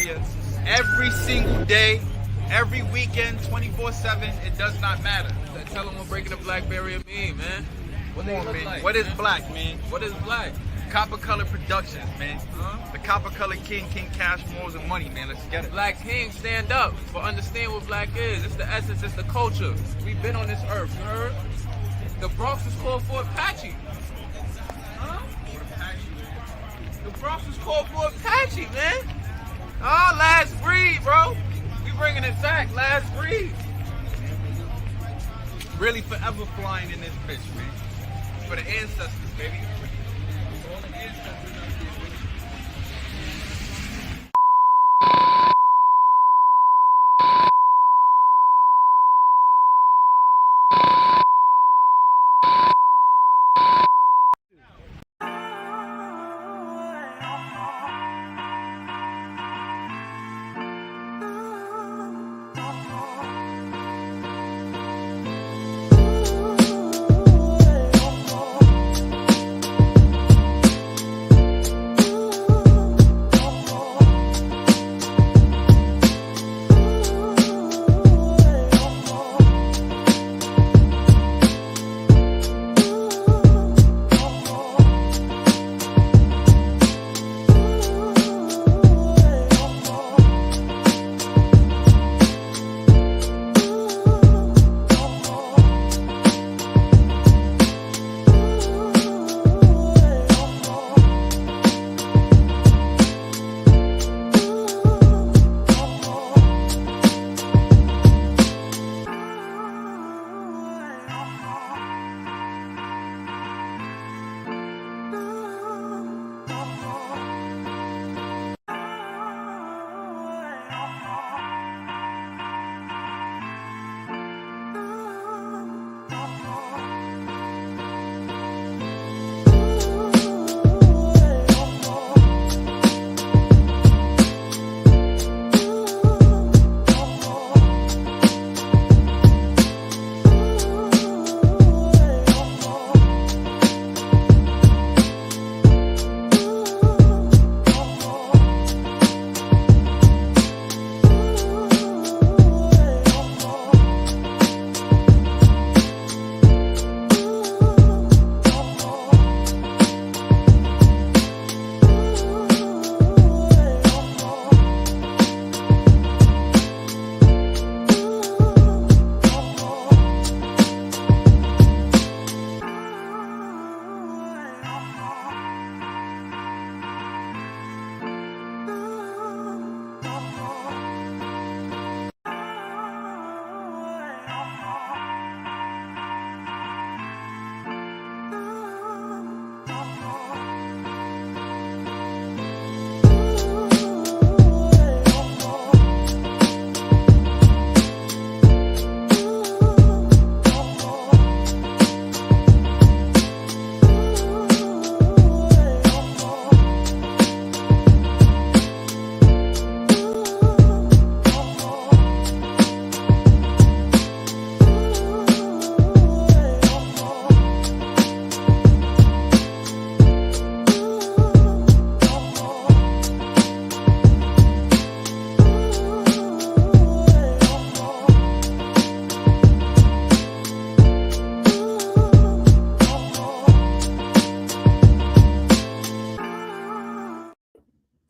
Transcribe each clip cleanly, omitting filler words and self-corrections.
area every single day, every weekend, 24/7. It does not matter. Tell them what breaking a black barrier mean, man. What they look like? What is black, man? What is black? Copper Color Productions, man. The Copper Color King, King Cash, Morals and Money, man. Let's get it. Black King, stand up for understand what black is. It's the essence, it's the culture. We've been on this earth, you heard? The Bronx was called Fort Apache. The Bronx was called Fort Apache, man. Oh, last breed, bro. We bringing it back, last breed. Really forever flying in this bitch, man. For the ancestors, baby. For all the ancestors out there, baby.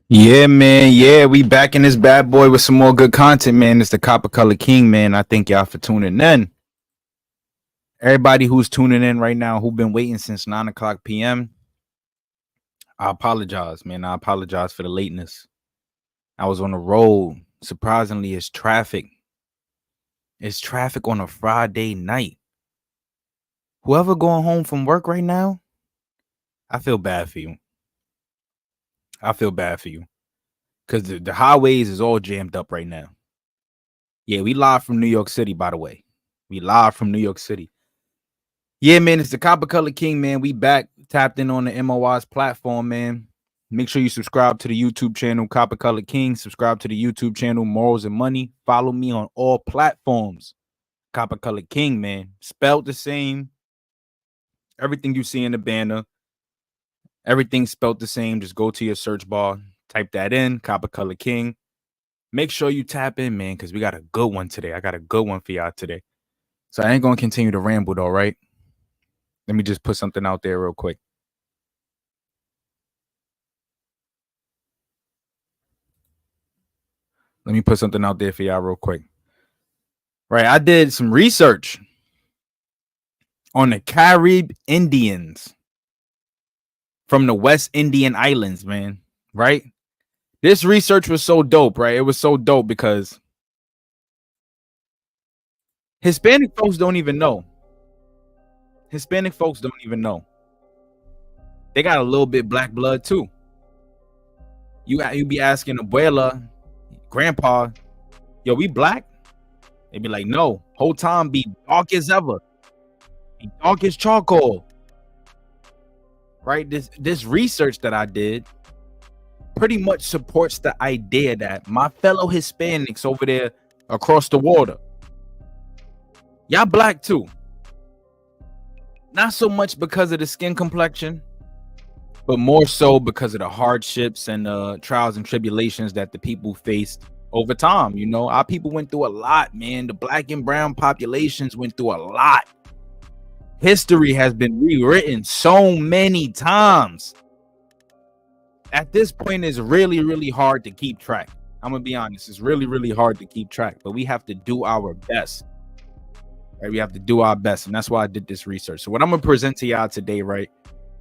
Yeah, man. Yeah, we back in this bad boy with some more good content, man. It's the Copper Color King, man. I thank y'all for tuning in. Everybody who's tuning in right now, who've been waiting since 9 o'clock p.m., I apologize, man. I apologize for the lateness. I was on the road. Surprisingly, it's traffic. It's traffic on a Friday night. Whoever going home from work right now, I feel bad for you. I feel bad for you. Because the highways is all jammed up right now. Yeah, we live from New York City, by the way. We live from New York City. Yeah, man, it's the Copper Color King, man. We back, tapped in on the M.O.I's platform, man. Make sure you subscribe to the YouTube channel, Copper Color King. Subscribe to the YouTube channel, Morals and Money. Follow me on all platforms. Copper Color King, man. Spelled the same. Everything you see in the banner, everything spelled the same. Just go to your search bar, type that in, Copper Color King. Make sure you tap in, man, because we got a good one today. I got a good one for y'all today. So I ain't gonna continue to ramble though, right? Let me just put something out there real quick. Let me put something out there for y'all real quick. Right, I did some research on the Carib Indians from the West Indian Islands, man. Right? This research was so dope, right? It was so dope because Hispanic folks don't even know. Hispanic folks don't even know. They got a little bit black blood too. You be asking abuela, grandpa, yo, we black? They be like, no, whole time be dark as ever. Be dark as charcoal. Right? This research that I did pretty much supports the idea that my fellow Hispanics over there across the water, y'all black too. Not so much because of the skin complexion, but more so because of the hardships and trials and tribulations that the people faced over time. You know, our people went through a lot, man. The black and brown populations went through a lot. History has been rewritten so many times. At this point, it's really, really hard to keep track. I'm gonna be honest, it's really, really hard to keep track, but we have to do our best. Right? We have to do our best, and that's why I did this research. So what I'm gonna present to y'all today, right?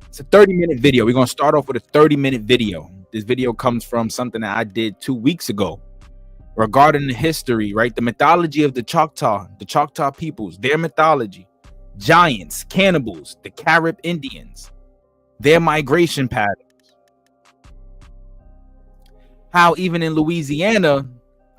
It's a 30-minute video. We're gonna start off with a 30-minute video. This video comes from something that I did 2 weeks ago regarding the history, right? The mythology of the Choctaw peoples, their mythology, giants, cannibals, the Carib Indians, their migration patterns. How even in Louisiana,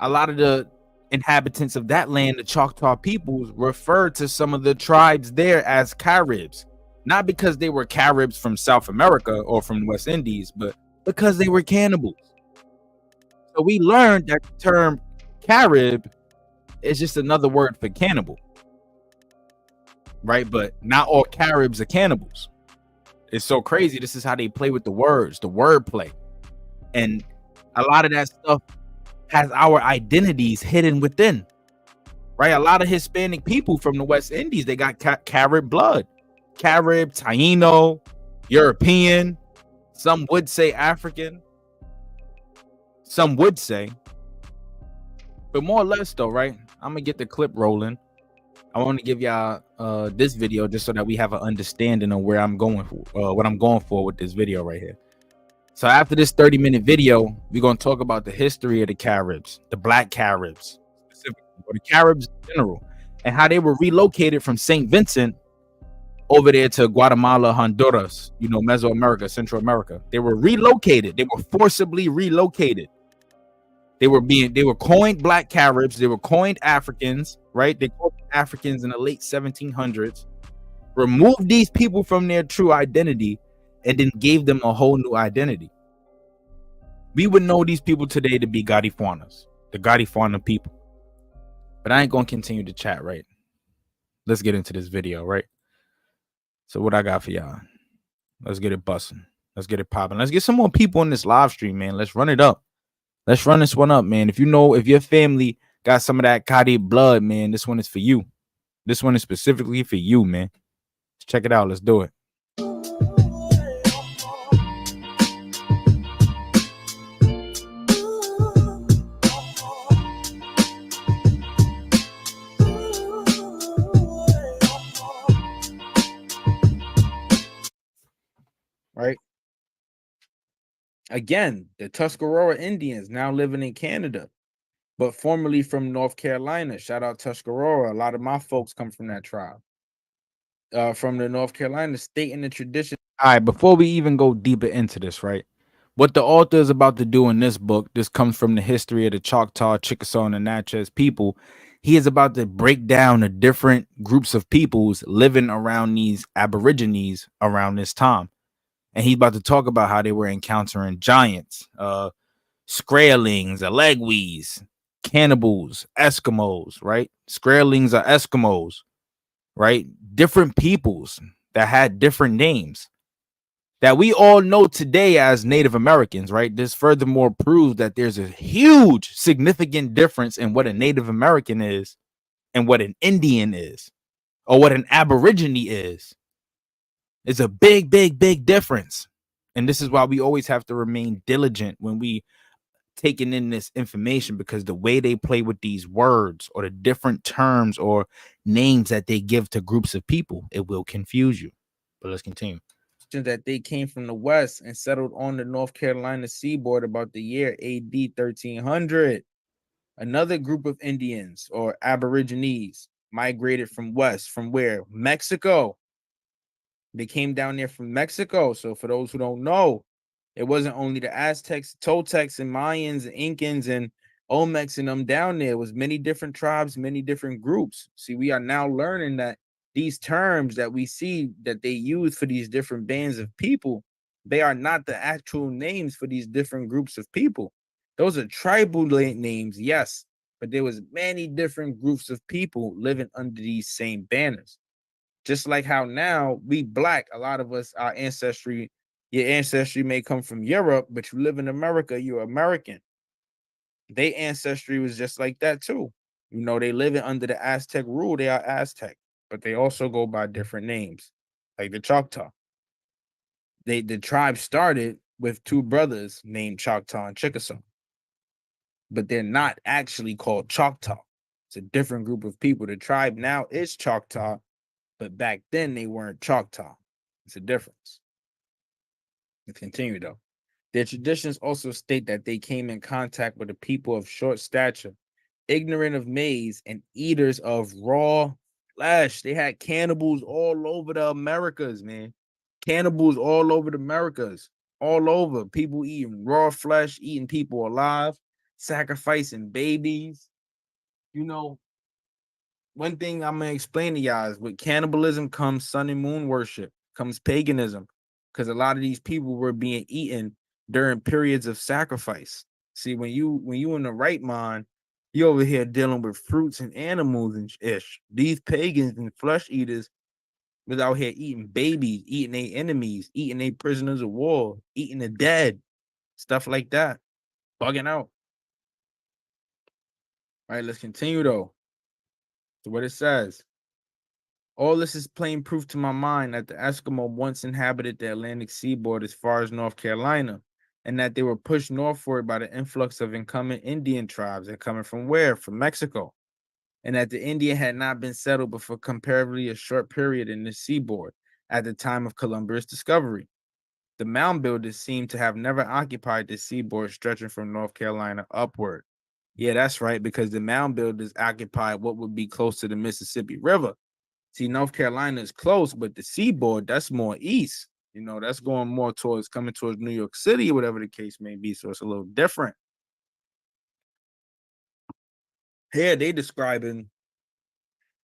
a lot of the inhabitants of that land, the Choctaw peoples, referred to some of the tribes there as Caribs. Not because they were Caribs from South America or from the West Indies, but because they were cannibals. So we learned that the term Carib is just another word for cannibal. Right? But not all Caribs are cannibals. It's so crazy. This is how they play with the words, the wordplay. And a lot of that stuff has our identities hidden within. Right? A lot of Hispanic people from the West Indies, they got Carib blood. Carib, Taino, European, some would say African, some would say, but more or less though, right? I'm gonna get the clip rolling. I want to give y'all this video just so that we have an understanding of where I'm going for, what I'm going for with this video right here. So after this 30-minute video, we're gonna talk about the history of the Caribs, the Black Caribs specifically, or the Caribs in general, and how they were relocated from St. Vincent over there to Guatemala, Honduras, you know, Mesoamerica, Central America. They were relocated. They were forcibly relocated. They were coined Black Caribs. They were coined Africans, right? They called Africans in the late 1700s. Removed these people from their true identity and then gave them a whole new identity. We would know these people today to be Garifuanas, the Garifuna people. But I ain't gonna continue to chat, right? Let's get into this video, right? So what I got for y'all? Let's get it busting. Let's get it popping. Let's get some more people in this live stream, man. Let's run it up. Let's run this one up, man. If you know, if your family got some of that Carib blood, man, this one is for you. This one is specifically for you, man. Let's check it out. Let's do it. Right. Again, the Tuscarora Indians now living in Canada, but formerly from North Carolina. Shout out Tuscarora. A lot of my folks come from that tribe. From the North Carolina state and the tradition. All right, before we even go deeper into this, right? What the author is about to do in this book, this comes from the history of the Choctaw, Chickasaw, and the Natchez people. He is about to break down the different groups of peoples living around these Aborigines around this time. And he's about to talk about how they were encountering giants, Skraelings, Alegwis, cannibals, Eskimos, right? Skraelings are Eskimos, right? Different peoples that had different names. that we all know today as Native Americans, right? This furthermore proves that there's a huge significant difference in what a Native American is and what an Indian is, or what an Aborigine is. It's a big, big, big difference. And this is why we always have to remain diligent when we taking in this information, because the way they play with these words or the different terms or names that they give to groups of people, it will confuse you. But let's continue. That they came from the west and settled on the North Carolina seaboard about the year AD 1300. Another group of Indians or Aborigines migrated from west, from where? Mexico. They came down there from Mexico. So for those who don't know, it wasn't only the Aztecs, Toltecs, and Mayans, and Incans, and Olmecs and them down there. It was many different tribes, many different groups. See, we are now learning that these terms that we see that they use for these different bands of people, they are not the actual names for these different groups of people. Those are tribal names, yes, but there was many different groups of people living under these same banners. Just like how now we black, a lot of us, our ancestry, your ancestry may come from Europe, but you live in America, you're American. Their ancestry was just like that too. You know, they live under the Aztec rule, they are Aztec, but they also go by different names, like the Choctaw. The tribe started with two brothers named Choctaw and Chickasaw, but they're not actually called Choctaw. It's a different group of people. The tribe now is Choctaw, but back then they weren't Choctaw. It's a difference. Let's continue though. Their traditions also state that they came in contact with a people of short stature, ignorant of maize, and eaters of raw flesh. They had cannibals all over the Americas, man. Cannibals all over the Americas, all over. People eating raw flesh, eating people alive, sacrificing babies. You know, one thing I'm gonna explain to y'all is with cannibalism comes sun and moon worship, comes paganism, because a lot of these people were being eaten during periods of sacrifice. See, when you in the right mind, you over here dealing with fruits and animals and ish. These pagans and flesh eaters was out here eating babies, eating their enemies, eating their prisoners of war, eating the dead, stuff like that, bugging out. All right, let's continue though. So what it says. All this is plain proof to my mind that the Eskimo once inhabited the Atlantic seaboard as far as North Carolina, and that they were pushed northward by the influx of incoming Indian tribes that coming from where? From Mexico. And that the Indian had not been settled but for comparatively a short period in the seaboard at the time of Columbus' discovery. The mound builders seem to have never occupied the seaboard stretching from North Carolina upward. Yeah, that's right, because the mound builders occupied what would be close to the Mississippi River. See, North Carolina is close, but the seaboard, that's more east. You know, that's going more towards coming towards New York City, whatever the case may be. So it's a little different. Here they describing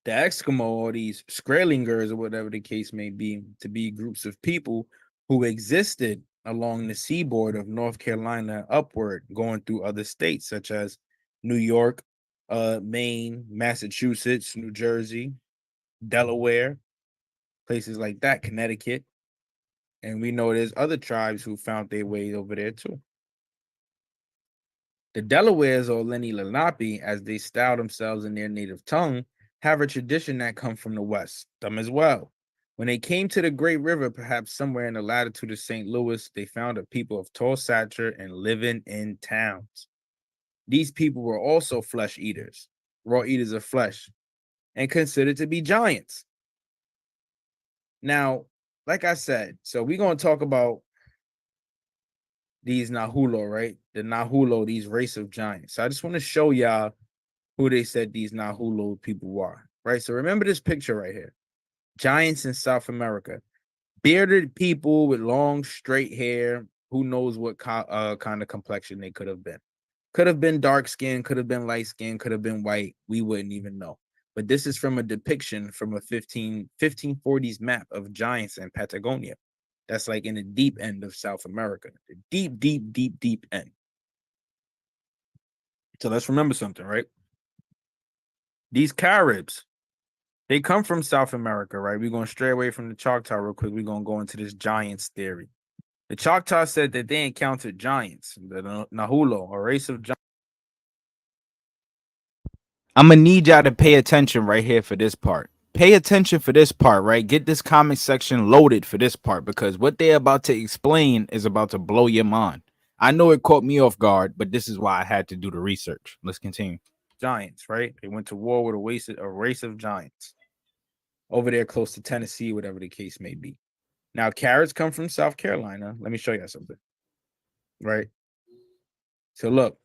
the Eskimo or these Skrelingers or whatever the case may be to be groups of people who existed along the seaboard of North Carolina upward, going through other states such as New York, Maine, Massachusetts, New Jersey, Delaware, places like that, Connecticut. And we know there's other tribes who found their way over there too. The Delawares, or Lenni Lenape, as they style themselves in their native tongue, have a tradition that comes from the West, them as well. When they came to the Great River, perhaps somewhere in the latitude of St. Louis, they found a people of tall stature and living in towns. These people were also flesh eaters, raw eaters of flesh, and considered to be giants. Now, like I said, so we're going to talk about these Nahulo, right? The Nahulo, these race of giants. So I just want to show y'all who they said these Nahulo people are, right? So remember this picture right here. Giants in South America. Bearded people with long, straight hair. Who knows what kind of complexion they could have been. Could have been dark skin, could have been light skin, could have been white. We wouldn't even know. But this is from a depiction from a 1540s map of giants in Patagonia. That's like in the deep end of South America. The deep, deep, deep, deep end. So let's remember something, right? These Caribs, they come from South America, right? We're going to stray away from the Choctaw real quick. We're going to go into this giants theory. The Choctaw said that they encountered giants, the Nahulo, a race of giants. I'm gonna need y'all to pay attention right here for this part. Pay attention for this part, right? Get this comment section loaded for this part, because what they're about to explain is about to blow your mind. I know it caught me off guard, but this is why I had to do the research. Let's continue. Giants, right? They went to war with a race of giants over there close to Tennessee, whatever the case may be. Now, Caribs come from South Carolina. Let me show you something, right? So look.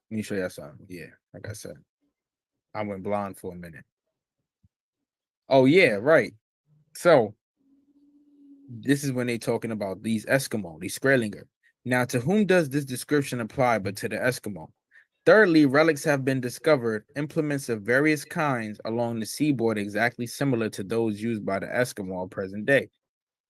Let me show you something. Yeah, like I said, I went blind for a minute. Oh, yeah, right. So this is when they talking about these Eskimo, these Skrelinger. Now, to whom does this description apply but to the Eskimo? Thirdly, relics have been discovered, implements of various kinds along the seaboard exactly similar to those used by the Eskimo of present day.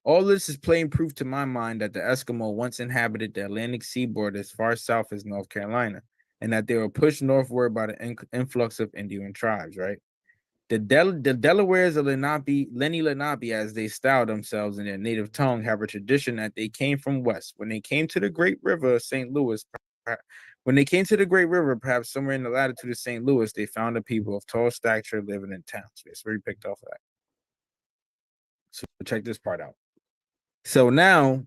All this is plain proof to my mind that the Eskimo once inhabited the Atlantic seaboard as far south as North Carolina, and that they were pushed northward by the influx of Indian tribes, right? The Delawares of Lenni Lenape, as they style themselves in their native tongue, have a tradition that they came from west. When they came to the Great River of St. Louis, perhaps somewhere in the latitude of St. Louis, they found a people of tall stature living in towns. That's where he picked off of that. So check this part out. So now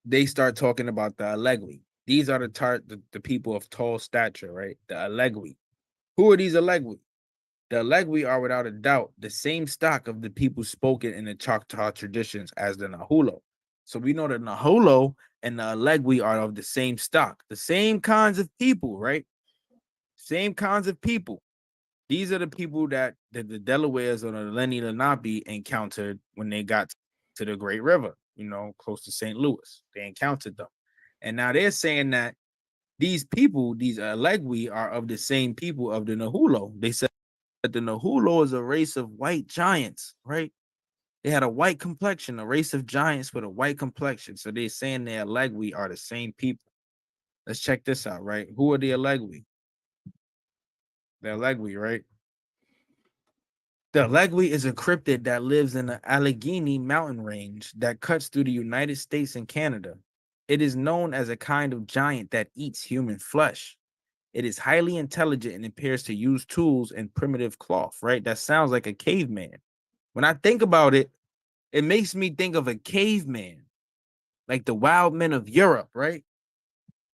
they start talking about the Allegui. These are the people of tall stature, right? The Allegui. Who are these Allegui? The Allegui are without a doubt the same stock of the people spoken in the Choctaw traditions as the Nahulo. So we know that Nahulo and the Allegui are of the same stock, the same kinds of people, right? Same kinds of people. These are the people that the Delawares or the Lenni Lenape encountered when they got to the Great River, close to St. Louis. They encountered them. And now they're saying that these people, these Allegui, are of the same people of the Nahulo. They said that the Nahulo is a race of white giants, right? They had a white complexion, a race of giants with a white complexion. So they're saying the Allegui are the same people. Let's check this out, right? Who are the Allegui? The Allegui, right? The Allegui is a cryptid that lives in the Allegheny mountain range that cuts through the United States and Canada. It is known as a kind of giant that eats human flesh. It is highly intelligent and appears to use tools and primitive cloth, right? That sounds like a caveman. When I think about it, it makes me think of a caveman, like the wild men of Europe, right?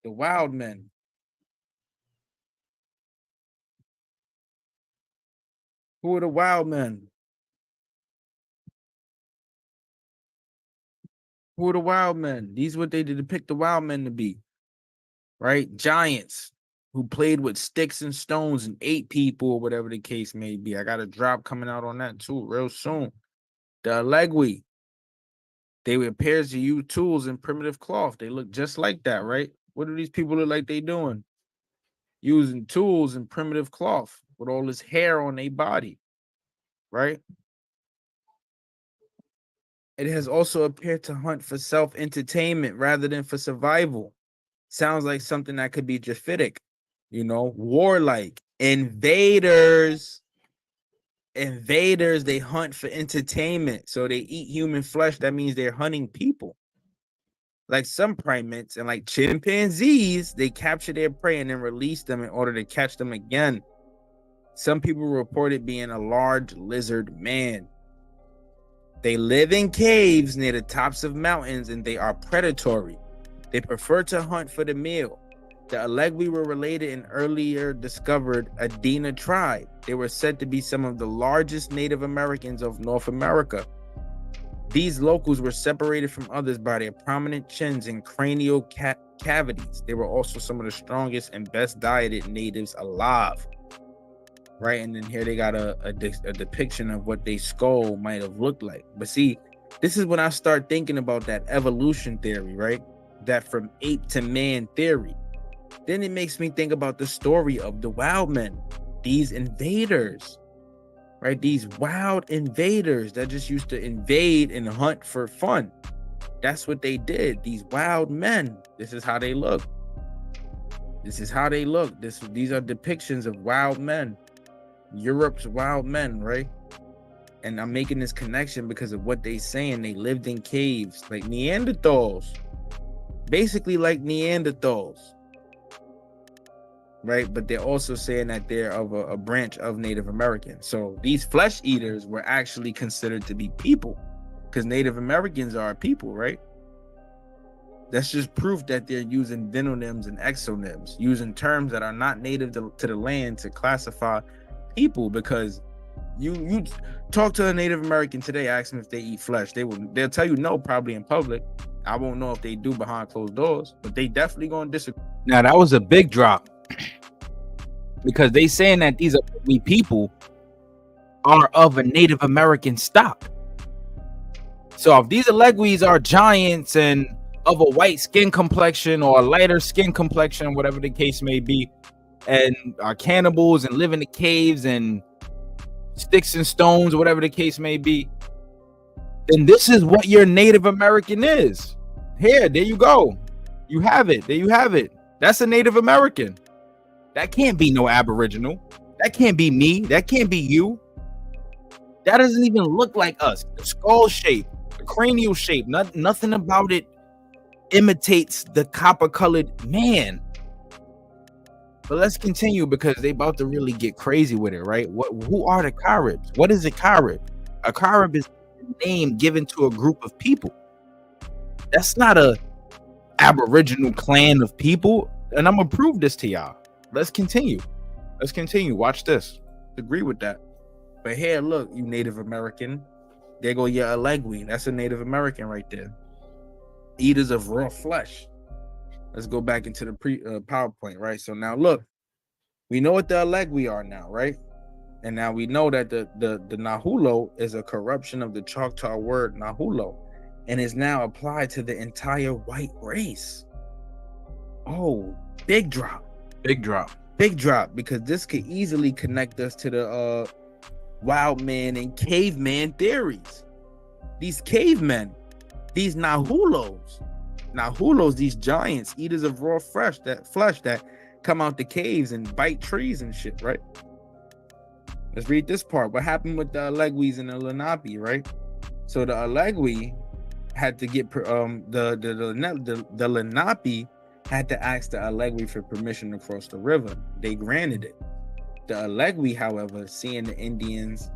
The wild men. Who are the wild men? Who are the wild men? These are what they depict the wild men to be, right? Giants who played with sticks and stones and ate people or whatever the case may be. I got a drop coming out on that too real soon. The Allegui, they appear to use tools and primitive cloth. They look just like that, right? What do these people look like they doing? Using tools and primitive cloth with all this hair on their body, right? It has also appeared to hunt for self-entertainment rather than for survival. Sounds like something that could be Japhetic, warlike. Invaders, they hunt for entertainment. So they eat human flesh. That means they're hunting people. Like some primates and like chimpanzees, they capture their prey and then release them in order to catch them again. Some people report it being a large lizard man. They live in caves near the tops of mountains and they are predatory. They prefer to hunt for the meal. The Allegui were related and earlier discovered Adena tribe. They were said to be some of the largest Native Americans of North America. These locals were separated from others by their prominent chins and cranial cavities. They were also some of the strongest and best dieted natives alive. Right, and then here they got a depiction of what their skull might have looked like. But see, this is when I start thinking about that evolution theory, right? That from ape to man theory. Then it makes me think about the story of the wild men, these invaders, right? These wild invaders that just used to invade and hunt for fun. That's what they did. These wild men. This is how they look. These are depictions of wild men. Europe's wild men, right? And I'm making this connection because of what they saying. They lived in caves like Neanderthals, basically like Neanderthals, right? But they're also saying that they're of a branch of Native American. So these flesh eaters were actually considered to be people, because Native Americans are people, right? That's just proof that they're using denonyms and exonyms, using terms that are not native to the land to classify people. Because you talk to a Native American today, ask them if they eat flesh, they'll tell you no, probably in public. I won't know if they do behind closed doors, but they definitely gonna disagree. Now that was a big drop, because they saying that these people are of a Native American stock. So if these Alleguis are giants and of a white skin complexion or a lighter skin complexion, whatever the case may be, and are cannibals and live in the caves and sticks and stones, whatever the case may be, then this is what your Native American is. Here, there you go. You have it. There you have it. That's a Native American. That can't be no Aboriginal. That can't be me. That can't be you. That doesn't even look like us. The skull shape, the cranial shape, nothing about it imitates the copper-colored man. But let's continue, because they about to really get crazy with it, right? Who are the Caribs? What is a Carib? A Carib is a name given to a group of people. That's not a Aboriginal clan of people. And I'm gonna prove this to y'all. Let's continue. Watch this. Agree with that. But here, look, you Native American. There go your Allegui. That's a Native American right there. Eaters of raw flesh. Let's go back into the PowerPoint, right? So now look, we know what the Allegui are now, right? And now we know that the Nahulo is a corruption of the Choctaw word Nahulo, and is now applied to the entire white race. Oh, big drop, because this could easily connect us to the wild man and caveman theories. These cavemen, these Nahulos, these giants, eaters of raw flesh that come out the caves and bite trees and shit, right? Let's read this part. What happened with the Alleguis and the Lenape, right? So the Allegui had to get the Lenape had to ask the Allegui for permission to cross the river. They granted it. The Allegui, however, seeing the Indians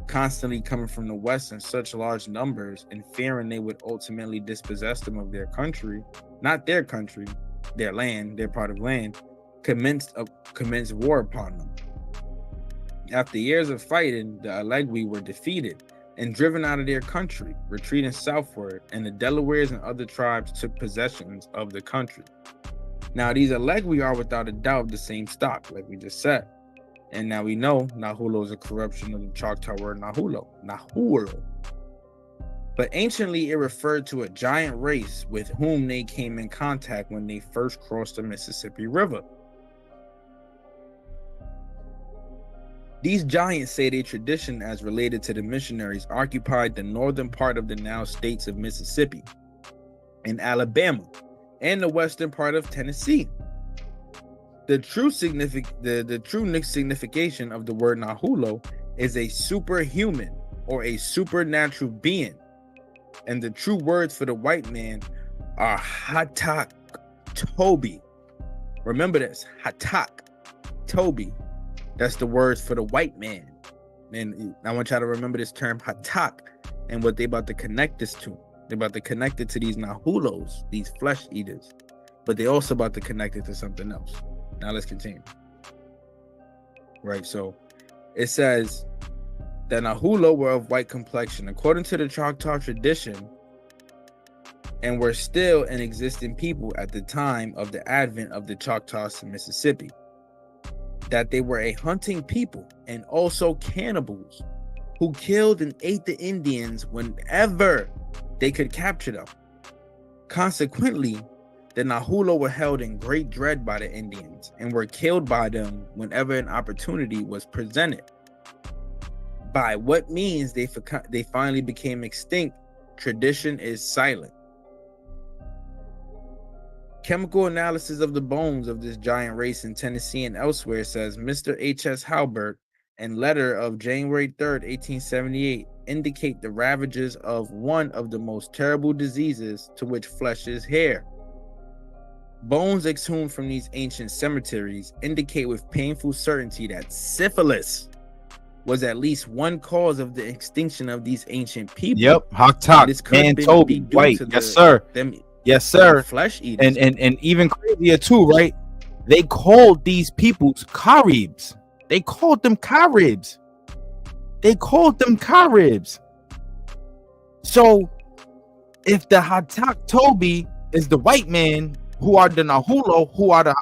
constantly coming from the west in such large numbers and fearing they would ultimately dispossess them of their country, not their country, their land, their part of land, commenced war upon them. After years of fighting, the Allegui were defeated and driven out of their country, retreating southward, and the Delawares and other tribes took possessions of the country. Now, these Allegui are without a doubt the same stock, like we just said. And now we know Nahulo is a corruption of the Choctaw word Nahulo. But anciently, it referred to a giant race with whom they came in contact when they first crossed the Mississippi River. These giants say their tradition, as related to the missionaries, occupied the northern part of the now states of Mississippi and Alabama and the western part of Tennessee. The true signification of the word Nahulo is a superhuman or a supernatural being. And the true words for the white man are Hatak Toby. Remember this, Hatak Toby. That's the words for the white man. And I want y'all to remember this term Hatak and what they about to connect this to. They're about to connect it to these Nahulos, these flesh eaters. But they also about to connect it to something else. Now let's continue. Right, so it says that Nahulo were of white complexion, according to the Choctaw tradition, and were still an existing people at the time of the advent of the Choctaws to Mississippi. That they were a hunting people and also cannibals who killed and ate the Indians whenever they could capture them. Consequently, the Nahulo were held in great dread by the Indians and were killed by them whenever an opportunity was presented. By what means they finally became extinct, tradition is silent. Chemical analysis of the bones of this giant race in Tennessee and elsewhere says Mr. H.S. Halbert, and letter of January 3rd, 1878 indicate the ravages of one of the most terrible diseases to which flesh is hair. Bones exhumed from these ancient cemeteries indicate with painful certainty that syphilis was at least one cause of the extinction of these ancient people. Yep, hot talk. This could Man, be Toby, due white. to Yes, sir. them Yes, sir. flesh eaters. And even crazier too, right? They called these peoples Caribs. They called them Caribs. They called them Caribs. So if the Hatak Toby is the white man, who are the Nahulo, who are the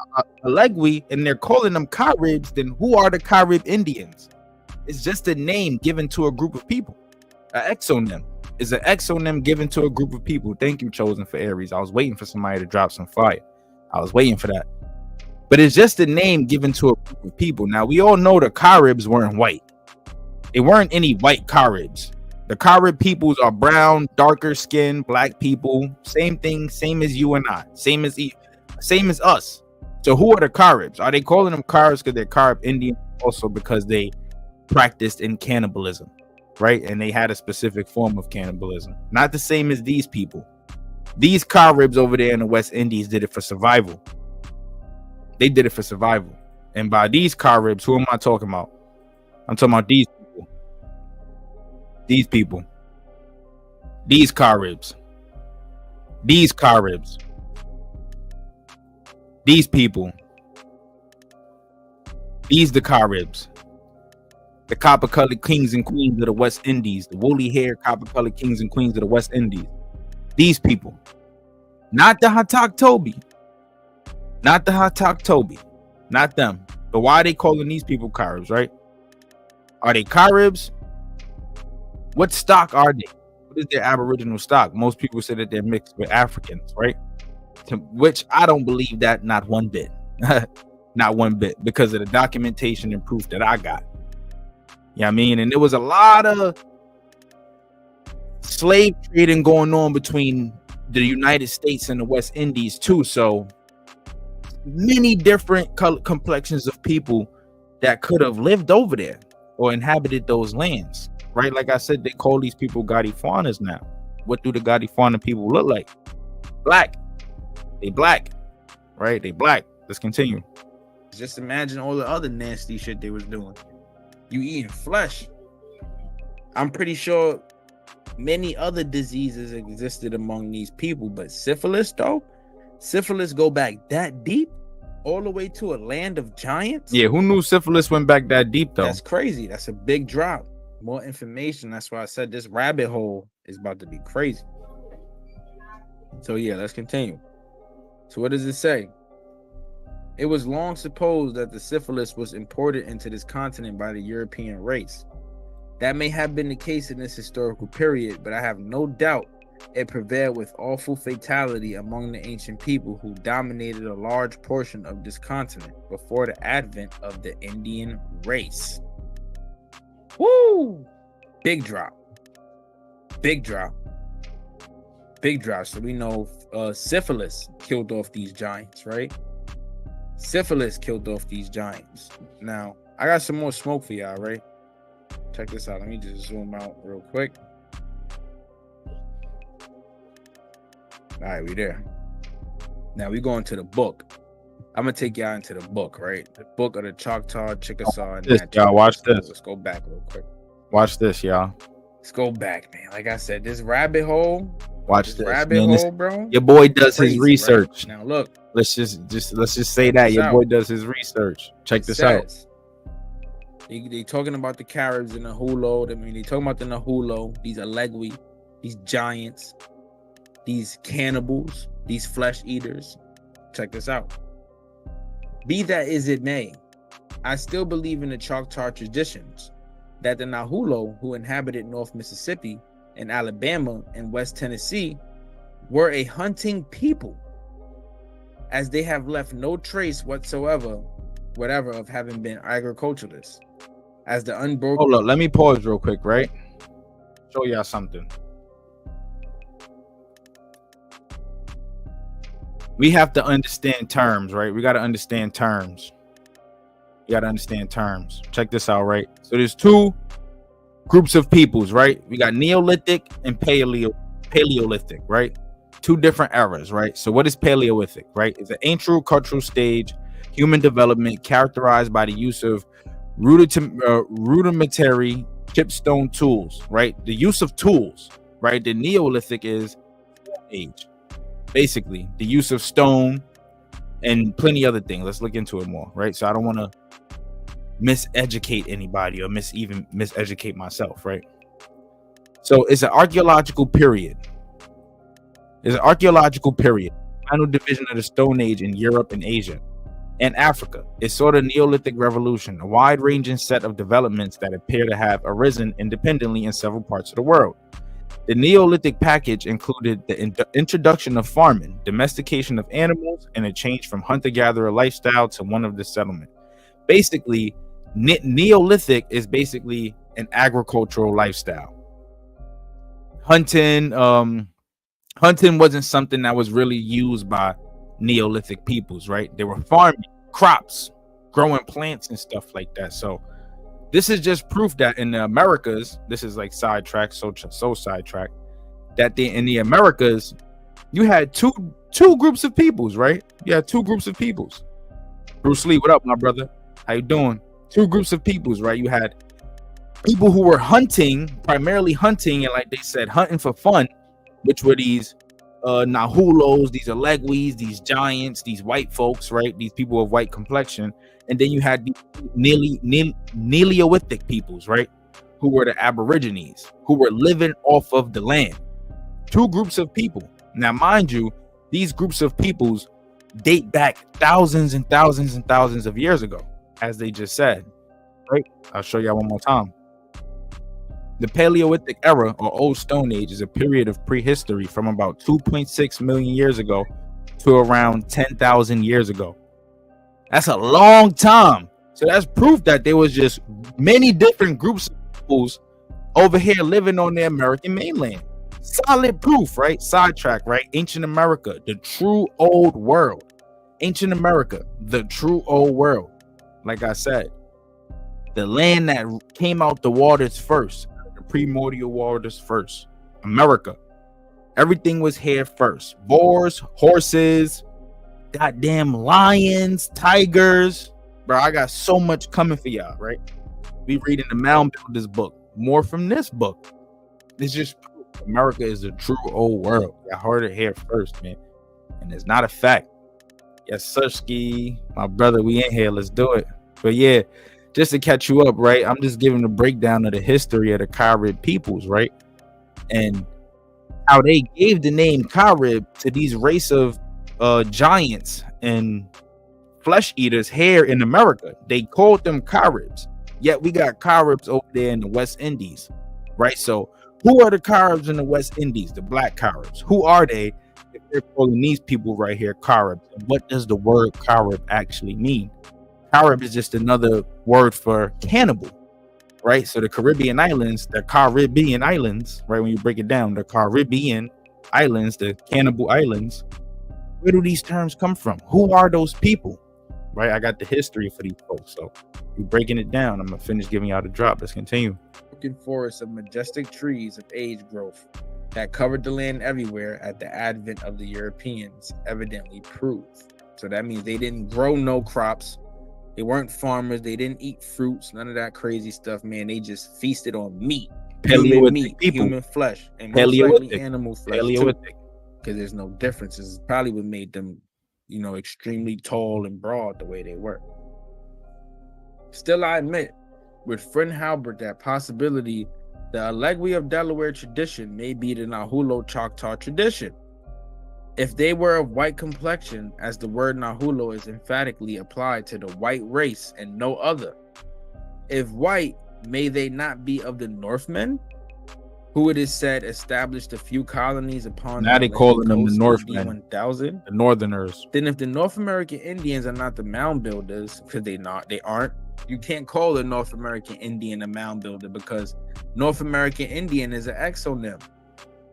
Alegui, and they're calling them Caribs, then who are the Carib Indians? It's just a name given to a group of people. An exonym is an exonym given to a group of people. Thank you, Chosen, for Aries. I was waiting for somebody to drop some fire. I was waiting for that. But it's just a name given to a group of people. Now, we all know the Caribs weren't white. They weren't any white Caribs. The Carib peoples are brown, darker skin, black people. Same thing, same as you and I. Same as us. So who are the Caribs? Are they calling them Caribs because they're Carib Indian? Also because they practiced in cannibalism, right? And they had a specific form of cannibalism. Not the same as these people. These Caribs over there in the West Indies did it for survival. They did it for survival. And by these Caribs, who am I talking about? I'm talking about these people. These people. These Caribs. These Caribs. These people. These the Caribs. The copper-colored kings and queens of the West Indies. The woolly-haired copper-colored kings and queens of the West Indies. These people. Not the Hatak Toby. Not the Hatak Toby. Not them. But why are they calling these people Caribs, right? Are they Caribs? What stock are they? What is their aboriginal stock? Most people say that they're mixed with Africans, right? To which I don't believe that not one bit. Not one bit. Because of the documentation and proof that I got. You know what I mean? And there was a lot of slave trading going on between the United States and the West Indies too. So many different complexions of people that could have lived over there or inhabited those lands, right? Like I said, they call these people Gadifuanas now. What do the Gadifuana people look like? Black. They black, right? They black. Let's continue. Just imagine all the other nasty shit they was doing. You eating flesh. I'm pretty sure many other diseases existed among these people, but syphilis though, syphilis go back that deep, all the way to a land of giants. Yeah, who knew syphilis went back that deep though? That's crazy. That's a big drop. More information. That's why I said this rabbit hole is about to be crazy. So yeah, let's continue. So what does it say? It was long supposed that the syphilis was imported into this continent by the European race. That may have been the case in this historical period, but I have no doubt it prevailed with awful fatality among the ancient people who dominated a large portion of this continent before the advent of the Indian race. Woo! Big drop. Big drop. Big drop. So we know syphilis killed off these giants, right? Syphilis killed off these giants. Now, I got some more smoke for y'all, right? Check this out. Let me just zoom out real quick. All right, we there. Now we going to the book. I'm gonna take y'all into the book, right? The book of the Choctaw, Chickasaw, and this, y'all watch this. Let's go back real quick. Watch this, y'all. Let's go back, man. Like I said, this rabbit hole. Watch this, rabbit man. hole, bro. Your boy does his research. Right? Now look. Let's just say that your boy does his research. Check this out. They talking about the Caribs and the Hulo. I mean, they talking about the Nahulo, these Alegui, these giants, these cannibals, these flesh eaters. Check this out. Be that as it may, I still believe in the Choctaw traditions that the Nahulo, who inhabited North Mississippi and Alabama and West Tennessee, were a hunting people, as they have left no trace whatsoever, whatever, of having been agriculturalists. As the unbroken. Hold up, let me pause real quick, right? Show y'all something. We have to understand terms, right? We got to understand terms. You got to understand terms. Check this out, right? So there's two groups of peoples, right? We got Neolithic and Paleolithic, right? Two different eras, right? So what is Paleolithic, right? It's an ancient cultural stage, human development characterized by the use of rudimentary chipstone tools, right? The use of tools, right? The Neolithic is age, basically the use of stone and plenty other things. Let's look into it more, right? So I don't want to miseducate anybody or miseducate myself, right? So it's an archaeological period. Final division of the Stone Age in Europe and Asia and Africa. It's sort of Neolithic revolution, a wide-ranging set of developments that appear to have arisen independently in several parts of the world. The Neolithic package included the introduction of farming, domestication of animals, and a change from hunter-gatherer lifestyle to one of the settlement. Basically, Neolithic is basically an agricultural lifestyle. Hunting wasn't something that was really used by Neolithic peoples, right? They were farming crops, growing plants and stuff like that. So this is just proof that in the Americas, this is like sidetrack, so sidetrack, that in the Americas, you had two groups of peoples, right? You had two groups of peoples. Bruce Lee, what up, my brother? How you doing? Two groups of peoples, right? You had people who were hunting, primarily hunting, and like they said, hunting for fun, which were these Nahulos, these Alegwis, these giants, these white folks, right? These people of white complexion. And then you had the Neolithic peoples, right? Who were the Aborigines, who were living off of the land. Two groups of people. Now, mind you, these groups of peoples date back thousands and thousands and thousands of years ago, as they just said, right? I'll show y'all one more time. The Paleolithic era, or Old Stone Age, is a period of prehistory from about 2.6 million years ago to around 10,000 years ago. That's a long time. So that's proof that there was just many different groups of peoples over here living on the American mainland. Solid proof, right? Sidetrack, right? Ancient America, the true old world. Ancient America, the true old world. Like I said, the land that came out the waters first. Primordial waters first. America. Everything was here first. Boars, horses, goddamn lions, tigers. Bro, I got so much coming for y'all, right? We reading the Mound Builders book. More from this book. It's just America is the true old world. I heard it here first, man. And it's not a fact. Yes, Sirski, my brother, we in here. Let's do it. But yeah, just to catch you up, right? I'm just giving a breakdown of the history of the Carib peoples, right? And how they gave the name Carib to these race of giants and flesh eaters here in America. They called them Caribs. Yet we got Caribs over there in the West Indies, right? So who are the Caribs in the West Indies? The black Caribs. Who are they if they're calling these people right here Caribs? And what does the word Carib actually mean? Carib is just another word for cannibal, right? So the Caribbean islands, right? When you break it down, the Caribbean islands, the cannibal islands, where do these terms come from? Who are those people, right? I got the history for these folks. So we're breaking it down. I'm going to finish giving y'all the drop. Let's continue. Forests of majestic trees of age growth that covered the land everywhere at the advent of the Europeans evidently prove. So that means they didn't grow no crops. They weren't farmers. They didn't eat fruits. None of that crazy stuff, man. They just feasted on meat. Human meat, people. Human flesh, and most likely animal flesh. Paleolithic. Because there's no differences. It's probably what made them, extremely tall and broad the way they were. Still, I admit, with friend Halbert, that possibility, the Alegui of Delaware tradition may be the Nahulo Choctaw tradition. If they were of white complexion, as the word Nahulo is emphatically applied to the white race and no other. If white, may they not be of the Northmen, who it is said established a few colonies upon now they calling them the Northmen, 1000, the Northerners. Then if the North American Indians are not the mound builders, because they aren't, you can't call a North American Indian a mound builder, because North American Indian is an exonym.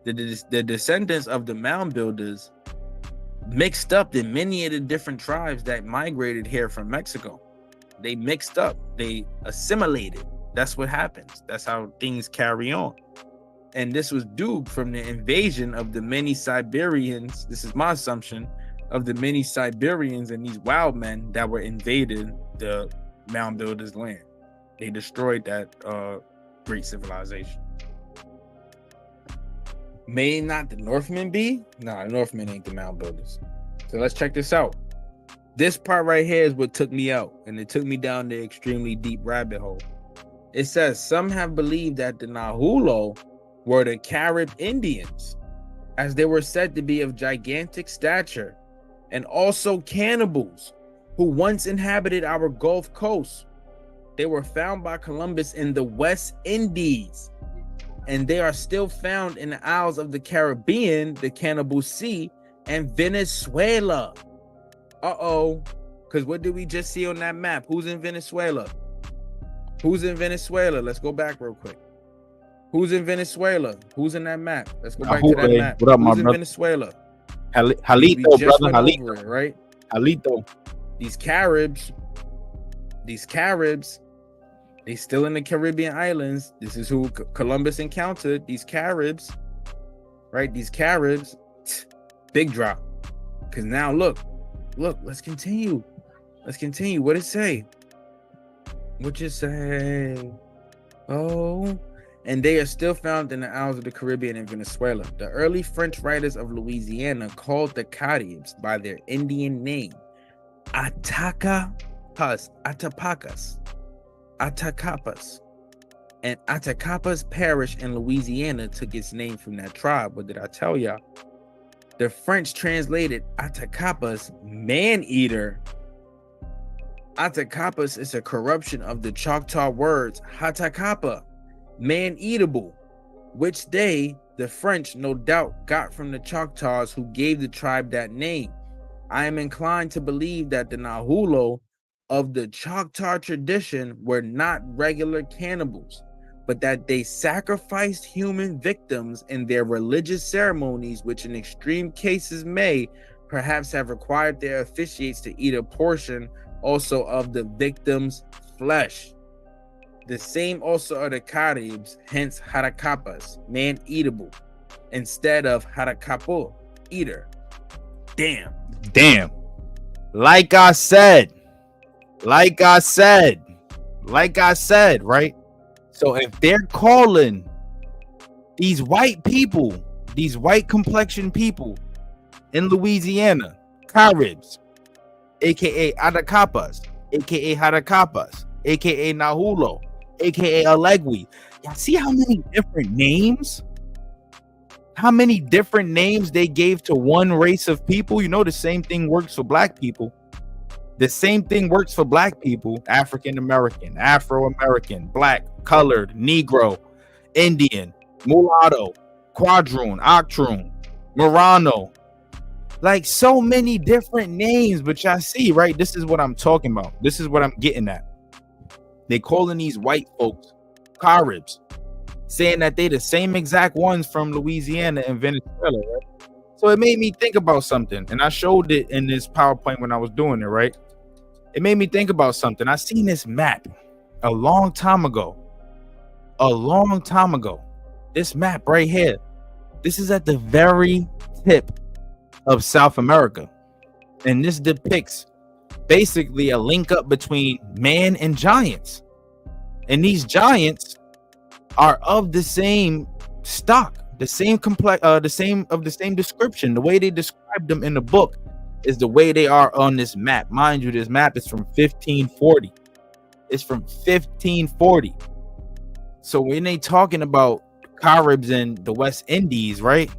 The descendants of the mound builders mixed up in many of the different tribes that migrated here from Mexico. They mixed up. They assimilated. That's what happens. That's how things carry on. And this was due from the invasion of the many Siberians. This is my assumption, of the many Siberians and these wild men that were invading the mound builders' land. They destroyed that great civilization. May not the Northmen be? Nah, the Northmen ain't the mound builders. So let's check this out. This part right here is what took me out, and it took me down the extremely deep rabbit hole. It says some have believed that the Nahulo were the Carib Indians, as they were said to be of gigantic stature, and also cannibals who once inhabited our Gulf Coast. They were found by Columbus in the West Indies, and they are still found in the Isles of the Caribbean, the Cannibal Sea, and Venezuela. Because what did we just see on that map? Who's in Venezuela? Who's in Venezuela? Let's go back real quick. Who's in Venezuela? Who's in that map? Let's go back to that map. What up, Who's my in brother? Venezuela? Halito, brother. Halito. It, right? Halito. These Caribs, they still in the Caribbean islands. This is who Columbus encountered. These Caribs, right? These Caribs, big drop. Because now look, let's continue. What it say? What you say? Oh, and they are still found in the Isles of the Caribbean and Venezuela. The early French writers of Louisiana called the Caribs by their Indian name, Atacapas, and Atacapas Parish in Louisiana took its name from that tribe. What did I tell y'all? The French translated Atacapas man-eater. Atacapas is a corruption of the Choctaw words Hatakapa, man-eatable, which they, the French, no doubt got from the Choctaws who gave the tribe that name. I am inclined to believe that the Nahulo of the Choctaw tradition were not regular cannibals, but that they sacrificed human victims in their religious ceremonies, which in extreme cases may perhaps have required their officiates to eat a portion also of the victim's flesh. The same also are the Caribs, hence Haracapas, man-eatable, instead of Haracapo, eater. Damn. Like I said, right? So if they're calling these white people, these white complexion people in Louisiana, Caribs, aka Atacapas, aka Haracapas, aka Nahulo, aka Alegui. Y'all see how many different names? How many different names they gave to one race of people? You know, the same thing works for black people. The same thing works for black people: African American, Afro American, black, colored, Negro, Indian, mulatto, quadroon, octroon, Morano. Like so many different names, but y'all see, right? This is what I'm talking about. This is what I'm getting at. They calling these white folks Caribs, saying that they the same exact ones from Louisiana and Venezuela, right? So it made me think about something, and I showed it in this PowerPoint when I was doing it, right? It made me think about something. I seen this map a long time ago. This map right here. This is at the very tip of South America, and this depicts basically a link up between man and giants, and these giants are of the same stock, the same description. The way they described them in the book is the way they are on this map. Mind you, this map is from 1540. It's from 1540. So when they talking about Caribs in the West Indies, right?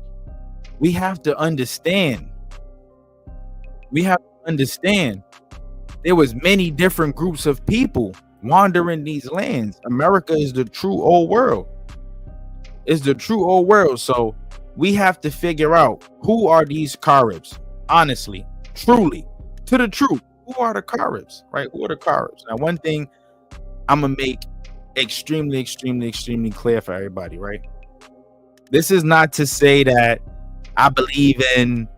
We have to understand. There was many different groups of people wandering these lands. America is the true old world. So we have to figure out, who are these Caribs? Honestly, truly, to the truth, who are the Caribs, right? Who are the Caribs? Now, one thing I'm gonna make extremely clear for everybody, right? This is not to say that I believe in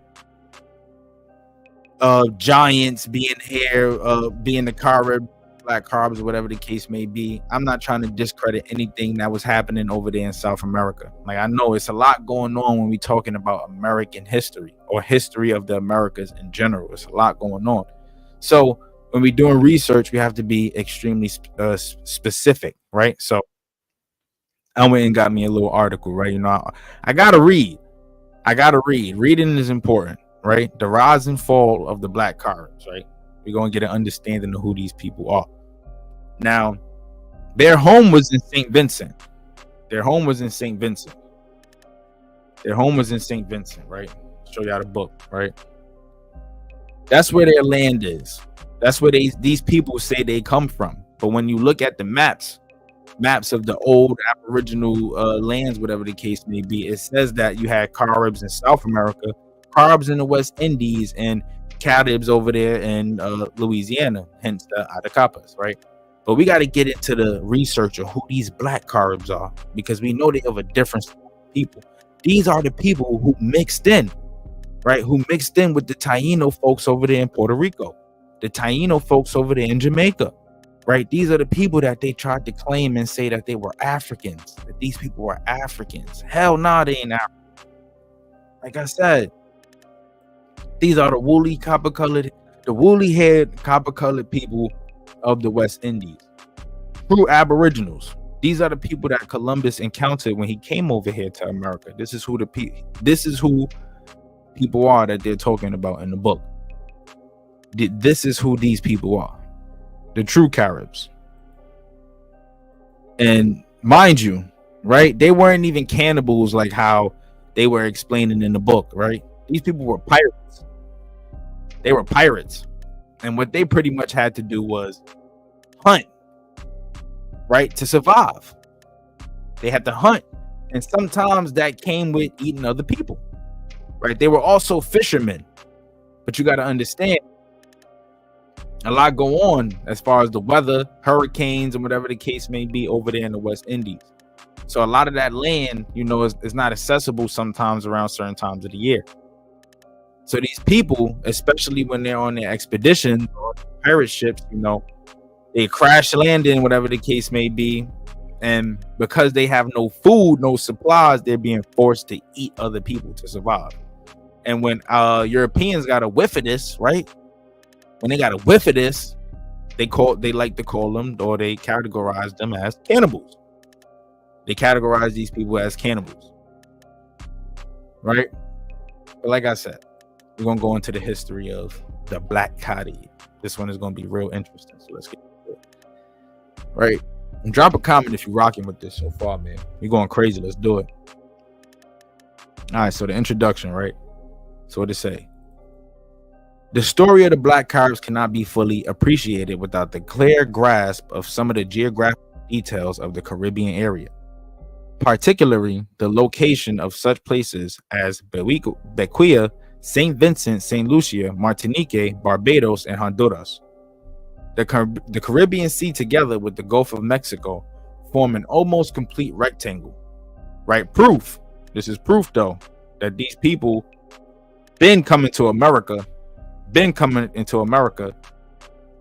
giants being here, being the Carib, black Caribs or whatever the case may be. I'm not trying to discredit anything that was happening over there in South America. Like, I know it's a lot going on when we're talking about American history or history of the Americas in general. It's a lot going on. So when we're doing research, we have to be extremely specific, right? So I went and got me a little article, right? You know, I gotta read. Reading is important, right? The rise and fall of the black Caribs, right? We're gonna get an understanding of who these people are. Now, their home was in St. Vincent. Right? Show y'all the book, right? That's where their land is. That's where these people say they come from. But when you look at the maps of the old Aboriginal lands, whatever the case may be, it says that you had Caribs in South America, Caribs in the West Indies, and Caribs over there in Louisiana, hence the Atacapas, right? But we got to get into the research of who these black Caribs are, because we know they have a different people. These are the people who mixed in, right? Who mixed in with the Taino folks over there in Puerto Rico, the Taino folks over there in Jamaica, right? These are the people that they tried to claim and say that they were Africans, that these people were Africans. Hell nah, they ain't African. Like I said, these are the woolly haired, copper-colored people of the West Indies. True Aboriginals. These are the people that Columbus encountered when he came over here to America. This is who people are that they're talking about in the book. This is who these people are. The true Caribs. And mind you, right, they weren't even cannibals like how they were explaining in the book, right? These people were pirates. They were pirates. And what they pretty much had to do was hunt, right, to survive. They had to hunt. And sometimes that came with eating other people, right? They were also fishermen. But you got to understand, a lot go on as far as the weather, hurricanes, and whatever the case may be over there in the West Indies. So a lot of that land, you know, is not accessible sometimes around certain times of the year. So these people, especially when they're on their expeditions or pirate ships, you know, they crash landing, whatever the case may be. And because they have no food, no supplies, they're being forced to eat other people to survive. And when Europeans got a whiff of this, right? When they got a whiff of this, they like to call them, or they categorize them as cannibals. They categorize these people as cannibals, right? But like I said, we're gonna go into the history of the Black Carib. This one is gonna be real interesting. So let's get into it. Right? And drop a comment if you're rocking with this so far, man. We're going crazy. Let's do it. All right. So the introduction, right? So what it say? The story of the Black Caribs cannot be fully appreciated without the clear grasp of some of the geographic details of the Caribbean area, particularly the location of such places as Bequia, St. Vincent, St. Lucia, Martinique, Barbados, and Honduras. The Caribbean Sea, together with the Gulf of Mexico, form an almost complete rectangle. Right? Proof. This is proof, though, that these people been coming into America,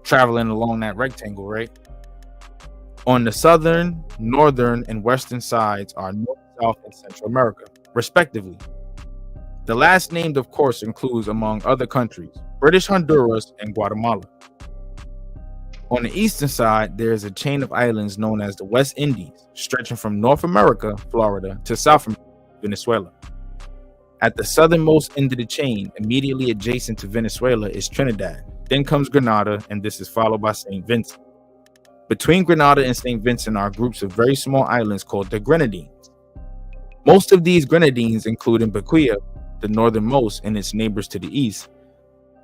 traveling along that rectangle, right? On the southern, northern, and western sides are North, South, and Central America, respectively. The last named, of course, includes, among other countries, British Honduras and Guatemala. On the eastern side, there is a chain of islands known as the West Indies, stretching from North America, Florida, to South America, Venezuela. At the southernmost end of the chain, immediately adjacent to Venezuela, is Trinidad. Then comes Grenada, and this is followed by St. Vincent. Between Grenada and St. Vincent are groups of very small islands called the Grenadines. Most of these Grenadines, including Bequia, the northernmost, and its neighbors to the east,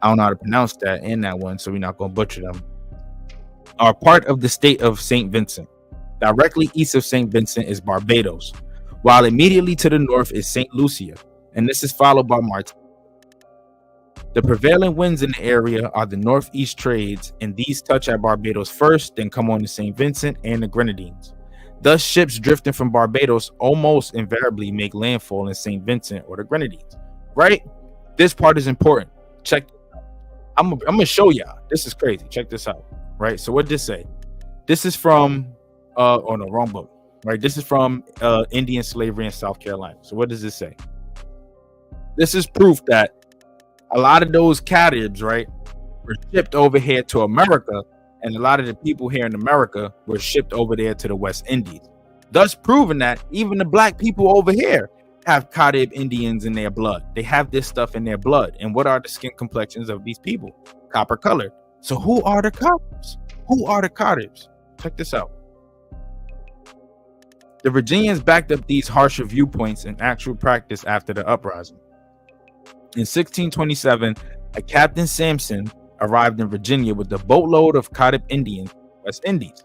I don't know how to pronounce that in that one, so we're not going to butcher them, are part of the state of St. Vincent. Directly east of St. Vincent is Barbados, while immediately to the north is St. Lucia, and this is followed by Martinique. The prevailing winds in the area are the northeast trades, and these touch at Barbados first, then come on to St. Vincent and the Grenadines. Thus, ships drifting from Barbados almost invariably make landfall in St. Vincent or the Grenadines. Right? This part is important. Check this out. I'm gonna show y'all. This is crazy. Check this out. right? So what did this say? This is from oh no, wrong book, right? This is from Indian slavery in South Carolina. So what does this say? This is proof that a lot of those Caribs, right, were shipped over here to America, and a lot of the people here in America were shipped over there to the West Indies, thus proving that even the black people over here have Carib Indians in their blood. They have this stuff in their blood. And what are the skin complexions of these people? Copper colored. So who are the Caribs? Who are the Caribs? Check this out. The Virginians backed up these harsher viewpoints in actual practice after the uprising. In 1627, a Captain Sampson arrived in Virginia with a boatload of Carib Indians from the West Indies.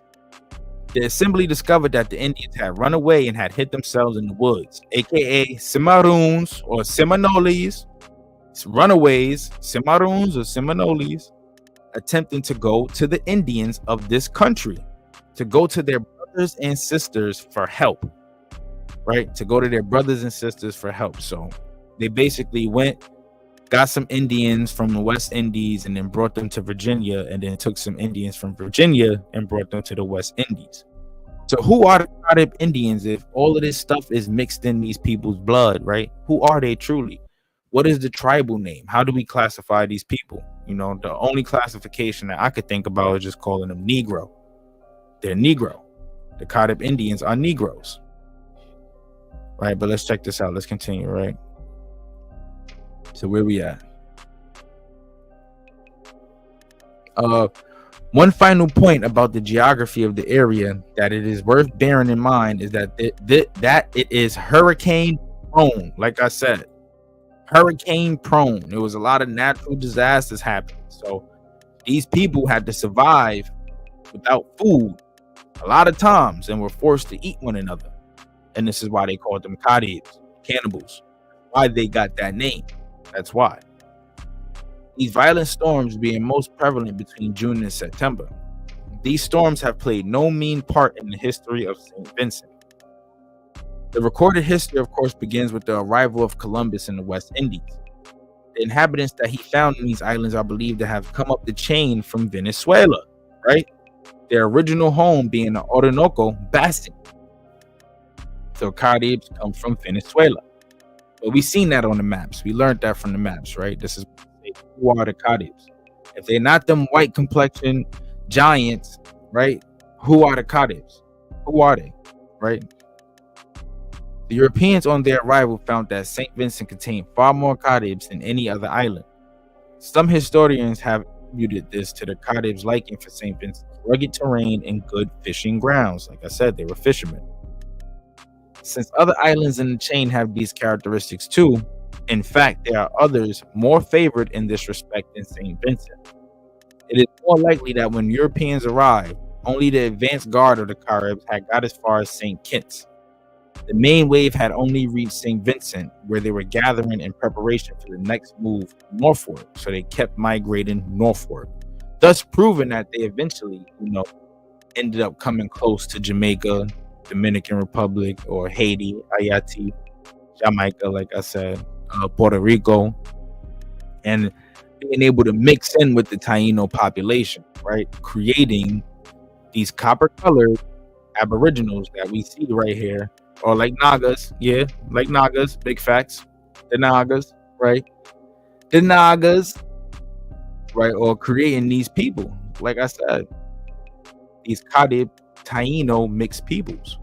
The assembly discovered that the Indians had run away and had hid themselves in the woods, aka Cimarroons or Seminoles, runaways, Cimarroons or Seminoles, attempting to go to the Indians of this country, to go to their brothers and sisters for help, right? To go to their brothers and sisters for help. So they basically went, got some Indians from the West Indies and then brought them to Virginia, and then took some Indians from Virginia and brought them to the West Indies. So who are the Carib Indians if all of this stuff is mixed in these people's blood, right? Who are they truly? What is the tribal name? How do we classify these people? You know, the only classification that I could think about is just calling them Negro. They're Negro. The Carib Indians are Negroes. Right, but let's check this out. Let's continue, right? So where we at? One final point about the geography of the area that it is worth bearing in mind is that it is hurricane prone. Like I said, hurricane prone. There was a lot of natural disasters happening. So these people had to survive without food a lot of times and were forced to eat one another. And this is why they called them Caribs, cannibals. Why they got that name. That's why. These violent storms being most prevalent between June and September. These storms have played no mean part in the history of St. Vincent. The recorded history, of course, begins with the arrival of Columbus in the West Indies. The inhabitants that he found in these islands are believed to have come up the chain from Venezuela, right? Their original home being the Orinoco Basin. So Caribs come from Venezuela. But we seen that on the maps. We learned that from the maps, right? This is who are the Caribs. If they're not them white complexion giants, right? Who are the Caribs? Who are they, right? The Europeans on their arrival found that St. Vincent contained far more Caribs than any other island. Some historians have attributed this to the Caribs' liking for St. Vincent's rugged terrain and good fishing grounds. Like I said, they were fishermen. Since other islands in the chain have these characteristics too, in fact, there are others more favored in this respect than St. Vincent. It is more likely that when Europeans arrived, only the advanced guard of the Caribs had got as far as St. Kitts. The main wave had only reached St. Vincent, where they were gathering in preparation for the next move northward, so they kept migrating northward, thus proving that they eventually, ended up coming close to Jamaica, Dominican Republic, or Haiti, Haiti, Jamaica, like I said, Puerto Rico, and being able to mix in with the Taino population, right? Creating these copper-colored aboriginals that we see right here, or like Nagas, like Nagas, big facts, the Nagas, right? The Nagas, right? Or creating these people, like I said, these Carib Taino mixed peoples,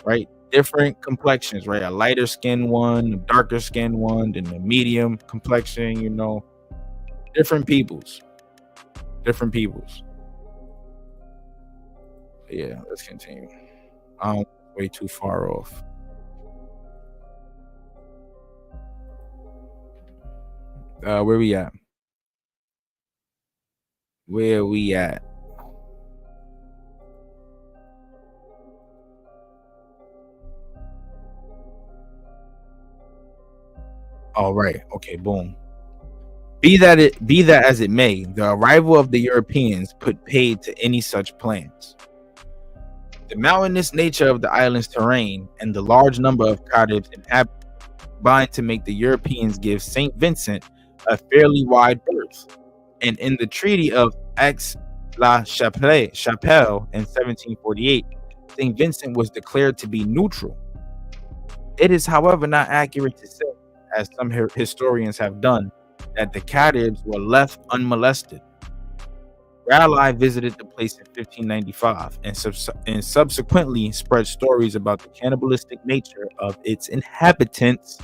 right? Different complexions, right? A lighter skin one, a darker skin one, then a medium complexion, different peoples. Yeah, let's continue. Way too far off. Where we at? All right. Okay. Boom. Be that as it may, the arrival of the Europeans put paid to any such plans. The mountainous nature of the island's terrain and the large number of Caribs inhabitants combined to make the Europeans give St. Vincent a fairly wide berth. And in the Treaty of Aix-la-Chapelle in 1748, St. Vincent was declared to be neutral. It is, however, not accurate to say, as some historians have done, that the Caribs were left unmolested. Raleigh visited the place in 1595 and subsequently spread stories about the cannibalistic nature of its inhabitants.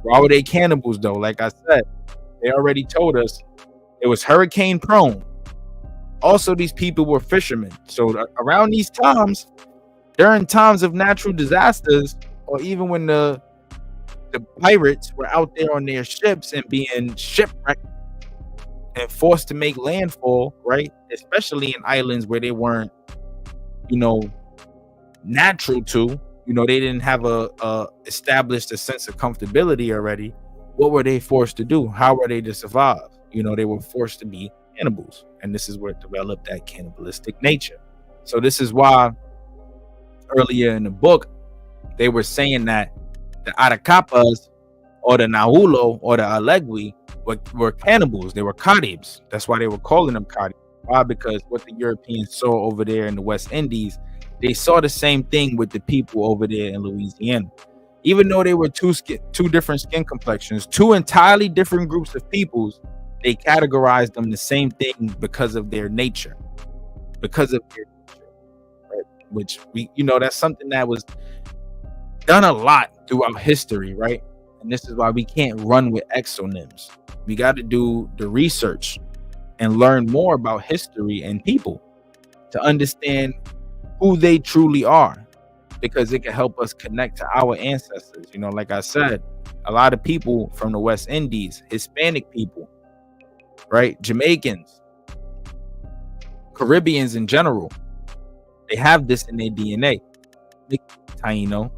Why were they cannibals, though? Like I said, they already told us it was hurricane prone. Also, these people were fishermen. So around these times, during times of natural disasters, or even when the pirates were out there on their ships and being shipwrecked and forced to make landfall, right? Especially in islands where they weren't, natural to, they didn't have established a sense of comfortability already. What were they forced to do? How were they to survive? They were forced to be cannibals, and this is where it developed that cannibalistic nature. So this is why earlier in the book they were saying that the Aracapas or the Nahulo or the Alegui were cannibals. They were Caribs. That's why they were calling them Caribs. Why? Because what the Europeans saw over there in the West Indies, they saw the same thing with the people over there in Louisiana. Even though they were two different skin complexions, two entirely different groups of peoples, they categorized them the same thing because of their nature. Right? Which that's something that was done a lot throughout history, right? And this is why we can't run with exonyms. We got to do the research and learn more about history and people to understand who they truly are, because it can help us connect to our ancestors. Like I said, a lot of people from the West Indies, Hispanic people, right? Jamaicans, Caribbeans in general, they have this in their DNA. Taino,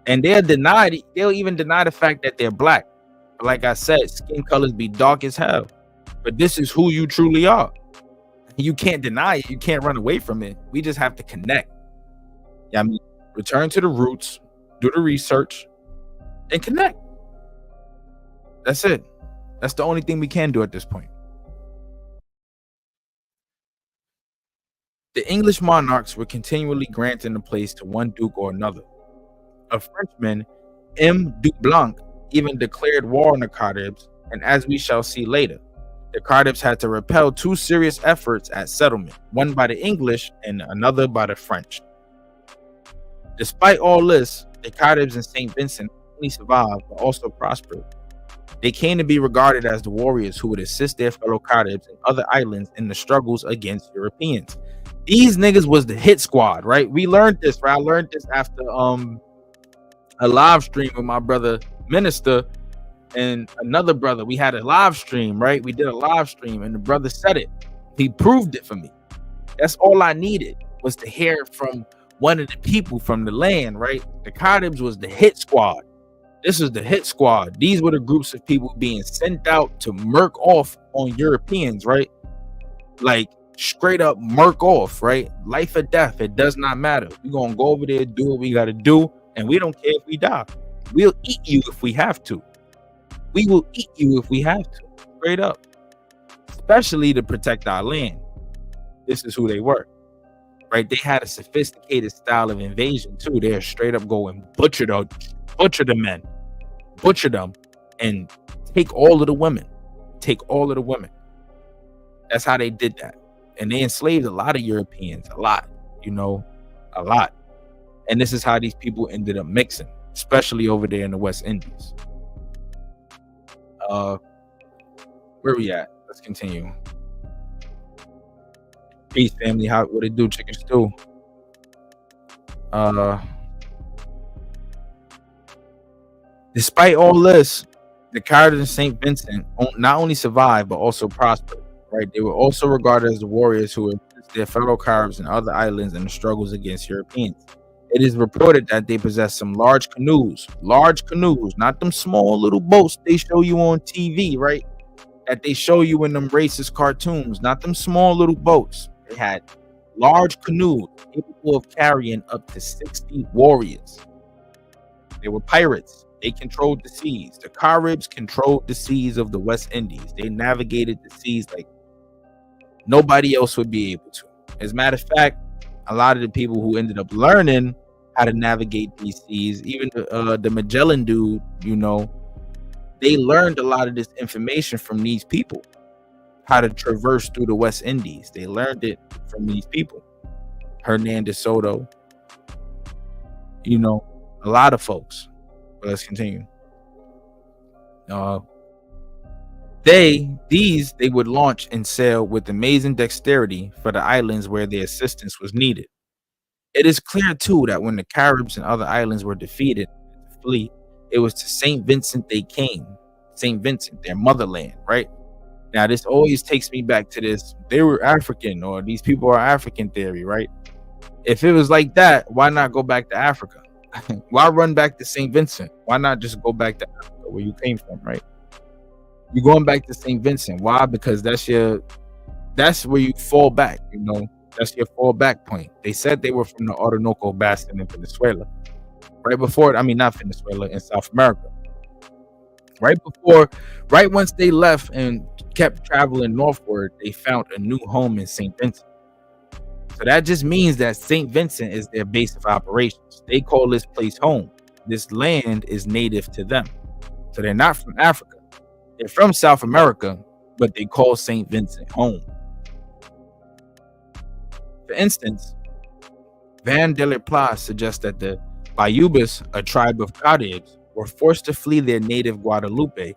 and they'll even deny the fact that they're black. But like I said, skin colors be dark as hell. But this is who you truly are. You can't deny it. You can't run away from it. We just have to connect. Return to the roots, do the research, and connect. That's it. That's the only thing we can do at this point. The English monarchs were continually granting the place to one duke or another. A Frenchman, M. Debunking, even declared war on the Caribs, and as we shall see later, the Caribs had to repel two serious efforts at settlement, one by the English and another by the French. Despite all this, the Caribs in St. Vincent not only survived but also prospered. They came to be regarded as the warriors who would assist their fellow Caribs in other islands in the struggles against Europeans. These niggas was the hit squad, right? We learned this, right? I learned this after a live stream with my brother Minister and another brother. We had a live stream, right? We did a live stream and the brother said it. He proved it for me. That's all I needed, was to hear from one of the people from the land, right? The Caribs was the hit squad. This is the hit squad. These were the groups of people being sent out to murk off on Europeans, right? Like straight up murk off, right? Life or death, it does not matter. We're gonna go over there, do what we gotta do, and we don't care if we die. We'll eat you if we have to. We will eat you if we have to. Straight up. Especially to protect our land. This is who they were. Right? They had a sophisticated style of invasion too. They're straight up going butcher the men. Butcher them and take all of the women. That's how they did that. And they enslaved a lot of Europeans. A lot. And this is how these people ended up mixing, especially over there in the West Indies. Where we at? Let's continue. Peace, family. What it do? Chicken stew. Despite all this, the Caribs in St. Vincent not only survived but also prospered. Right? They were also regarded as the warriors who would assist their fellow Caribs in other islands in the struggles against Europeans. It is reported that they possessed some large canoes, not them small little boats they show you on TV, right? That they show you in them racist cartoons, not them small little boats. They had large canoes capable of carrying up to 60 warriors. They were pirates. They controlled the seas. The Caribs controlled the seas of the West Indies. They navigated the seas like Nobody else would be able to. As a matter of fact, a lot of the people who ended up learning how to navigate these seas, even the Magellan dude, they learned a lot of this information from these people. How to traverse through the West Indies. They learned it from these people. Hernan de Soto, a lot of folks. But let's continue. They would launch and sail with amazing dexterity for the islands where their assistance was needed. It is clear too that when the Caribs and other islands were defeated in the fleet, it was to St. Vincent they came. St. Vincent, their motherland, right? Now, this always takes me back to this, they were African, or these people are African theory, right? If it was like that, why not go back to Africa? Why run back to St. Vincent? Why not just go back to Africa where you came from, right? You're going back to St. Vincent. Why? Because that's where you fall back, That's your fallback point. They said they were from the Orinoco Basin in Venezuela. Not Venezuela, in South America. Right once they left and kept traveling northward, they found a new home in St. Vincent. So that just means that St. Vincent is their base of operations. They call this place home. This land is native to them. So they're not from Africa. They're from South America, but they call St. Vincent home. For instance, Van der Plas suggests that the Bayubas, a tribe of Caribs, were forced to flee their native Guadalupe,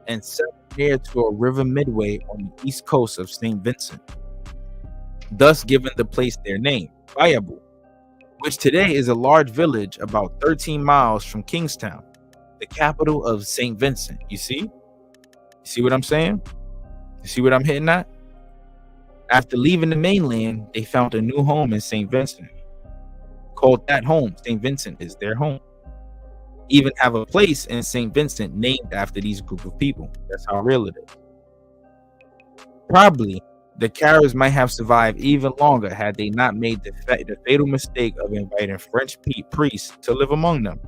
and settled near to a river midway on the east coast of St. Vincent, thus giving the place their name, Bayabu, which today is a large village about 13 miles from Kingstown, the capital of St. Vincent. You see? You see what I'm saying? You see what I'm hitting at? After leaving the mainland, they found a new home in St. Vincent. Called that home. St. Vincent is their home. Even have a place in St. Vincent named after these group of people. That's how real it is. Probably, the Caribs might have survived even longer had they not made the fatal mistake of inviting French priests to live among them.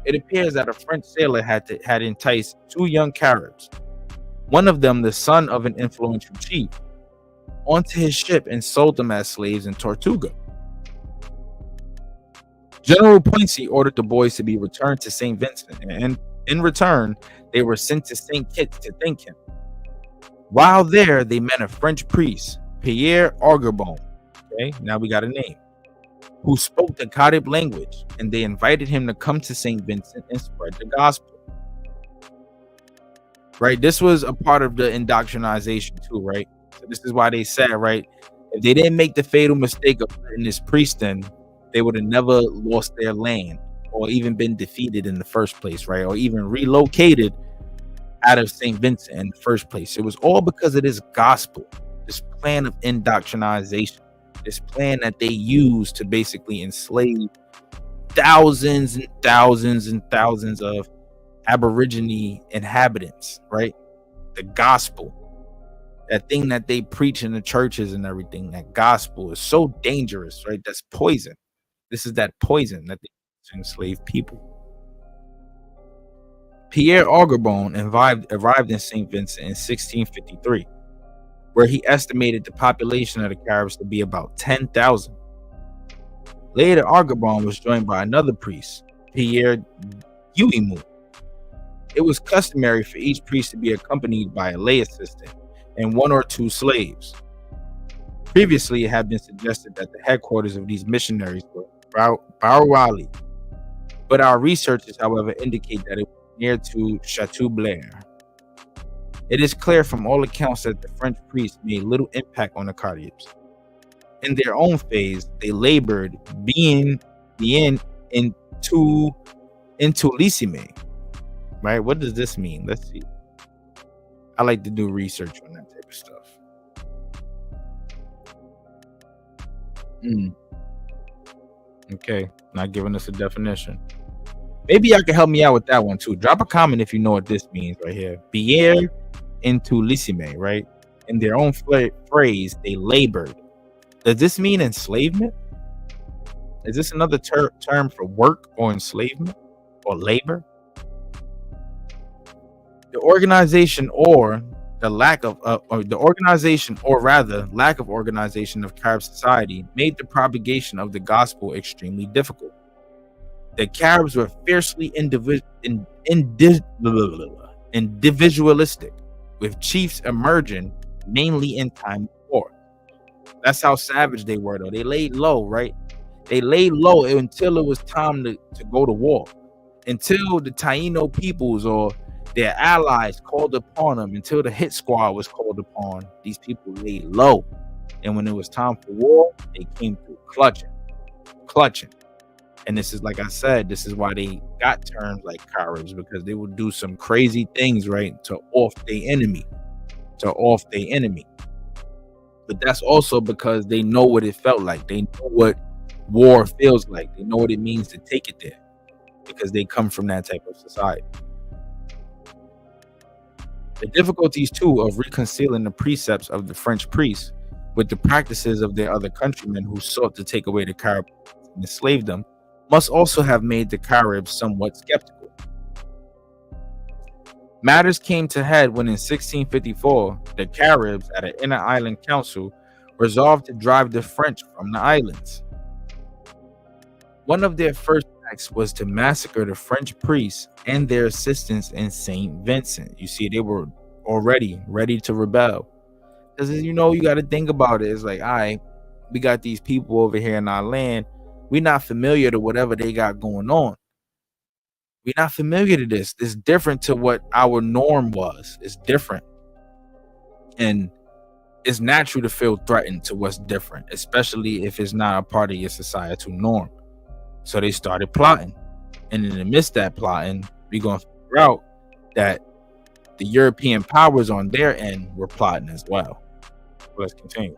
It appears that a French sailor had enticed two young Caribs, one of them the son of an influential chief, onto his ship and sold them as slaves in Tortuga. General Poincy ordered the boys to be returned to St. Vincent, and in return, they were sent to St. Kitts to thank him. While there, they met a French priest, Pierre Orgarbon. Okay, now we got a name, who spoke the Carib language, and they invited him to come to St. Vincent and spread the gospel. Right, this was a part of the indoctrination too, right? So this is why they said, right, if they didn't make the fatal mistake of letting this priest in, they would have never lost their land or even been defeated in the first place, right? Or even relocated out of St. Vincent in the first place. It was all because of this gospel, this plan of indoctrination, this plan that they used to basically enslave thousands and thousands and thousands of Aborigine inhabitants, right? The gospel, that thing that they preach in the churches and everything, that gospel is so dangerous, right? That's poison. This is that poison that they use to enslave people. Pierre Orgarbon arrived in St. Vincent in 1653, where he estimated the population of the Caribs to be about 10,000. Later, Orgarbon was joined by another priest, Pierre Guillemot. It was customary for each priest to be accompanied by a lay assistant and one or two slaves. Previously, it had been suggested that the headquarters of these missionaries were Barouali, but our researchers, however, indicate that it was near to Chateau Blair. It is clear from all accounts that the French priests made little impact on the Caribs. In their own phase, they labored being into Lissime. Right? What does this mean? Let's see. I like to do research on that type of stuff. Okay, not giving us a definition. Maybe y'all can help me out with that one too. Drop a comment if you know what this means right here. Bier into Lissime, right? In their own phrase, they labored. Does this mean enslavement? Is this another term for work or enslavement or labor? The organization or the lack of or the organization, or rather lack of organization of Carib society made the propagation of the gospel extremely difficult. The Caribs were fiercely individualistic, with chiefs emerging mainly in time of war. That's how savage they were, though. They laid low, right? They laid low until it was time to go to war. Until the Taino peoples or their allies called upon them, until the hit squad was called upon, these people laid low. And when it was time for war, they came through clutching. And this is, like I said, this is why they got terms like Caribs, because they would do some crazy things, right, to off their enemy. But that's also because they know what it felt like. They know what war feels like. They know what it means to take it there, because they come from that type of society. The difficulties, too, of reconciling the precepts of the French priests with the practices of their other countrymen who sought to take away the Caribs and enslave them must also have made the Caribs somewhat skeptical. Matters came to head when in 1654, the Caribs, at an inner island council, resolved to drive the French from the islands. One of their first acts was to massacre the French priests and their assistants in St. Vincent. You see, they were already ready to rebel. Because, you know, you got to think about it. It's like, all right, we got these people over here in our land. We're not familiar to whatever they got going on. We're not familiar to this. It's different to what our norm was. It's different. And it's natural to feel threatened to what's different, especially if it's not a part of your societal norm. So they started plotting. And in the midst of that plotting, we're going to figure out that the European powers on their end were plotting as well. Let's continue.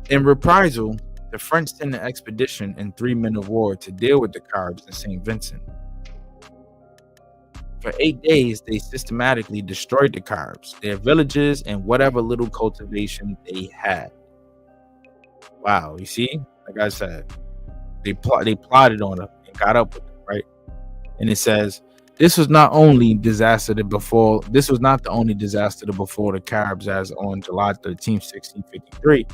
In reprisal, the French sent an expedition and 3 men of war to deal with the Caribs in St. Vincent. For 8 days, they systematically destroyed the Caribs, their villages, and whatever little cultivation they had. Wow, you see? Like I said, they plotted on them and got up with them, right? And it says, this was not the only disaster to befall the Caribs, as on July 13th, 1653.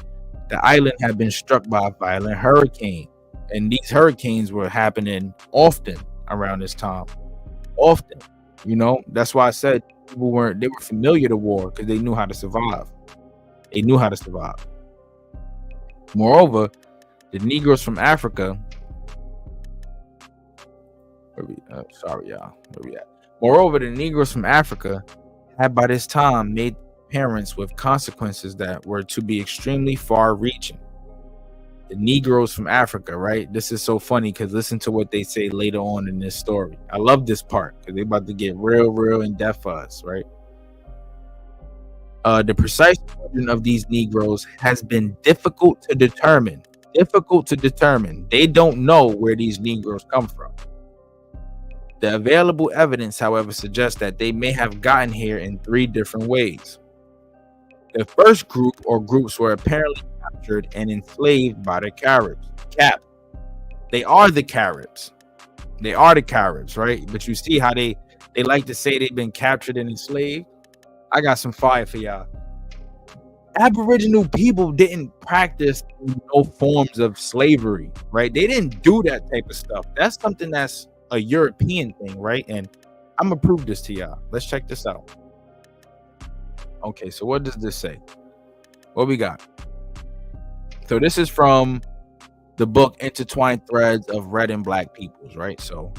The island had been struck by a violent hurricane, and these hurricanes were happening often around this time. Often, you know, that's why I said they were familiar to war, because they knew how to survive. Moreover, the Negroes from Africa. Moreover, the Negroes from Africa had by this time made parents with consequences that were to be extremely far-reaching. The Negroes from Africa, right? This is so funny because listen to what they say later on in this story. I love this part because they're about to get real in depth for us, right? The precise origin of these Negroes has been difficult to determine. They don't know where these Negroes come from. The available evidence, however, suggests that they may have gotten here in 3 different ways. The first group or groups were apparently captured and enslaved by the Caribs. They are the Caribs. Right? But you see how they like to say they've been captured and enslaved? I got some fire for y'all. Aboriginal people didn't practice no forms of slavery, right? They didn't do that type of stuff. That's something that's a European thing, right? And I'm gonna prove this to y'all. Let's check this out. Okay, so what does this say? What we got? So this is from the book Intertwined Threads of Red and Black Peoples, right? So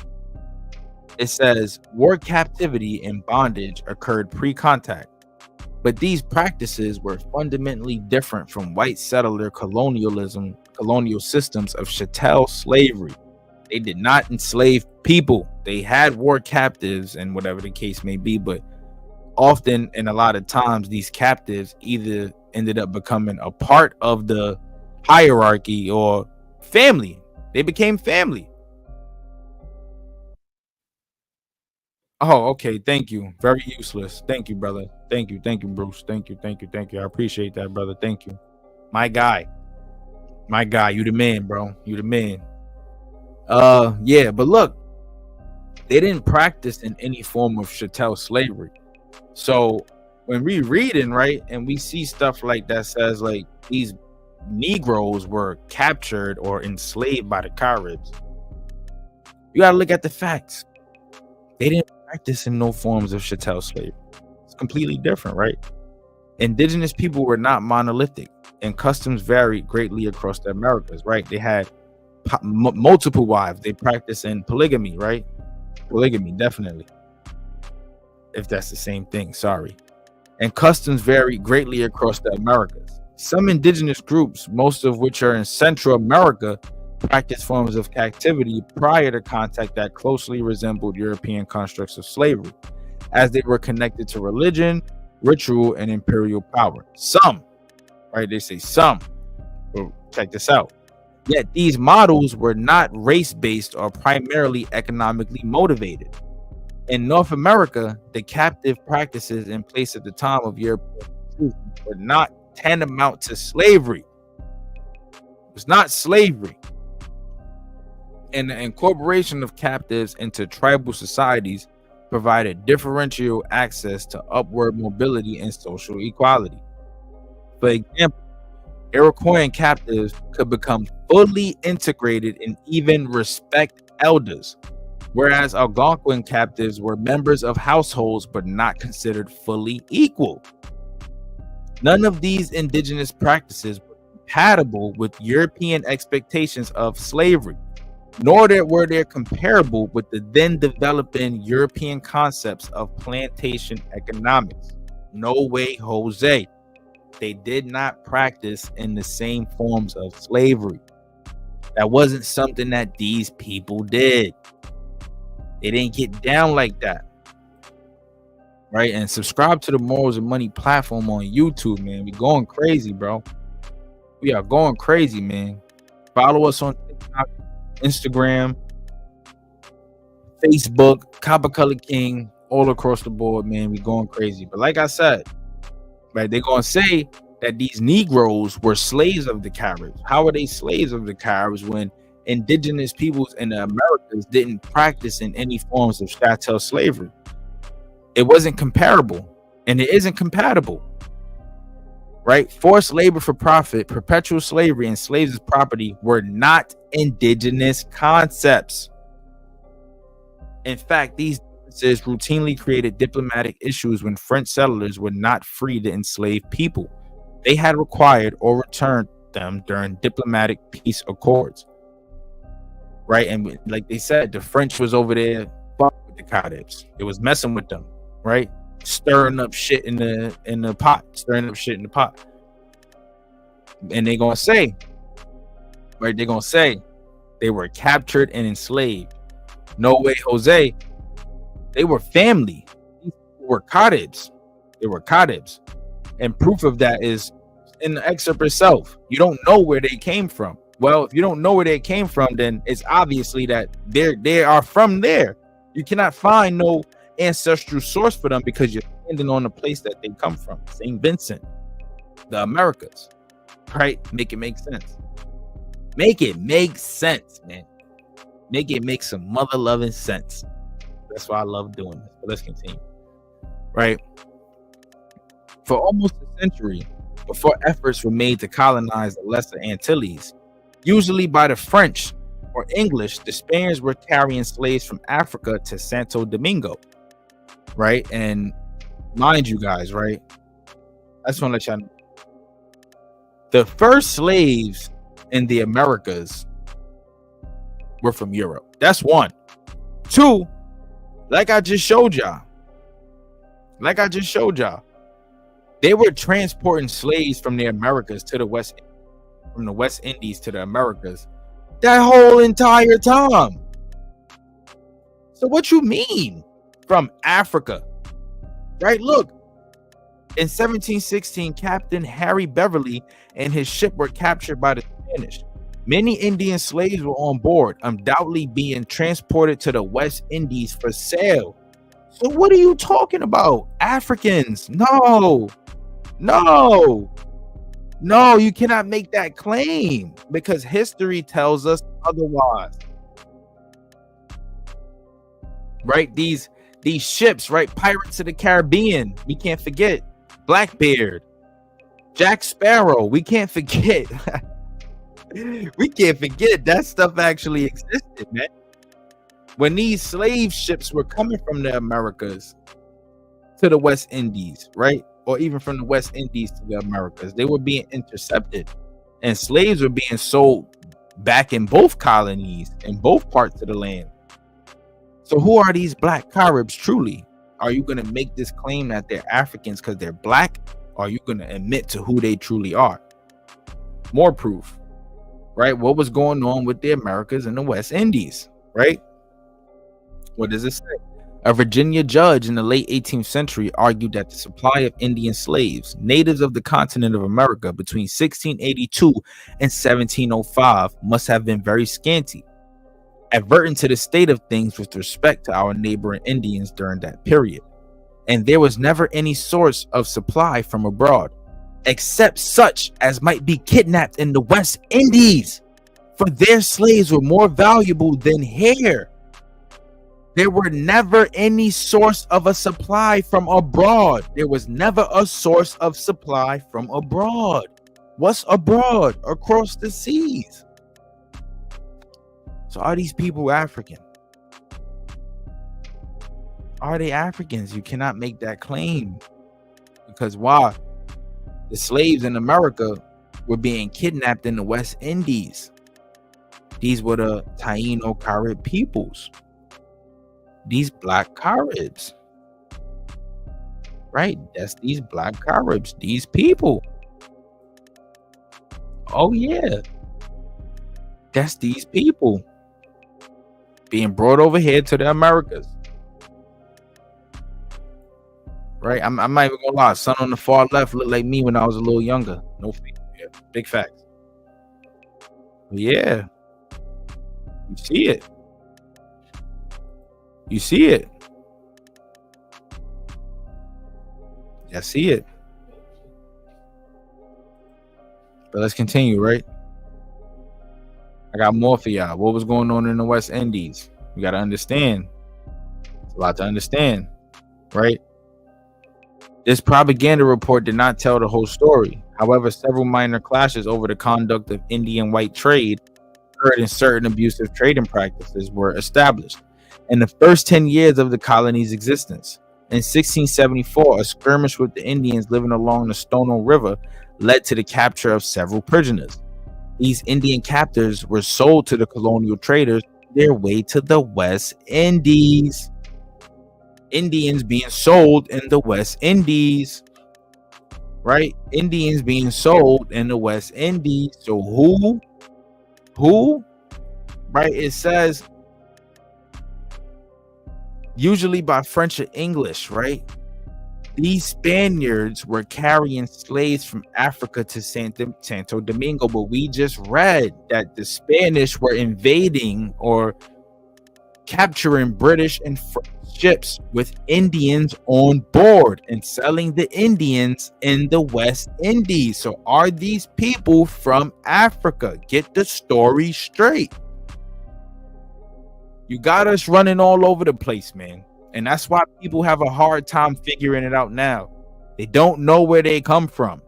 it says war, captivity, and bondage occurred pre-contact, but these practices were fundamentally different from white settler colonial systems of chattel slavery. They did not enslave people. They had war captives and whatever the case may be, but often and a lot of times these captives either ended up becoming a part of the hierarchy or family. They became family. Oh, okay. Thank you. Very useless. Thank you, brother. Thank you, Bruce. Thank you. I appreciate that, brother. Thank you. My guy. You the man, bro. You the man. Yeah, but look, They didn't practice in any form of chattel slavery. So when we reading, right, and we see stuff like that says like these Negroes were captured or enslaved by the Caribs, you gotta look at the facts. They didn't practice in no forms of chattel slavery. It's completely different, right? Indigenous people were not monolithic, and customs varied greatly across the Americas, right? They had multiple wives. They practiced in polygamy, right? Polygamy, definitely. If that's the same thing, sorry. And customs varied greatly across the Americas. Some indigenous groups, most of which are in Central America, practiced forms of captivity prior to contact that closely resembled European constructs of slavery, as they were connected to religion, ritual, and imperial power. Some, right? They say some. Well, check this out. Yet these models were not race-based or primarily economically motivated. In North America, the captive practices in place at the time of European were not tantamount to slavery. It was not slavery. And the incorporation of captives into tribal societies provided differential access to upward mobility and social equality. For example, Iroquois captives could become fully integrated and even respect elders, whereas Algonquin captives were members of households but not considered fully equal. None of these indigenous practices were compatible with European expectations of slavery, nor were they comparable with the then developing European concepts of plantation economics. No way, Jose. They did not practice in the same forms of slavery. That wasn't something that these people did. They didn't get down like that. Right? And subscribe to the Morals and Money platform on YouTube, man. We going crazy, bro. We are going crazy, man. Follow us on TikTok, Instagram, Facebook, Copper Color King, all across the board, man. We going crazy. But like I said, right, they're gonna say that these Negroes were slaves of the Caribs. How are they slaves of the Caribs when indigenous peoples in the Americas didn't practice in any forms of chattel slavery? It wasn't comparable, and it isn't compatible. Right? Forced labor for profit, perpetual slavery, and slaves as property were not indigenous concepts. In fact, these differences routinely created diplomatic issues when French settlers were not free to enslave people they had required or returned them during diplomatic peace accords. Right? And like they said, the French was over there fucking with the Caribs. It was messing with them, right? Stirring up shit in the pot. And they're gonna say, right? They're gonna say they were captured and enslaved. No way, Jose. They were family. These people were Caribs. They were Caribs. And proof of that is in the excerpt itself. You don't know where they came from. Well, if you don't know where they came from, then it's obviously that they are from there. You cannot find no ancestral source for them because you're standing on the place that they come from. St. Vincent, the Americas, right? Make it make sense. Make it make sense, man. Make it make some mother loving sense. That's why I love doing this. But let's continue. Right? For almost a century before efforts were made to colonize the Lesser Antilles, usually by the French or English, the Spaniards were carrying slaves from Africa to Santo Domingo, right? And mind you guys, right? I just want to let y'all know. The first slaves in the Americas were from Europe. That's one. Two, like I just showed y'all, they were transporting slaves from the Americas to the West, from the West Indies to the Americas that whole entire time. So what you mean from Africa? Right? Look, in 1716, Captain Harry Beverly and his ship were captured by the Spanish. Many Indian slaves were on board, undoubtedly being transported to the West Indies for sale. So what are you talking about? Africans? No, you cannot make that claim because history tells us otherwise. right? These ships, right? Pirates of the Caribbean. We can't forget Blackbeard, Jack Sparrow. We can't forget. We can't forget that stuff actually existed, man. When these slave ships were coming from the Americas to the West Indies, right? Or even from the West Indies to the Americas, they were being intercepted, and slaves were being sold back in both colonies, in both parts of the land. So who are these black Caribs truly? Are you going to make this claim that they're Africans because they're black? Or are you going to admit to who they truly are? More proof, right? What was going on with the Americas and the West Indies, right? What does it say? A Virginia judge in the late 18th century argued that the supply of Indian slaves, natives of the continent of America, between 1682 and 1705 must have been very scanty, adverting to the state of things with respect to our neighboring Indians during that period. And there was never any source of supply from abroad, except such as might be kidnapped in the West Indies, for their slaves were more valuable than hair. There were never any source of a supply from abroad. There was never a source of supply from abroad. What's abroad? Across the seas. So are these people African? Are they Africans? You cannot make that claim. Because why? The slaves in America were being kidnapped in the West Indies. These were the Taino Carib peoples. These black Caribs, right? That's these black Caribs, these people. Oh yeah, that's these people being brought over here to the Americas, right? I'm not even gonna lie. Son on the far left looked like me when I was a little younger. No fake, yeah, big facts. Yeah, you see it. You see it. I see it. But let's continue, right? I got more for y'all. What was going on in the West Indies? You got to understand. It's a lot to understand, right? This propaganda report did not tell the whole story. However, several minor clashes over the conduct of Indian white trade occurred and certain abusive trading practices were established in the first 10 years of the colony's existence. In 1674, a skirmish with the Indians living along the Stono River led to the capture of several prisoners. These Indian captors were sold to the colonial traders on their way to the West Indies. Indians being sold in the West Indies, right? Indians being sold in the West Indies. So who, right? It says usually by French or English, right? These Spaniards were carrying slaves from Africa to Santo Domingo, but we just read that the Spanish were invading or capturing British and French ships with Indians on board and selling the Indians in the West Indies. So are these people from Africa? Get the story straight. You got us running all over the place, man. And that's why people have a hard time figuring it out now. They don't know where they come from.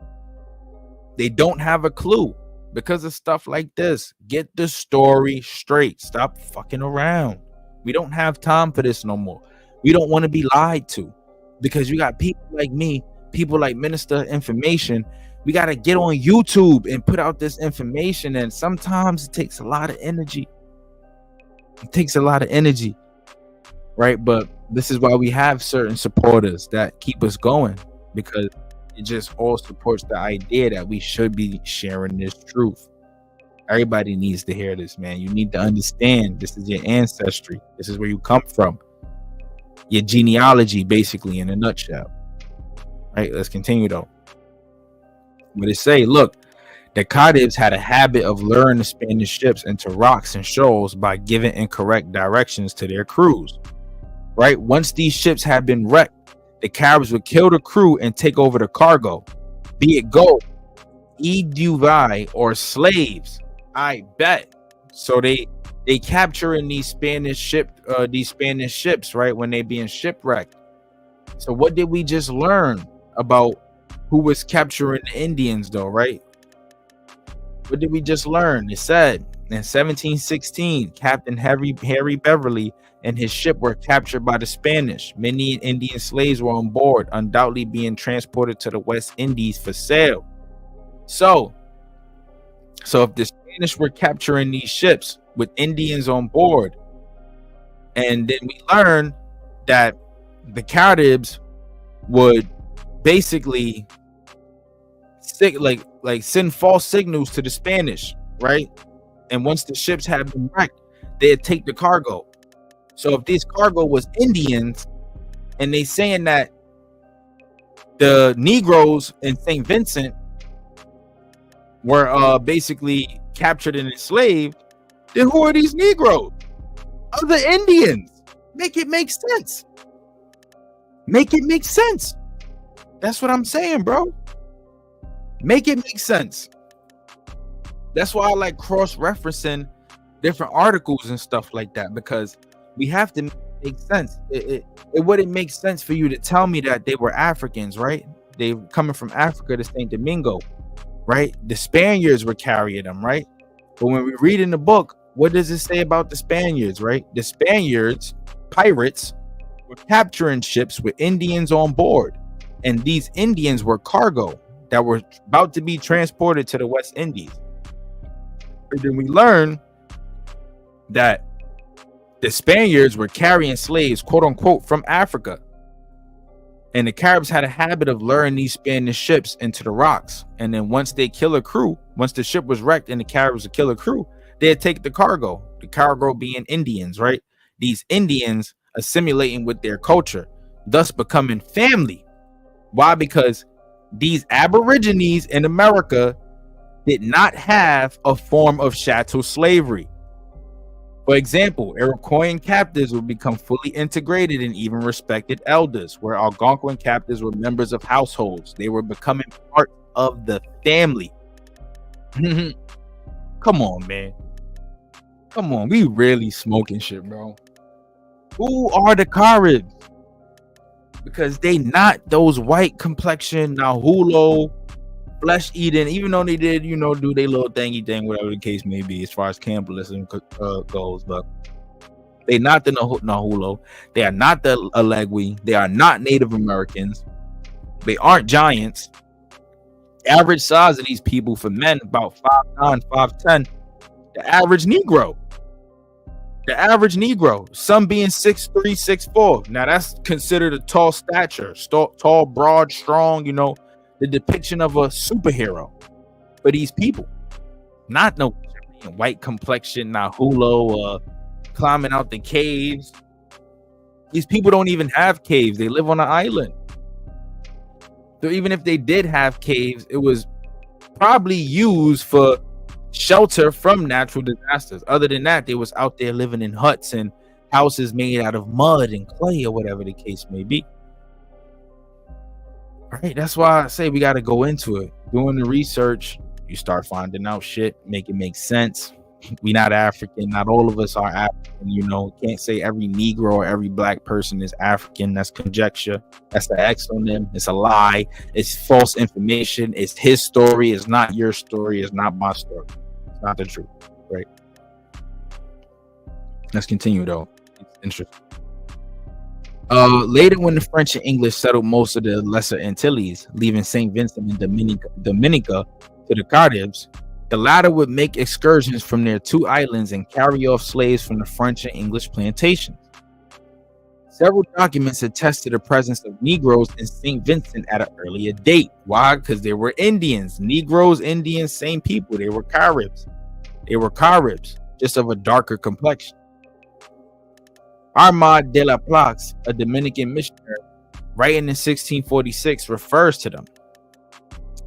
They don't have a clue because of stuff like this. Get the story straight. Stop fucking around. We don't have time for this no more. We don't want to be lied to because you got people like me, people like Minister Information. We got to get on YouTube and put out this information. And sometimes it takes a lot of energy. It takes a lot of energy, right? But this is why we have certain supporters that keep us going, because it just all supports the idea that we should be sharing this truth. Everybody needs to hear this, man. You need to understand this is your ancestry. This is where you come from. Your genealogy, basically, in a nutshell. Right? Let's continue, though. But it say, look, the Caribs had a habit of luring the Spanish ships into rocks and shoals by giving incorrect directions to their crews. Right? Once these ships had been wrecked, the Caribs would kill the crew and take over the cargo, be it gold, eduvai, or slaves. I bet. So they they capturing these Spanish ships, right, when they being shipwrecked. So what did we just learn about who was capturing the Indians, though, right? What did we just learn? It said in 1716, Captain Harry Beverly and his ship were captured by the Spanish. Many Indian slaves were on board, undoubtedly being transported to the West Indies for sale. So if the Spanish were capturing these ships with Indians on board, and then we learn that the Caribs would basically send false signals to the Spanish, right? And once the ships had been wrecked, they'd take the cargo. So if this cargo was Indians, and they saying that the Negroes in St. Vincent were basically captured and enslaved, then who are these Negroes? Other Indians. Make it make sense. Make it make sense. That's what I'm saying, bro. Make it make sense. That's why I like cross-referencing different articles and stuff like that, because we have to make sense. It wouldn't make sense for you to tell me that they were Africans, right? They coming from Africa to St. Domingo, right? The Spaniards were carrying them, right? But when we read in the book, what does it say about the Spaniards, right? The Spaniards, pirates, were capturing ships with Indians on board, and these Indians were cargo that were about to be transported to the West Indies. And then we learn that the Spaniards were carrying slaves, quote unquote, from Africa. And the Caribs had a habit of luring these Spanish ships into the rocks. And then once they kill a crew, once the ship was wrecked and the Caribs would kill a crew, they'd take the cargo being Indians, right? These Indians assimilating with their culture, thus becoming family. Why? Because these Aborigines in America did not have a form of chattel slavery. For example, Iroquoian captives would become fully integrated and even respected elders, where Algonquin captives were members of households. They were becoming part of the family. Come on, man. Come on, we really smoking shit, bro. Who are the Caribs? Because they not those white complexion, Nahulo, flesh eating, even though they did, do their little thingy thing, whatever the case may be, as far as cannibalism goes. But they not the Nahulo. They are not the Alegui. They are not Native Americans. They aren't giants. Average size of these people for men about 5'9", 5'10". The average Negro, some being 6'3", 6'4". Now that's considered a tall stature, tall, broad, strong, the depiction of a superhero for these people. Not no white complexion, Nahulo, climbing out the caves. These people don't even have caves. They live on an island. So even if they did have caves, it was probably used for shelter from natural disasters. Other than that, they was out there living in huts and houses made out of mud and clay or whatever the case may be. All right, that's why I say we got to go into it. Doing the research, you start finding out shit, make it make sense. We not African. Not all of us are African. Can't say every Negro or every black person is African. That's conjecture. That's the X on them. It's a lie. It's false information. It's his story. It's not your story. It's not my story. It's not the truth. Right? Let's continue though. It's interesting. Later, when the French and English settled most of the Lesser Antilles, leaving St. Vincent and Dominica to the Caribs, the latter would make excursions from their two islands and carry off slaves from the French and English plantations. Several documents attest to the presence of Negroes in St. Vincent at an earlier date. Why? Because they were Indians. Negroes, Indians, same people. They were Caribs. Just of a darker complexion. Armand de la Plaque, a Dominican missionary, writing in 1646, refers to them.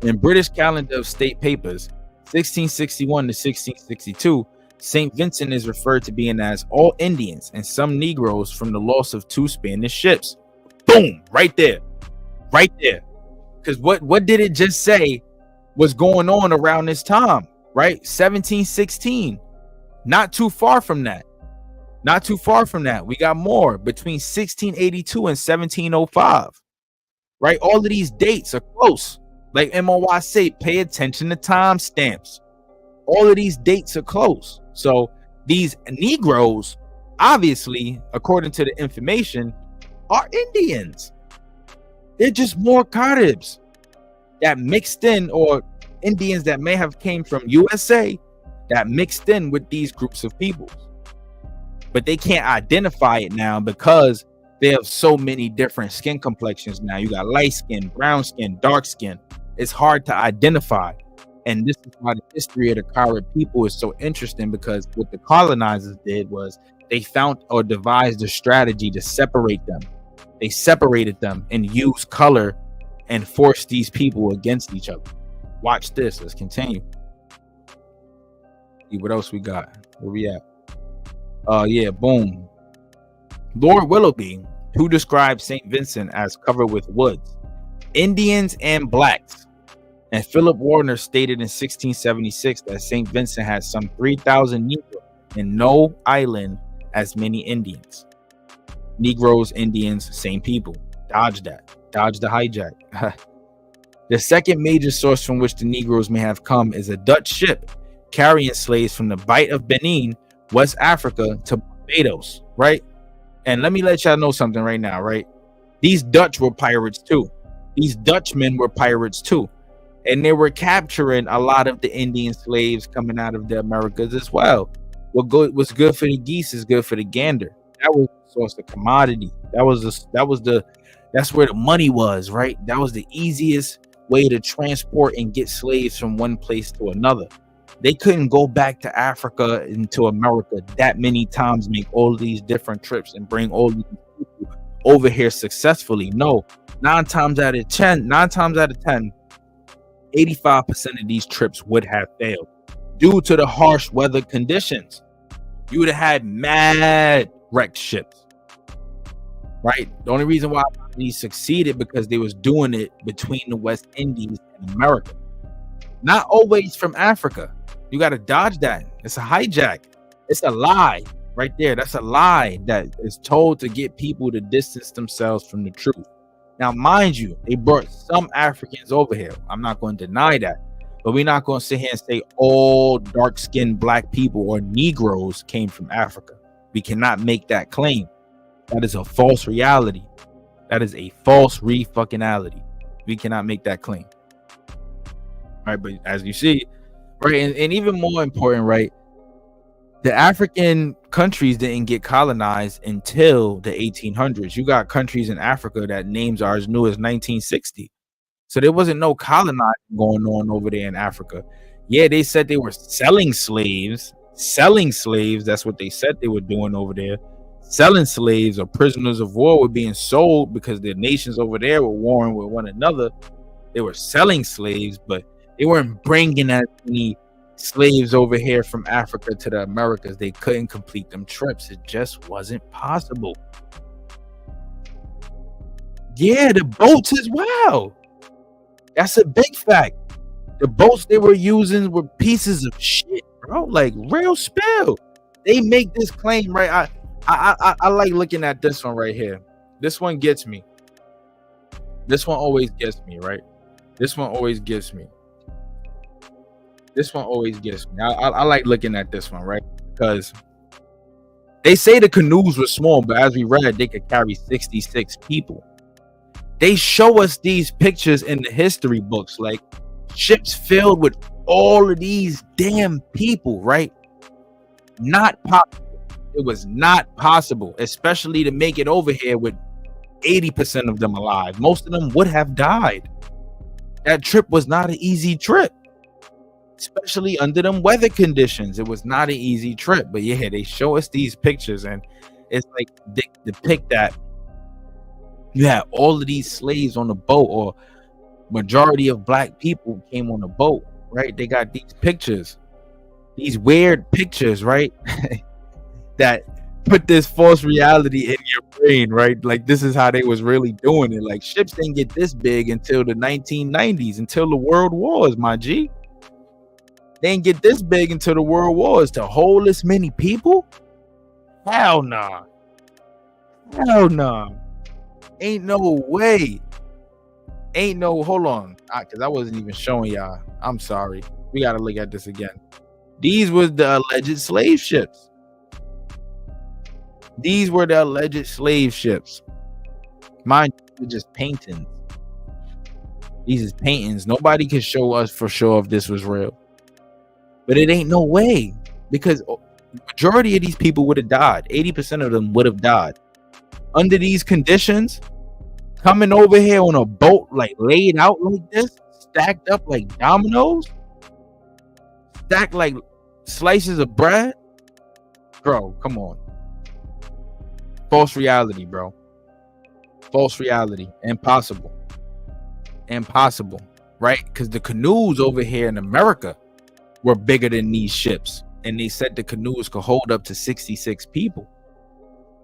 In British Calendar of State Papers, 1661 to 1662, St. Vincent is referred to being as all Indians and some Negroes from the loss of two Spanish ships. Boom, right there. Because what did it just say was going on around this time, right? 1716. Not too far from that. Not too far from that. We got more between 1682 and 1705. Right? All of these dates are close. Like M.O.I say, pay attention to timestamps. All of these dates are close. So these Negroes, obviously, according to the information, are Indians. They're just more Caribs that mixed in, or Indians that may have came from USA that mixed in with these groups of people. But they can't identify it now because they have so many different skin complexions now. You got light skin, brown skin, dark skin. It's hard to identify. And this is why the history of the Carib people is so interesting, because what the colonizers did was they found or devised a strategy to separate them. They separated them and used color and forced these people against each other. Watch this. Let's continue. See what else we got. Where we at? Yeah, boom. Lord Willoughby, who described St. Vincent as covered with woods, Indians and blacks. And Philip Warner stated in 1676 that St. Vincent had some 3,000 Negroes and no island as many Indians. Negroes, Indians, same people. Dodge that. Dodge the hijack. The second major source from which the Negroes may have come is a Dutch ship carrying slaves from the Bight of Benin, West Africa, to Barbados, right? And let me let y'all know something right now, right? These Dutch were pirates too. These Dutchmen were pirates too. And they were capturing a lot of the Indian slaves coming out of the Americas as well. What's good for the geese is good for the gander. That was the source of commodity. That's where the money was, right? That was the easiest way to transport and get slaves from one place to another. They couldn't go back to Africa and to America that many times, make all of these different trips and bring all these people over here successfully. No, 9 times out of 10, 85% of these trips would have failed due to the harsh weather conditions. You would have had mad wrecked ships, right? The only reason why these succeeded because they was doing it between the West Indies and America, not always from Africa. You got to dodge that. It's a hijack. It's a lie right there. That's a lie that is told to get people to distance themselves from the truth. Now, mind you, they brought some Africans over here. I'm not going to deny that. But we're not going to sit here and say all dark-skinned black people or Negroes came from Africa. We cannot make that claim. That is a false reality. That is a false re-fucking-ality. We cannot make that claim. All right, but as you see, right, and even more important, right, the African countries didn't get colonized until the 1800s. You got countries in Africa that names are as new as 1960. So there wasn't no colonizing going on over there in Africa. Yeah, they said they were selling slaves. That's what they said they were doing over there. Selling slaves or prisoners of war were being sold because the nations over there were warring with one another. They were selling slaves, but they weren't bringing as many slaves over here from Africa to the Americas. They couldn't complete them trips. It just wasn't possible. Yeah, the boats as well. That's a big fact. The boats they were using were pieces of shit, bro. Like real spill. They make this claim, right? I like looking at this one right here. This one gets me. This one always gets me, right? This one always gets me. I like looking at this one, right? Because they say the canoes were small, but as we read, they could carry 66 people. They show us these pictures in the history books, like ships filled with all of these damn people, right? Not possible. It was not possible, especially to make it over here with 80% of them alive. Most of them would have died. That trip was not an easy trip, especially under them weather conditions. It was not an easy trip. But yeah, they show us these pictures, and it's like they depict that you had all of these slaves on the boat, or majority of black people came on the boat, right? They got these pictures, these weird pictures, right? that put this false reality in your brain, right? Like this is how they was really doing it. Like ships didn't get this big until the 1990s, until the world wars, my G. They didn't get this big until the world wars to hold this many people. Hell nah. Hell nah. Ain't no way. Ain't no, hold on, because I wasn't even showing y'all. I'm sorry. We got to look at this again. These were the alleged slave ships. These were the alleged slave ships. Mind you, they're just paintings. These is paintings. Nobody can show us for sure if this was real. But it ain't no way, because the majority of these people would have died. 80% of them would have died. Under these conditions, coming over here on a boat, like laid out like this, stacked up like dominoes, stacked like slices of bread. Bro, come on. False reality, bro. False reality. Impossible. Impossible. Right? Because the canoes over here in America were bigger than these ships. And they said the canoes could hold up to 66 people.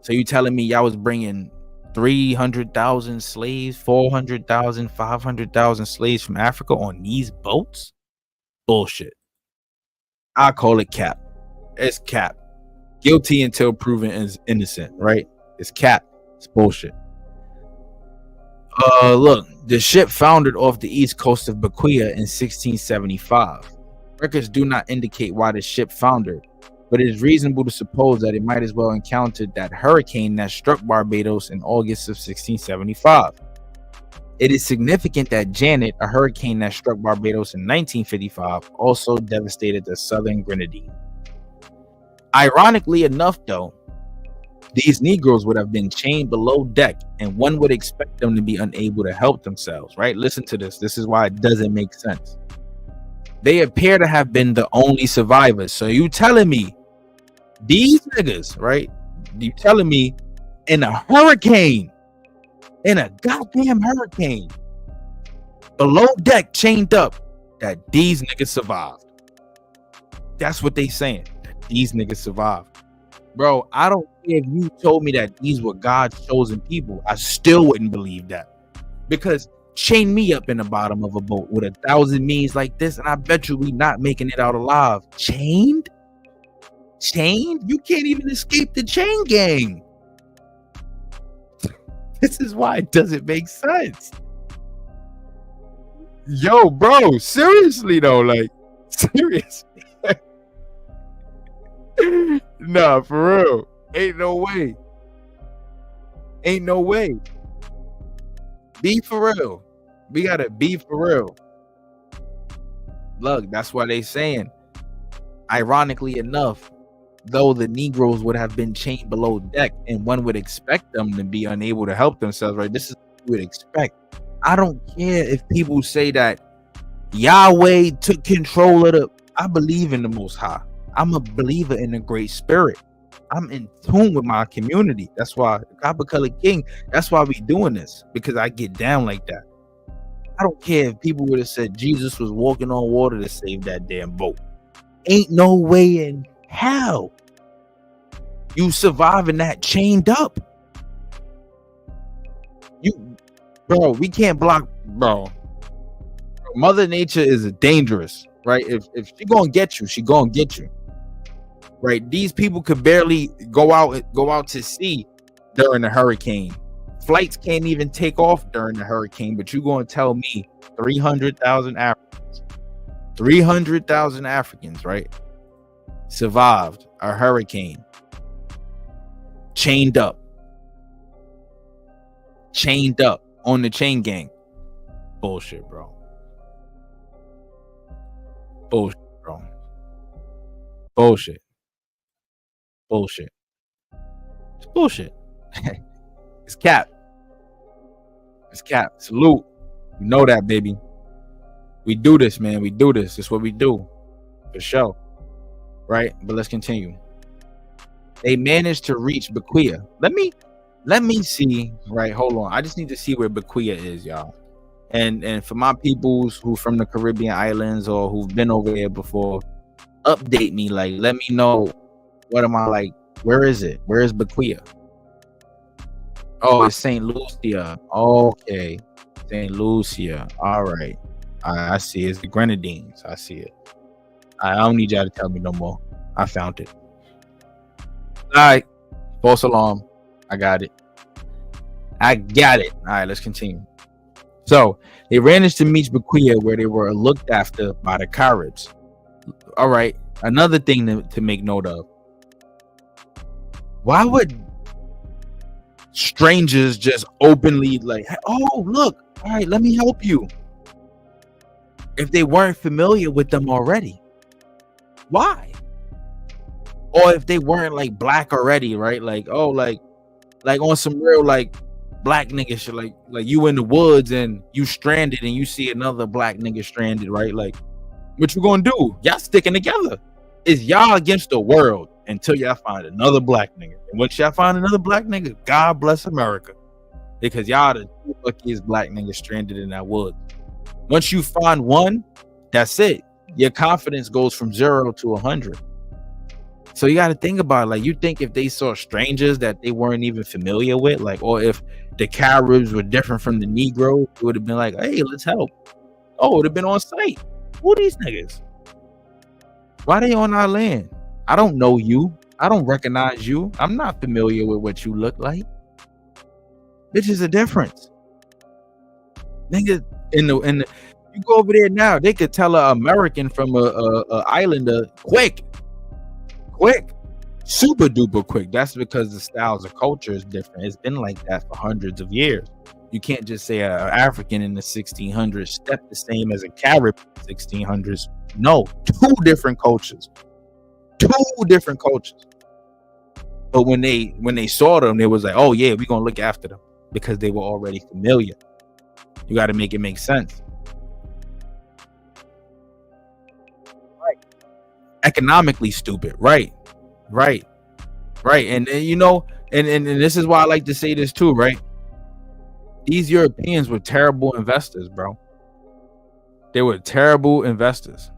So you telling me y'all was bringing 300,000 slaves, 400,000, 500,000 slaves from Africa on these boats? Bullshit. I call it cap. It's cap. Guilty until proven is innocent, right? It's cap. It's bullshit. Look, the ship foundered off the east coast of Bequia in 1675. Records do not indicate why the ship foundered, but it is reasonable to suppose that it might as well encountered that hurricane that struck Barbados in August of 1675. It is significant that Janet, a hurricane that struck Barbados in 1955, also devastated the southern Grenadine. Ironically enough, though, these Negroes would have been chained below deck, and one would expect them to be unable to help themselves, right? Listen to this. This is why it doesn't make sense. They appear to have been the only survivors. So you telling me these niggas, right? You telling me in a hurricane, in a goddamn hurricane, below deck, chained up, that these niggas survived? That's what they saying. That these niggas survived. Bro, I don't care if you told me that these were God's chosen people. I still wouldn't believe that. Because chain me up in the bottom of a boat with 1,000 means like this, and I bet you we not making it out alive. Chained? Chained? You can't even escape the chain gang. This is why it doesn't make sense. Yo, bro, seriously though, like, seriously. Nah, for real. Ain't no way. Ain't no way. Be for real. We gotta be for real. Look, that's why they saying, ironically enough, though the Negroes would have been chained below deck, and one would expect them to be unable to help themselves, right? This is what you would expect. I don't care if people say that Yahweh took control of the. I believe in the Most High. I'm a believer in the Great Spirit. I'm in tune with my community. That's why Copper Color King. That's why we doing this, because I get down like that. I don't care if people would have said Jesus was walking on water to save that damn boat. Ain't no way in hell you surviving that chained up. Bro, we can't block, bro. Mother Nature is dangerous, right? If she gonna get you, she gonna get you. Right? These people could barely go out to sea during the hurricane. Flights can't even take off during the hurricane, but you gonna tell me 300,000 Africans, right, survived a hurricane, chained up on the chain gang? Bullshit, bro. Bullshit, bro. Bullshit. It's bullshit. It's cap. It's cap. Salute. You know that, baby. We do this, man. We do this. It's what we do. For sure. Right? But let's continue. They managed to reach Bequia. Let me see. Right, hold on. I just need to see where Bequia is, y'all. And for my peoples who from the Caribbean islands or who've been over there before, update me. Like, let me know. What am I like? Where is it? Where is Bequia? Oh, it's St. Lucia. Okay. St. Lucia. All right. I see. It's the Grenadines. I see it. I don't need y'all to tell me no more. I found it. All right. False alarm. I got it. All right, let's continue. So they ran into Bequia, where they were looked after by the Caribs. All right. Another thing to make note of. Why would strangers just openly like, oh, look, all right, let me help you, if they weren't familiar with them already? Why? Or if they weren't like black already, right? Like, oh, like on some real like black nigga shit, like you in the woods and you stranded and you see another black nigga stranded, right? Like, what you gonna do? Y'all sticking together. It's y'all against the world until y'all find another black nigga. And once y'all find another black nigga, God bless America, because y'all the luckiest black niggas stranded in that woods. Once you find one, that's it. Your confidence goes from 0 to 100. So you got to think about it. Like, you think if they saw strangers that they weren't even familiar with, like, or if the Caribs were different from the Negros, it would have been like, hey, let's help. Oh, it would have been on site. Who are these niggas? Why they on our land? I don't know you. I don't recognize you. I'm not familiar with what you look like. Bitches are different. Niggas in the you go over there now, they could tell an American from a islander quick, super duper quick. That's because the styles of culture is different. It's been like that for hundreds of years. You can't just say an African in the 1600s step the same as a Carib in the 1600s. No, two different cultures. But when they saw them, they was like, oh yeah, we're gonna look after them, because they were already familiar. You got to make it make sense. Right. Economically stupid. Right. And you know, and this is why I like to say this too, right? These Europeans were terrible investors, bro. They were terrible investors.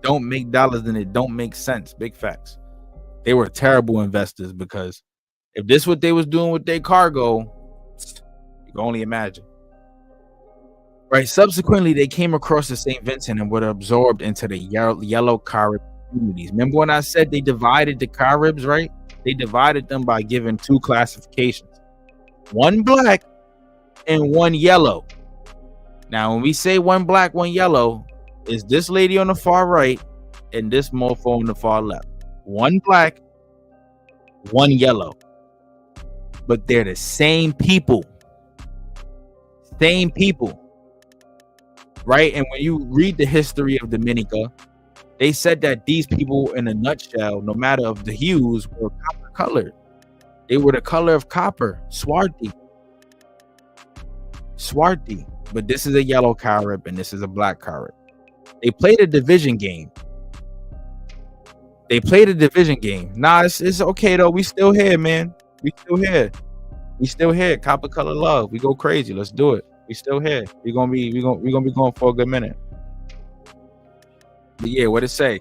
Don't make dollars and it don't make sense. Big facts. They were terrible investors, because if this what they was doing with their cargo, you can only imagine. Right. Subsequently, they came across the St. Vincent and were absorbed into the yellow Carib communities. Remember when I said they divided the Caribs, right? They divided them by giving two classifications. One black and one yellow. Now, when we say one black, one yellow, is this lady on the far right and this mofo on the far left. One black, one yellow. But they're the same people. Right? And when you read the history of Dominica, they said that these people, in a nutshell, no matter of the hues, were copper colored. They were the color of copper, swarthy. But this is a yellow Carib and this is a black Carib. They played a division game. Nah, it's okay though. We still here, man. We still here. Copper color love. We go crazy. Let's do it. We still here. We're gonna be going for a good minute. But yeah, what it say?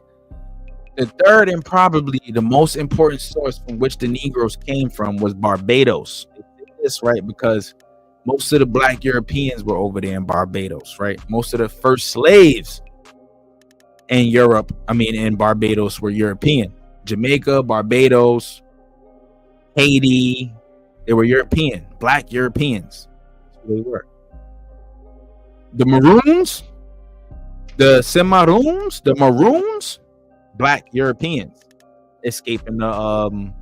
The third and probably the most important source from which the Negroes came from was Barbados. They did this, right, because most of the black Europeans were over there in Barbados, right? Most of the first slaves in Barbados were European. Jamaica, Barbados, Haiti, they were European, black Europeans. That's who they were. The Maroons, the Cimarroons, the Maroons, black Europeans escaping the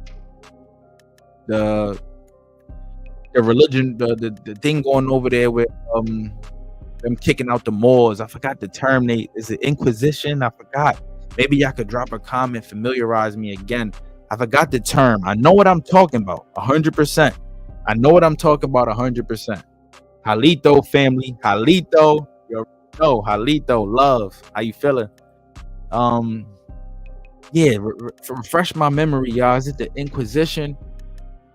religion, the thing going over there with them kicking out the Moors. I forgot the term. Is it Inquisition? I forgot. Maybe y'all could drop a comment, familiarize me again. I forgot the term. I know what I'm talking about 100%. I know what I'm talking about 100%. Halito family, Halito, Halito, love. How you feeling? Yeah, refresh my memory, y'all. Is it the Inquisition?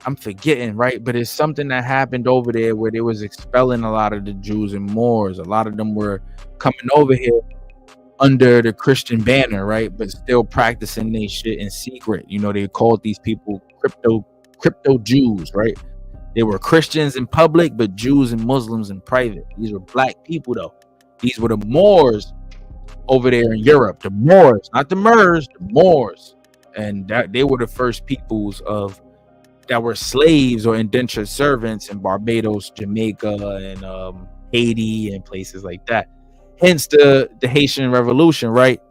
I'm forgetting, right? But it's something that happened over there where they was expelling a lot of the Jews and Moors. A lot of them were coming over here under the Christian banner, right? But still practicing their shit in secret. You know, they called these people crypto Jews, right? They were Christians in public, but Jews and Muslims in private. These were black people, though. These were the Moors over there in Europe. The Moors, not the Moors, the Moors, and that they were the first peoples of that were slaves or indentured servants in Barbados, Jamaica, and Haiti, and places like that. Hence the Haitian Revolution, right?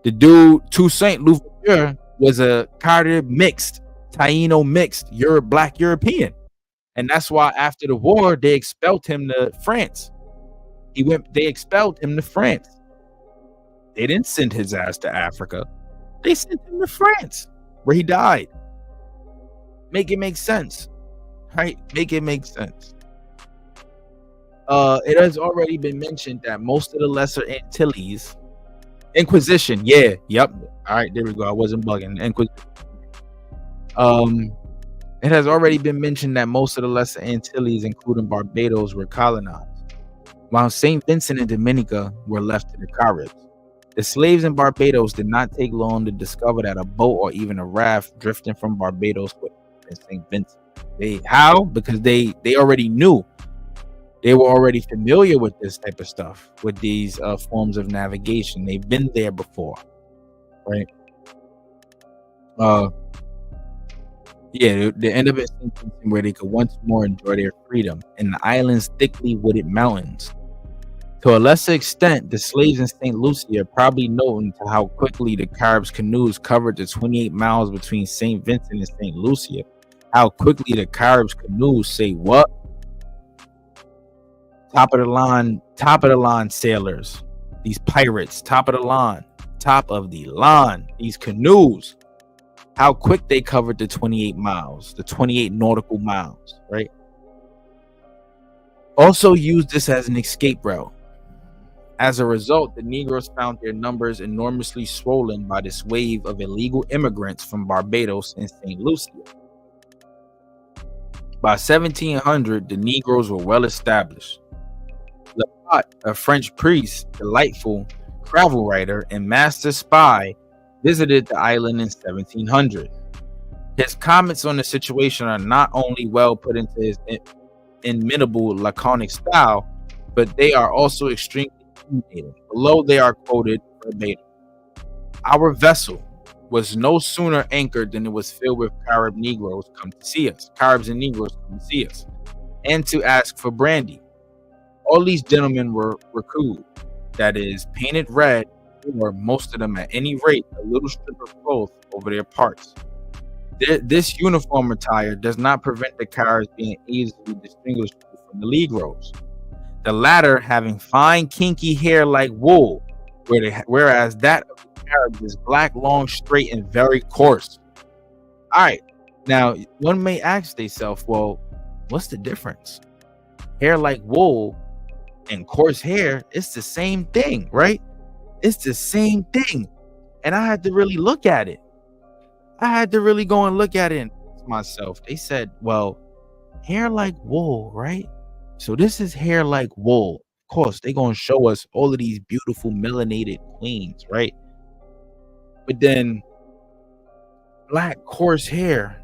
The dude Toussaint Louverture was a Carib mixed, Taino mixed, Black European, and that's why after the war they expelled him to France. They expelled him to France. They didn't send his ass to Africa. They sent him to France, where he died. Make it make sense, right? Make it make sense. It has already been mentioned that most of the Lesser Antilles, Inquisition, yeah, yep. All right, there we go. I wasn't bugging. Inquisition. It has already been mentioned that most of the Lesser Antilles, including Barbados, were colonized, while St. Vincent and Dominica were left to the Caribs. The slaves in Barbados did not take long to discover that a boat or even a raft drifting from Barbados would in St. Vincent. How? Because they already knew. They were already familiar with this type of stuff, with these forms of navigation. They've been there before, right? They end up at St. Vincent, where they could once more enjoy their freedom in the island's thickly wooded mountains. To a lesser extent, the slaves in St. Lucia probably noting to how quickly the Caribs canoes covered the 28 miles between St. Vincent and St. Lucia. How quickly the Caribs canoes say what? Top of the line sailors, these pirates, top of the line, these canoes. How quick they covered the 28 miles, the 28 nautical miles, right? Also used this as an escape route. As a result, the Negroes found their numbers enormously swollen by this wave of illegal immigrants from Barbados and St. Lucia. By 1700, the Negroes were well established. Lapat, a French priest, delightful travel writer, and master spy, visited the island in 1700. His comments on the situation are not only well put into his inimitable laconic style, but they are also extremely intimidating. Below they are quoted verbatim. Our vessel was no sooner anchored than it was filled with Caribs and Negroes come to see us, and to ask for brandy. All these gentlemen were recruited, that is, painted red, or most of them at any rate, a little strip of cloth over their parts. This uniform attire does not prevent the Caribs being easily distinguishable from the Negroes, the latter having fine kinky hair like wool, whereas that of the Caribs is black, long, straight, and very coarse. All right, now one may ask themselves, well, what's the difference? Hair like wool and coarse hair, it's the same thing, right? It's the same thing. And I had to really look at it. I had to really go and look at it and ask myself. They said, well, hair like wool, right? So this is hair like wool. Of course, they're going to show us all of these beautiful melanated queens, right? But then black coarse hair,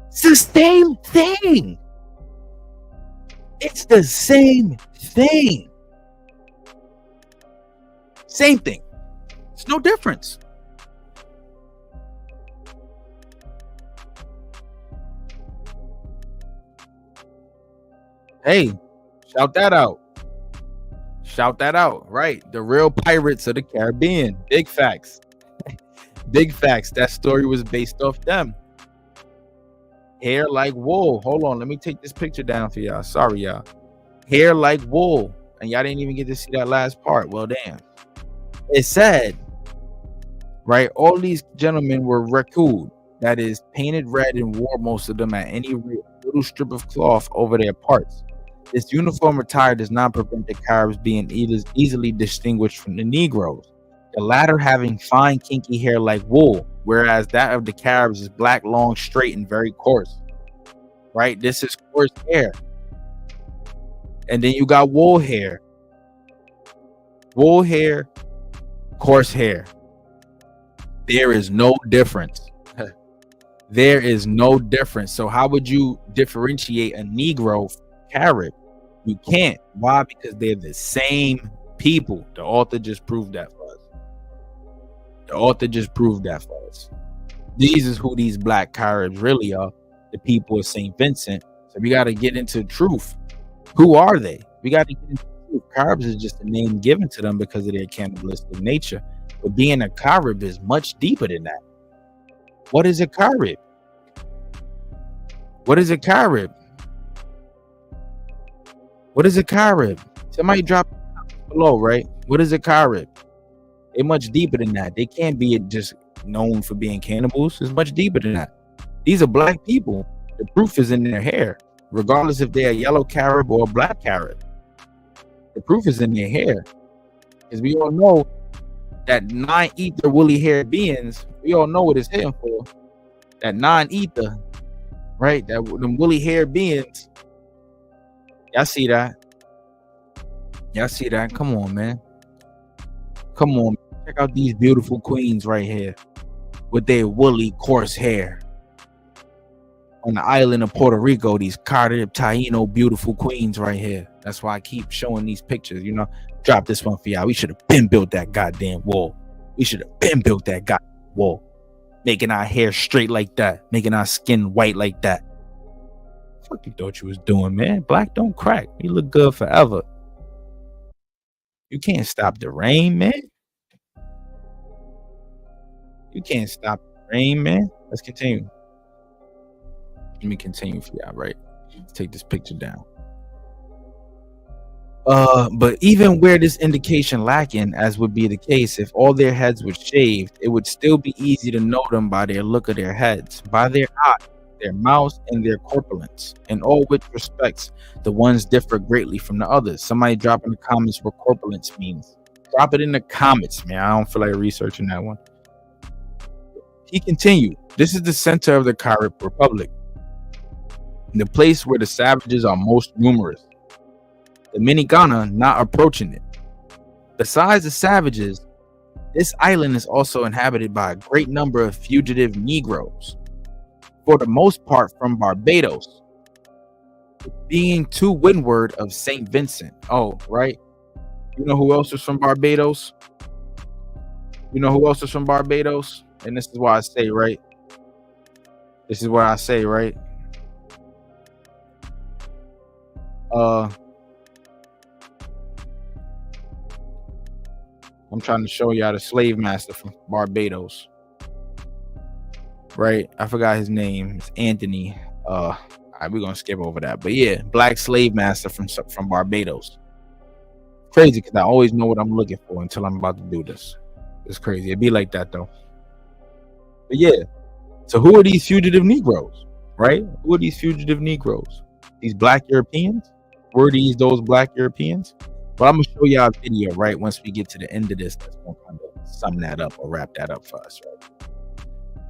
it's the same thing. It's the same thing. Same thing. It's no difference. Hey, shout that out. Shout that out, right? The real pirates of the Caribbean. Big facts. Big facts. That story was based off them. Hair like wool. Hold on, let me take this picture down for y'all. Sorry, y'all. Hair like wool. And y'all didn't even get to see that last part. Well, damn. It said, right, all these gentlemen were recruited, that is, painted red, and wore most of them at any little strip of cloth over their parts. This uniform attire does not prevent the Caribs being easily distinguished from the Negroes, the latter having fine kinky hair like wool, whereas that of the Caribs is black, long, straight, and very coarse. Right? This is coarse hair. And then you got wool hair. Wool hair, coarse hair. There is no difference. There is no difference. So how would you differentiate a Negro from a Carib? You can't. Why? Because they're the same people. The author just proved that for us. The author just proved that for us. These is who these black Caribs really are. The people of St. Vincent. So we got to get into truth. Who are they? We got to get into truth. Caribs is just a name given to them because of their cannibalistic nature. But being a Carib is much deeper than that. What is a Carib? What is a Carib? What is a Carib? Somebody drop below, right? What is a Carib? They're much deeper than that. They can't be just known for being cannibals. It's much deeper than that. These are black people. The proof is in their hair, regardless if they're a yellow Carib or a black Carib. The proof is in their hair. Because we all know that non-ether woolly haired beings, we all know what it's hitting for. That non-ether, right? That them woolly haired beings. Y'all see that? Y'all see that? Come on, man. Come on. Check out these beautiful queens right here with their woolly, coarse hair. On the island of Puerto Rico, these Carib, Taino, beautiful queens right here. That's why I keep showing these pictures. You know, drop this one for y'all. We should have been built that goddamn wall. We should have been built that goddamn wall. Making our hair straight like that. Making our skin white like that. What you thought you was doing, man? Black don't crack. You look good forever. You can't stop the rain, man. You can't stop the rain, man. Let's continue. Let me continue for y'all, right? Let's take this picture down. But even where this indication lacking, as would be the case if all their heads were shaved, it would still be easy to know them by their look of their heads, by their eyes, their mouths, and their corpulence. In all which respects, the ones differ greatly from the others. Somebody drop in the comments what corpulence means. Drop it in the comments, man. I don't feel like researching that one. He continued, this is the center of the Carib Republic, the place where the savages are most numerous. The Minigana not approaching it. Besides the savages, this island is also inhabited by a great number of fugitive Negroes, for the most part from Barbados, being to windward of St. Vincent. Oh, right. You know who else is from Barbados? You know who else is from Barbados? And this is why I say, right? This is what I say, right? I'm trying to show y'all the slave master from Barbados. Right? I forgot his name. It's Anthony. All right, we're gonna skip over that. But yeah, black slave master from Barbados. Crazy because I always know what I'm looking for until I'm about to do this. It's crazy. It'd be like that though. But yeah. So who are these fugitive Negroes? Right? Who are these fugitive Negroes? These black Europeans? Were these those black Europeans? But I'm gonna show y'all a video right once we get to the end of this. That's gonna kind of sum that up or wrap that up for us,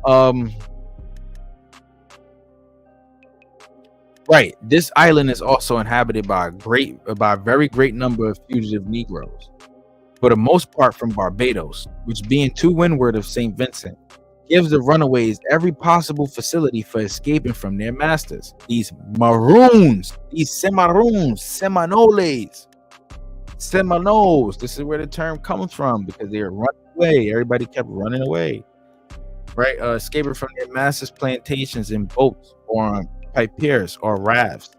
right? Right. This island is also inhabited by a very great number of fugitive Negroes, for the most part from Barbados, which being to windward of St. Vincent, gives the runaways every possible facility for escaping from their masters. These Maroons, these Cimarrones, Seminoles. Seminoles. This is where the term comes from because they were running away. Everybody kept running away, right? Escaping from their masters' plantations in boats or on pipiers or rafts,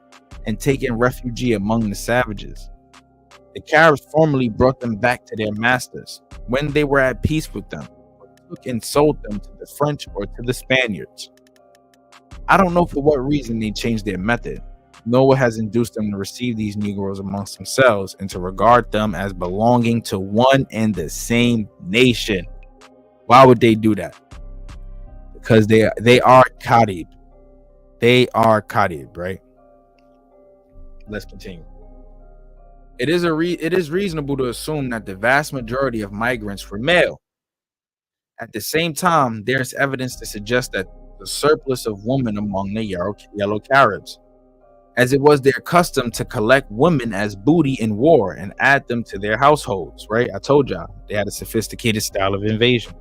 and taking refuge among the savages. The Caribs formerly brought them back to their masters when they were at peace with them, or took and sold them to the French or to the Spaniards. I don't know for what reason they changed their method. Noah has induced them to receive these Negroes amongst themselves and to regard them as belonging to one and the same nation. Why would they do that? Because they are Carib. They are Carib, right? Let's continue. It is reasonable to assume that the vast majority of migrants were male. At the same time, there's evidence to suggest that the surplus of women among the yellow Caribs, as it was their custom to collect women as booty in war and add them to their households, right? I told y'all they had a sophisticated style of invasion.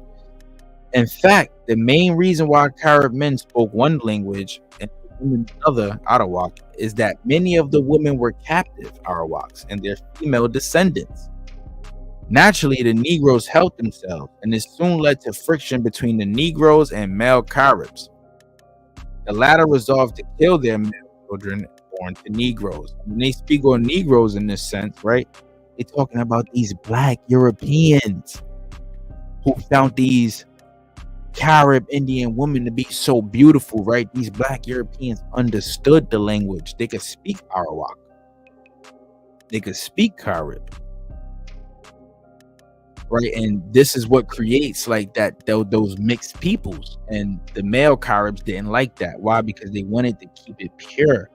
In fact, the main reason why Carib men spoke one language and women another, Arawak, is that many of the women were captive Arawaks and their female descendants. Naturally, the Negroes helped themselves, and this soon led to friction between the Negroes and male Caribs. The latter resolved to kill their male children born to Negroes. When they speak on Negroes in this sense, right, they're talking about these black Europeans who found these Carib Indian women to be so beautiful, right? These black Europeans understood the language. They could speak Arawak. They could speak Carib. Right, and this is what creates like that those mixed peoples, and the male Caribs didn't like that. Why? Because they wanted to keep it pure.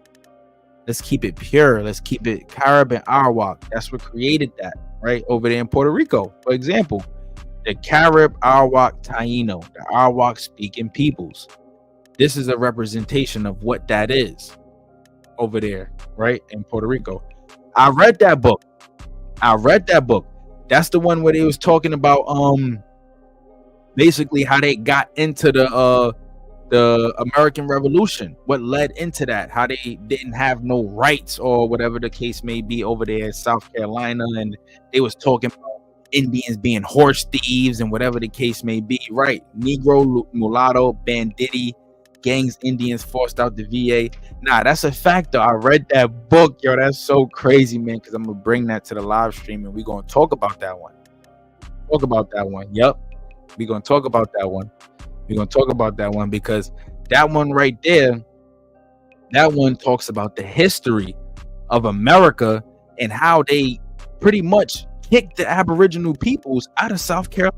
Let's keep it pure. Let's keep it Carib and Arawak. That's what created that, right, over there in Puerto Rico. For example, the Carib Arawak Taino, the Arawak speaking peoples. This is a representation of what that is over there, right, in Puerto Rico. I read that book. That's the one where they was talking about basically how they got into the American Revolution, what led into that, how they didn't have no rights or whatever the case may be over there in South Carolina, and they was talking about Indians being horse thieves and whatever the case may be, right? Negro, mulatto, banditti, gangs, Indians forced out the VA. Nah, that's a fact though. I read that book, yo. That's so crazy, man, because I'm gonna bring that to the live stream and we're gonna talk about that one. Yep, we're gonna talk about that one because that one right there, that one talks about the history of America and how they pretty much kicked the Aboriginal peoples out of South Carolina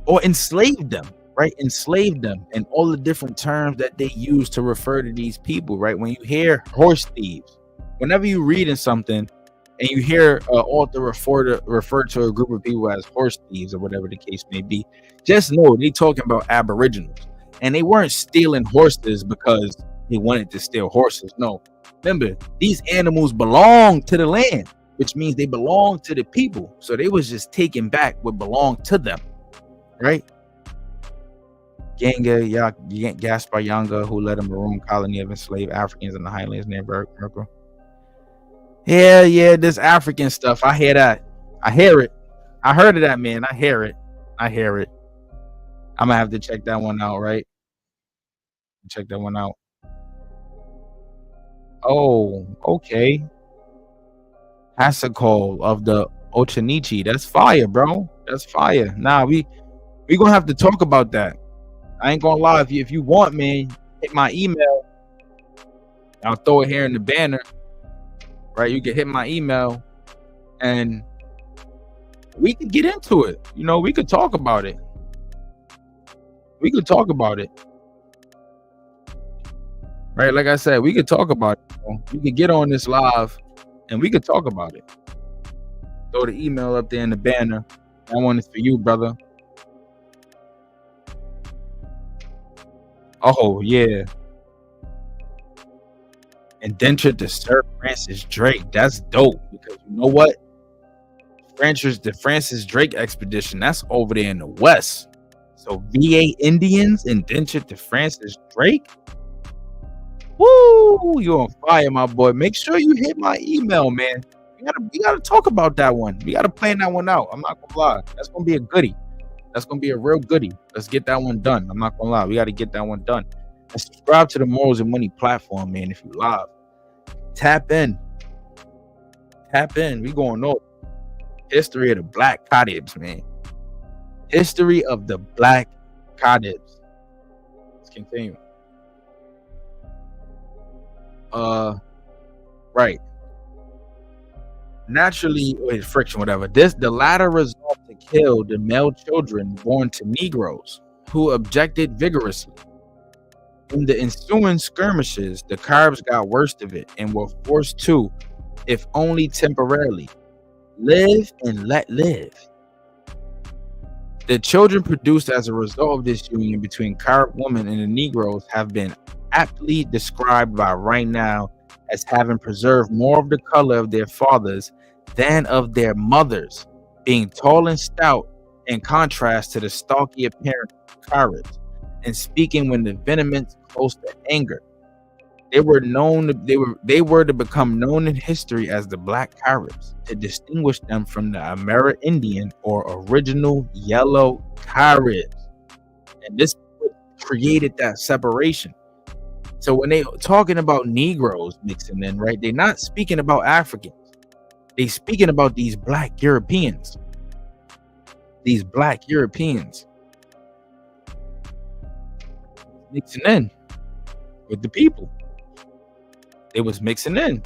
or enslaved them. Right, enslaved them, and all the different terms that they use to refer to these people. Right, when you hear horse thieves, whenever you read in something and you hear an author refer to a group of people as horse thieves or whatever the case may be, just know they're talking about Aboriginals, and they weren't stealing horses because they wanted to steal horses. No, remember, these animals belong to the land, which means they belong to the people. So they was just taking back what belonged to them, right? Gaspar Yanga, who led a maroon colony of enslaved Africans in the highlands near America. Yeah, this African stuff. I hear that. I hear it. I heard of that, man. I hear it. I'm gonna have to check that one out, right? Check that one out. Oh, okay. Hassakol of the Ochanichi. That's fire, bro. That's fire. Nah, we gonna have to talk about that. I ain't gonna lie, if you want, man, hit my email. I'll throw it here in the banner, right? You can hit my email, and we could get into it. You know, we could talk about it. Right? Like I said, we could talk about it. We could get on this live, and we could talk about it. Throw the email up there in the banner. That one is for you, brother. Oh, yeah. Indentured to Sir Francis Drake. That's dope. Because you know what? The Francis Drake expedition, that's over there in the West. So VA Indians indentured to Francis Drake? Woo! You're on fire, my boy. Make sure you hit my email, man. We gotta talk about that one. We gotta plan that one out. I'm not gonna lie. That's gonna be a goodie. That's going to be a real goodie. Let's get that one done. I'm not going to lie. We got to get that one done. And subscribe to the Morals and Money platform, man, if you live. Tap in. We going over. History of the Black Caribs, man. History of the Black Caribs. Let's continue. Right. Naturally, with friction, whatever. The latter resolved to kill the male children born to Negroes, who objected vigorously. In the ensuing skirmishes, the Caribs got worst of it and were forced to, if only temporarily, live and let live. The children produced as a result of this union between Carib women and the Negroes have been aptly described by Right Now as having preserved more of the color of their fathers than of their mothers, being tall and stout in contrast to the stocky appearance of Caribs, and speaking when the venomous close to anger. They were known. They were to become known in history as the Black Caribs to distinguish them from the Amerindian or original Yellow Caribs, and this created that separation. So when they talking about Negroes mixing in, right, they're not speaking about Africans. They speaking about these Black Europeans. These Black Europeans mixing in with the people. They was mixing in.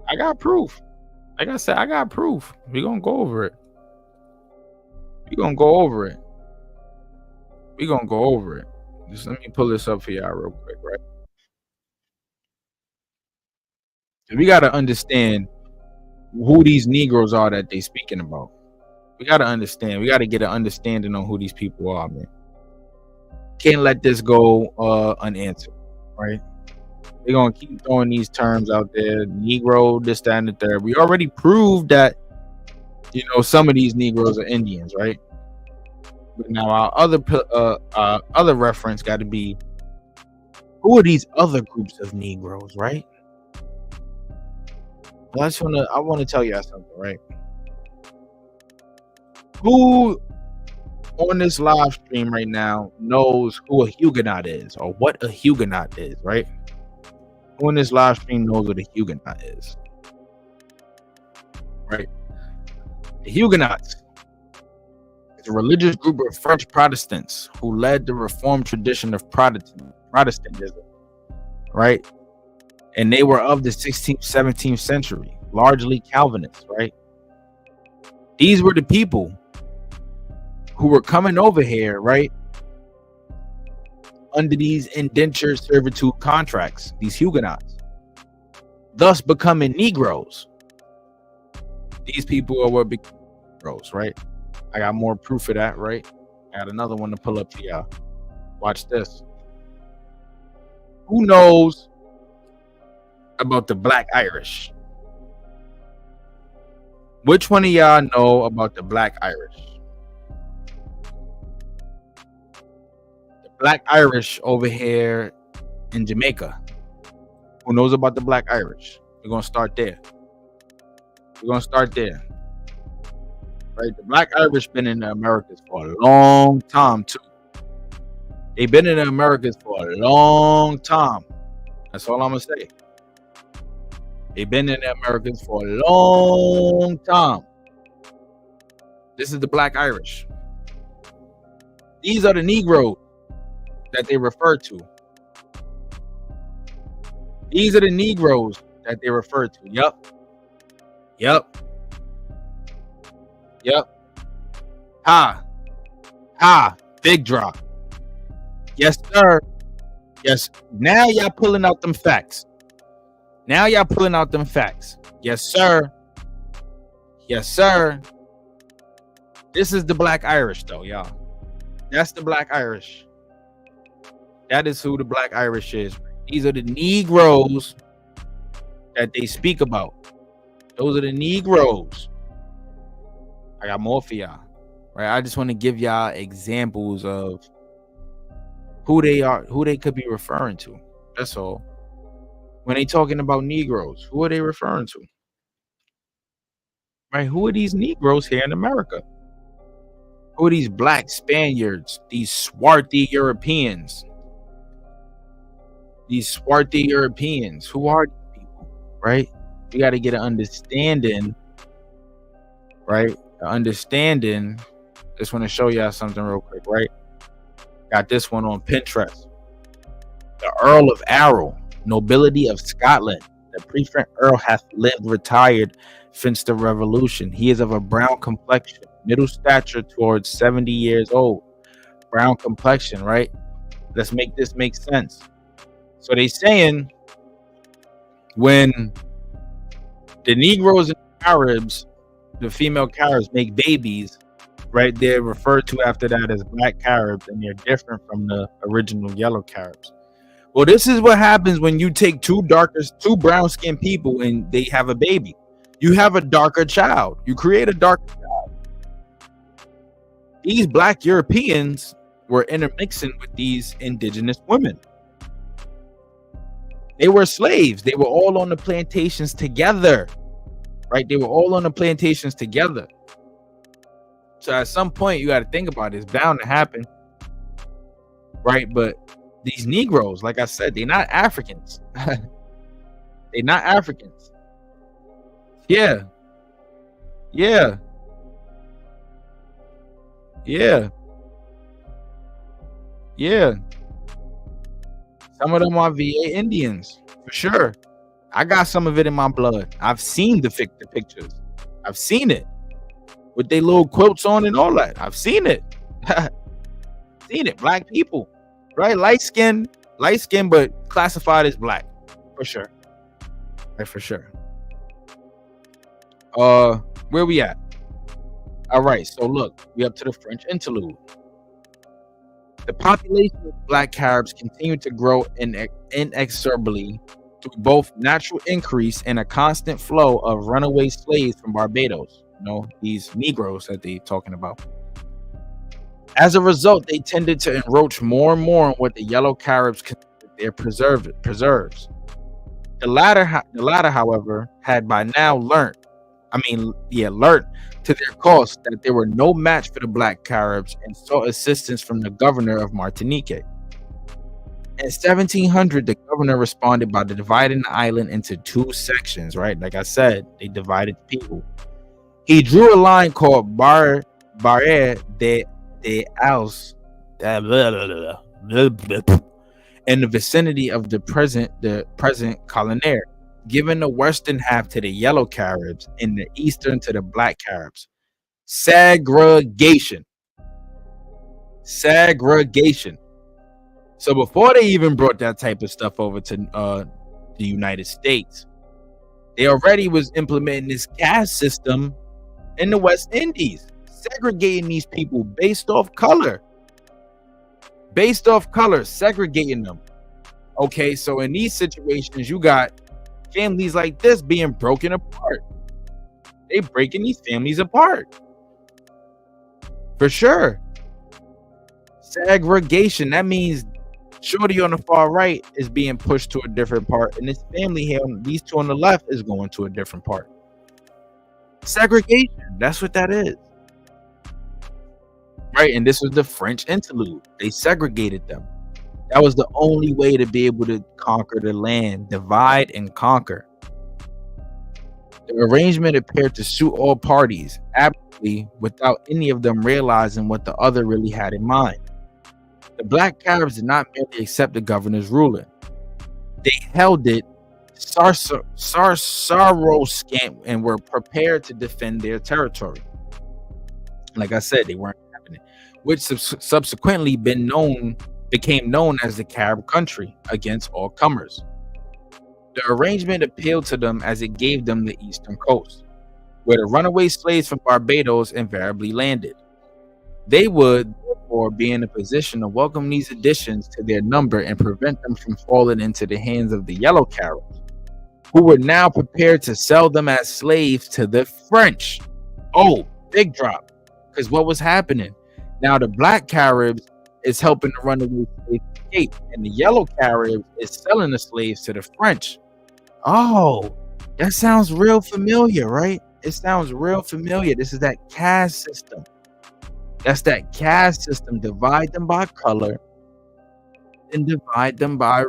I got proof. Like I said, I got proof. We're gonna go over it. We're gonna go over it. We're gonna go over it. Just let me pull this up for y'all real quick, right? We gotta understand who these Negroes are that they speaking about. We gotta understand. We gotta get an understanding on who these people are, man. Can't let this go unanswered, right? They're gonna keep throwing these terms out there, Negro, this, that, and the third. We already proved that, you know, some of these Negroes are Indians, right? But now our other reference got to be, who are these other groups of Negroes, right? I want to tell y'all something, right? Who on this live stream right now knows who a Huguenot is or what a Huguenot is, right? Who in this live stream knows what a Huguenot is, right? The Huguenots is a religious group of French Protestants who led the Reformed tradition of Protestantism, right? And they were of the 16th, 17th century, largely Calvinists, right? These were the people who were coming over here, right, under these indentured servitude contracts, these Huguenots, thus becoming Negroes. These people are what became Negroes, right? I got more proof of that, right? I got another one to pull up for y'all. Watch this. Who knows about the Black Irish? Which one of y'all know about the Black Irish? The Black Irish over here in Jamaica. Who knows about the Black Irish? We're gonna start there. Right? The Black Irish been in the Americas for a long time too. They've been in the Americas for a long time. That's all I'm gonna say. They've been in the Americas for a long time. This is the Black Irish. These are the Negroes that they refer to. These are the Negroes that they refer to. Yup. Ha. Big drop. Yes, sir. Yes. Now y'all pulling out them facts. Yes, sir. This is the Black Irish, though, y'all. That's the Black Irish. That is who the Black Irish is. These are the Negroes that they speak about. Those are the Negroes. I got more for y'all. Right? I just want to give y'all examples of who they are, who they could be referring to. That's all. When they talking about Negroes, who are they referring to? Right? Who are these Negroes here in America? Who are these Black Spaniards? These swarthy Europeans? Who are these people? Right? You got to get an understanding. Right? Just want to show y'all something real quick. Right? Got this one on Pinterest. The Earl of Arrow, nobility of Scotland. The prefect Earl hath lived retired since the Revolution. He is of a brown complexion, middle stature towards 70 years old. Brown complexion, right? Let's make this make sense. So they saying when the Negroes and the Caribs, the female Caribs make babies, right? They're referred to after that as Black Caribs, and they're different from the original Yellow Caribs. Well, this is what happens when you take two brown-skinned people and they have a baby. You have a darker child. You create a darker child. These Black Europeans were intermixing with these indigenous women. They were slaves. They were all on the plantations together, right? They were all on the plantations together. So at some point, you got to think about it. It's bound to happen, right? But these Negroes, like I said, they're not Africans. They're not Africans. Yeah. Yeah. Yeah. Yeah. Some of them are VA Indians, for sure. I got some of it in my blood. I've seen the pictures. I've seen it. With their little quilts on and all that. I've seen it. Seen it. Black people. Right? Light skin, but classified as black. For sure. Right, for sure. Where we at? All right, so look, we up to the French interlude. The population of Black Caribs continued to grow inexorably through both natural increase and a constant flow of runaway slaves from Barbados. You know, these Negroes that they're talking about. As a result, they tended to encroach more and more on what the yellow Caribs considered their preserves. The latter, however, had by now learned to their cost that there were no match for the Black Caribs and sought assistance from the governor of Martinique. In 1700, the governor responded by dividing the island into two sections, right? Like I said, they divided the people. He drew a line called Barriere de Als in the vicinity of the present colonier, giving the western half to the yellow Caribs and the eastern to the Black Caribs. Segregation. So before they even brought that type of stuff over to the United States, they already was implementing this caste system in the West Indies, segregating these people based off color, segregating them. Okay, so in these situations, you got families like this being broken apart. They breaking these families apart. For sure. Segregation. That means Shorty on the far right is being pushed to a different part, and this family here, these two on the left, is going to a different part. Segregation. That's what that is. Right, and this was the French interlude. They segregated them. That was the only way to be able to conquer the land, divide and conquer. The arrangement appeared to suit all parties, absolutely, without any of them realizing what the other really had in mind. The Black Caribs did not merely accept the governor's ruling. They held it sarsaroscant and were prepared to defend their territory. Like I said, they weren't having it, which subsequently became known as the Carib country against all comers. The arrangement appealed to them as it gave them the eastern coast, where the runaway slaves from Barbados invariably landed. They would therefore be in a position to welcome these additions to their number and prevent them from falling into the hands of the yellow Caribs, who were now prepared to sell them as slaves to the French. Oh, big drop. Because what was happening? Now the Black Caribs is helping the runaway slaves escape, and the yellow Caribs is selling the slaves to the French. Oh, that sounds real familiar, right? It sounds real familiar. This is that caste system. That's that caste system. Divide them by color and divide them by,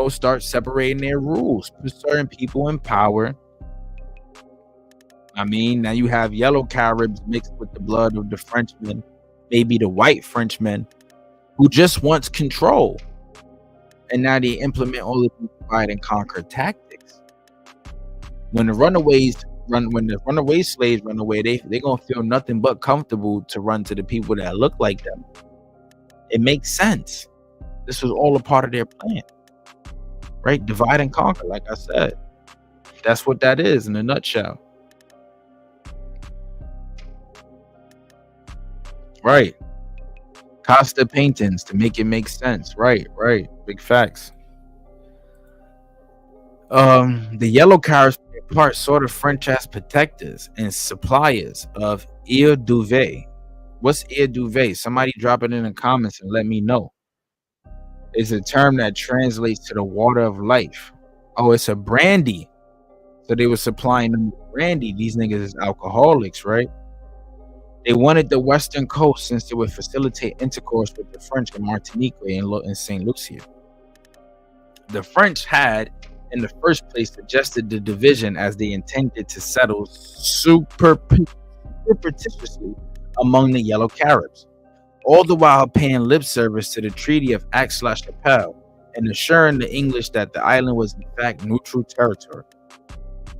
start separating their rules. Put certain people in power. I mean, now you have yellow Caribs mixed with the blood of the Frenchmen, maybe the white Frenchmen, who just wants control. And now they implement all of these divide and conquer tactics. When the runaway slaves run away, they're gonna feel nothing but comfortable to run to the people that look like them. It makes sense. This was all a part of their plan, right? Divide and conquer, like I said. That's what that is in a nutshell. Right. Costa paintings to make it make sense. Right. Big facts. The yellow Caribs part sort of French as protectors and suppliers of eau duvet. What's eau duvet? Somebody drop it in the comments and let me know. It's a term that translates to the water of life, Oh, it's a brandy. So they were supplying them with brandy. These niggas is alcoholics, right? They wanted the western coast since it would facilitate intercourse with the French in Martinique and St. Lucia. The French had, in the first place, suggested the division as they intended to settle superstitiously among the Yellow Caribs, all the while paying lip service to the Treaty of Aix-la-Chapelle and assuring the English that the island was in fact neutral territory.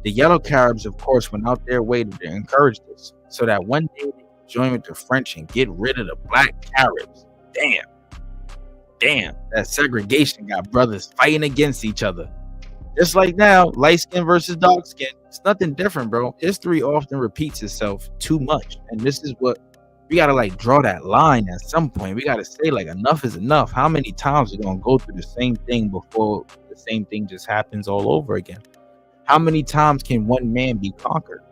The Yellow Caribs, of course, went out their way to encourage this, so that one day they could join with the French and get rid of the Black Caribs. Damn, that segregation got brothers fighting against each other. Just like now, light skin versus dark skin. It's nothing different, bro. History often repeats itself too much. And this is what we gotta like draw that line at some point. We gotta say like enough is enough. How many times are we gonna go through the same thing before the same thing just happens all over again? How many times can one man be conquered?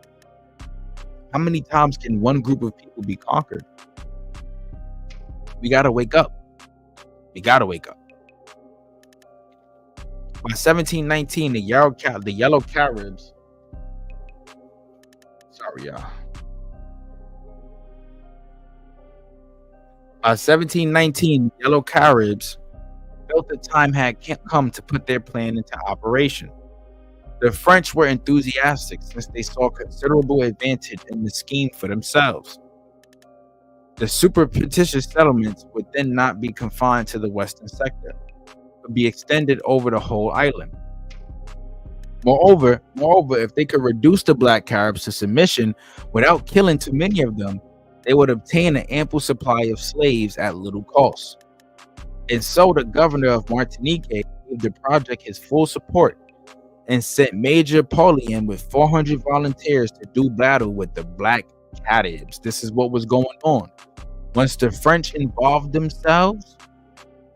How many times can one group of people be conquered? We gotta wake up. We gotta wake up. By 1719, the Yellow Caribs. Sorry, y'all. By 1719, the Yellow Caribs felt the time had come to put their plan into operation. The French were enthusiastic since they saw considerable advantage in the scheme for themselves. The superstitious settlements would then not be confined to the western sector, but be extended over the whole island. Moreover, if they could reduce the Black Caribs to submission without killing too many of them, they would obtain an ample supply of slaves at little cost. And so the governor of Martinique gave the project his full support and sent Major Napoleon with 400 volunteers to do battle with the Black Caribs. This is what was going on. Once the French involved themselves,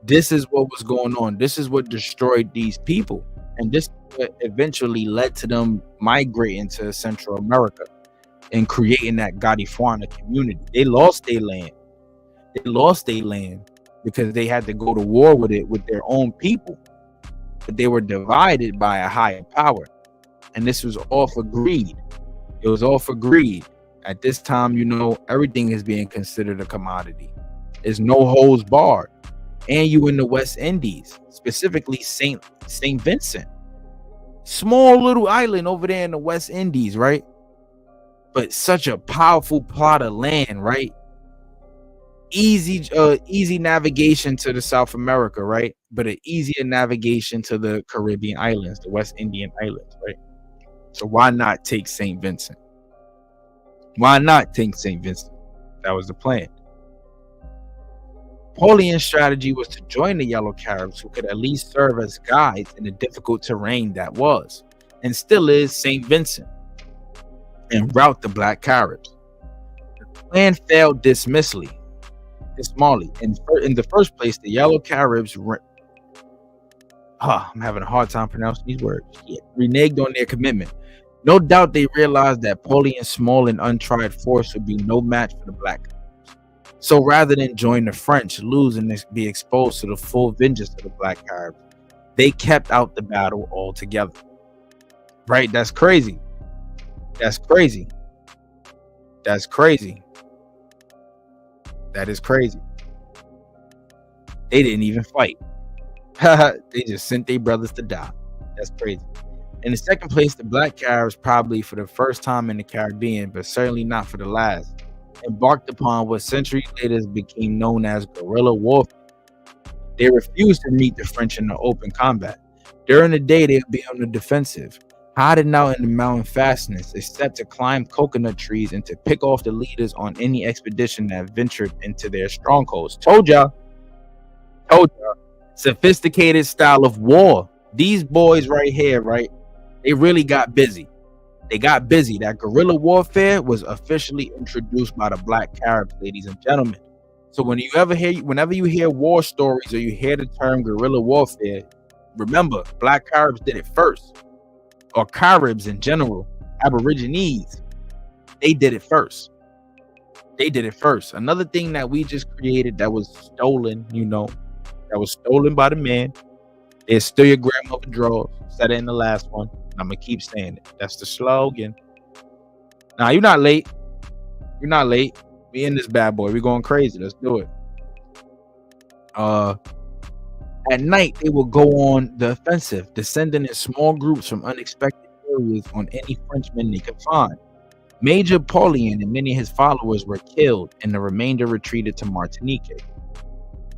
this is what was going on. This is what destroyed these people. And this eventually led to them migrating to Central America and creating that Gadifuana community. They lost their land. Because they had to go to war with it with their own people. But they were divided by a higher power. And this was all for greed. It was all for greed. At this time, everything is being considered a commodity. There's no holds barred. And you in the West Indies, specifically Saint Vincent. Small little island over there in the West Indies, right? But such a powerful plot of land, right? Easy navigation to the South America, right? But an easier navigation to the Caribbean islands, the West Indian islands, right? So why not take St. Vincent? Why not take St. Vincent? That was the plan. Napoleon's strategy was to join the Yellow Caribs, who could at least serve as guides in the difficult terrain that was, and still is, St. Vincent, and rout the Black Caribs. The plan failed dismally. In the first place, the Yellow Caribs I'm having a hard time pronouncing these words. Reneged on their commitment. No doubt they realized that Napoleon's small and untried force would be no match for the Black Caribs. So rather than join the French, lose, and be exposed to the full vengeance of the Black Caribs, they kept out the battle altogether. Right? That's crazy. That is crazy. They didn't even fight. They just sent their brothers to die. That's crazy. In the second place, the Black Caribs, probably for the first time in the Caribbean, but certainly not for the last, embarked upon what centuries later became known as guerrilla warfare. They refused to meet the French in the open combat. During the day, they would be on the defensive, hiding out in the mountain fastnesses, except to climb coconut trees and to pick off the leaders on any expedition that ventured into their strongholds. Told y'all. Sophisticated style of war. These boys right here, right? They really got busy. That guerrilla warfare was officially introduced by the Black Caribs, ladies and gentlemen. So whenever you hear war stories or you hear the term guerrilla warfare, remember, Black Caribs did it first. Or Caribs in general, Aborigines, they did it first. Another thing that we just created that was stolen, that was stolen by the man, It's still your grandmother drawers. Said it in the last one. I'm gonna keep saying it. That's the slogan. Nah, you're not late. You're not late. We in this bad boy. We going crazy. Let's do it. At night, they will go on the offensive, descending in small groups from unexpected areas on any Frenchmen they could find. Major Napoleon and many of his followers were killed, and the remainder retreated to Martinique.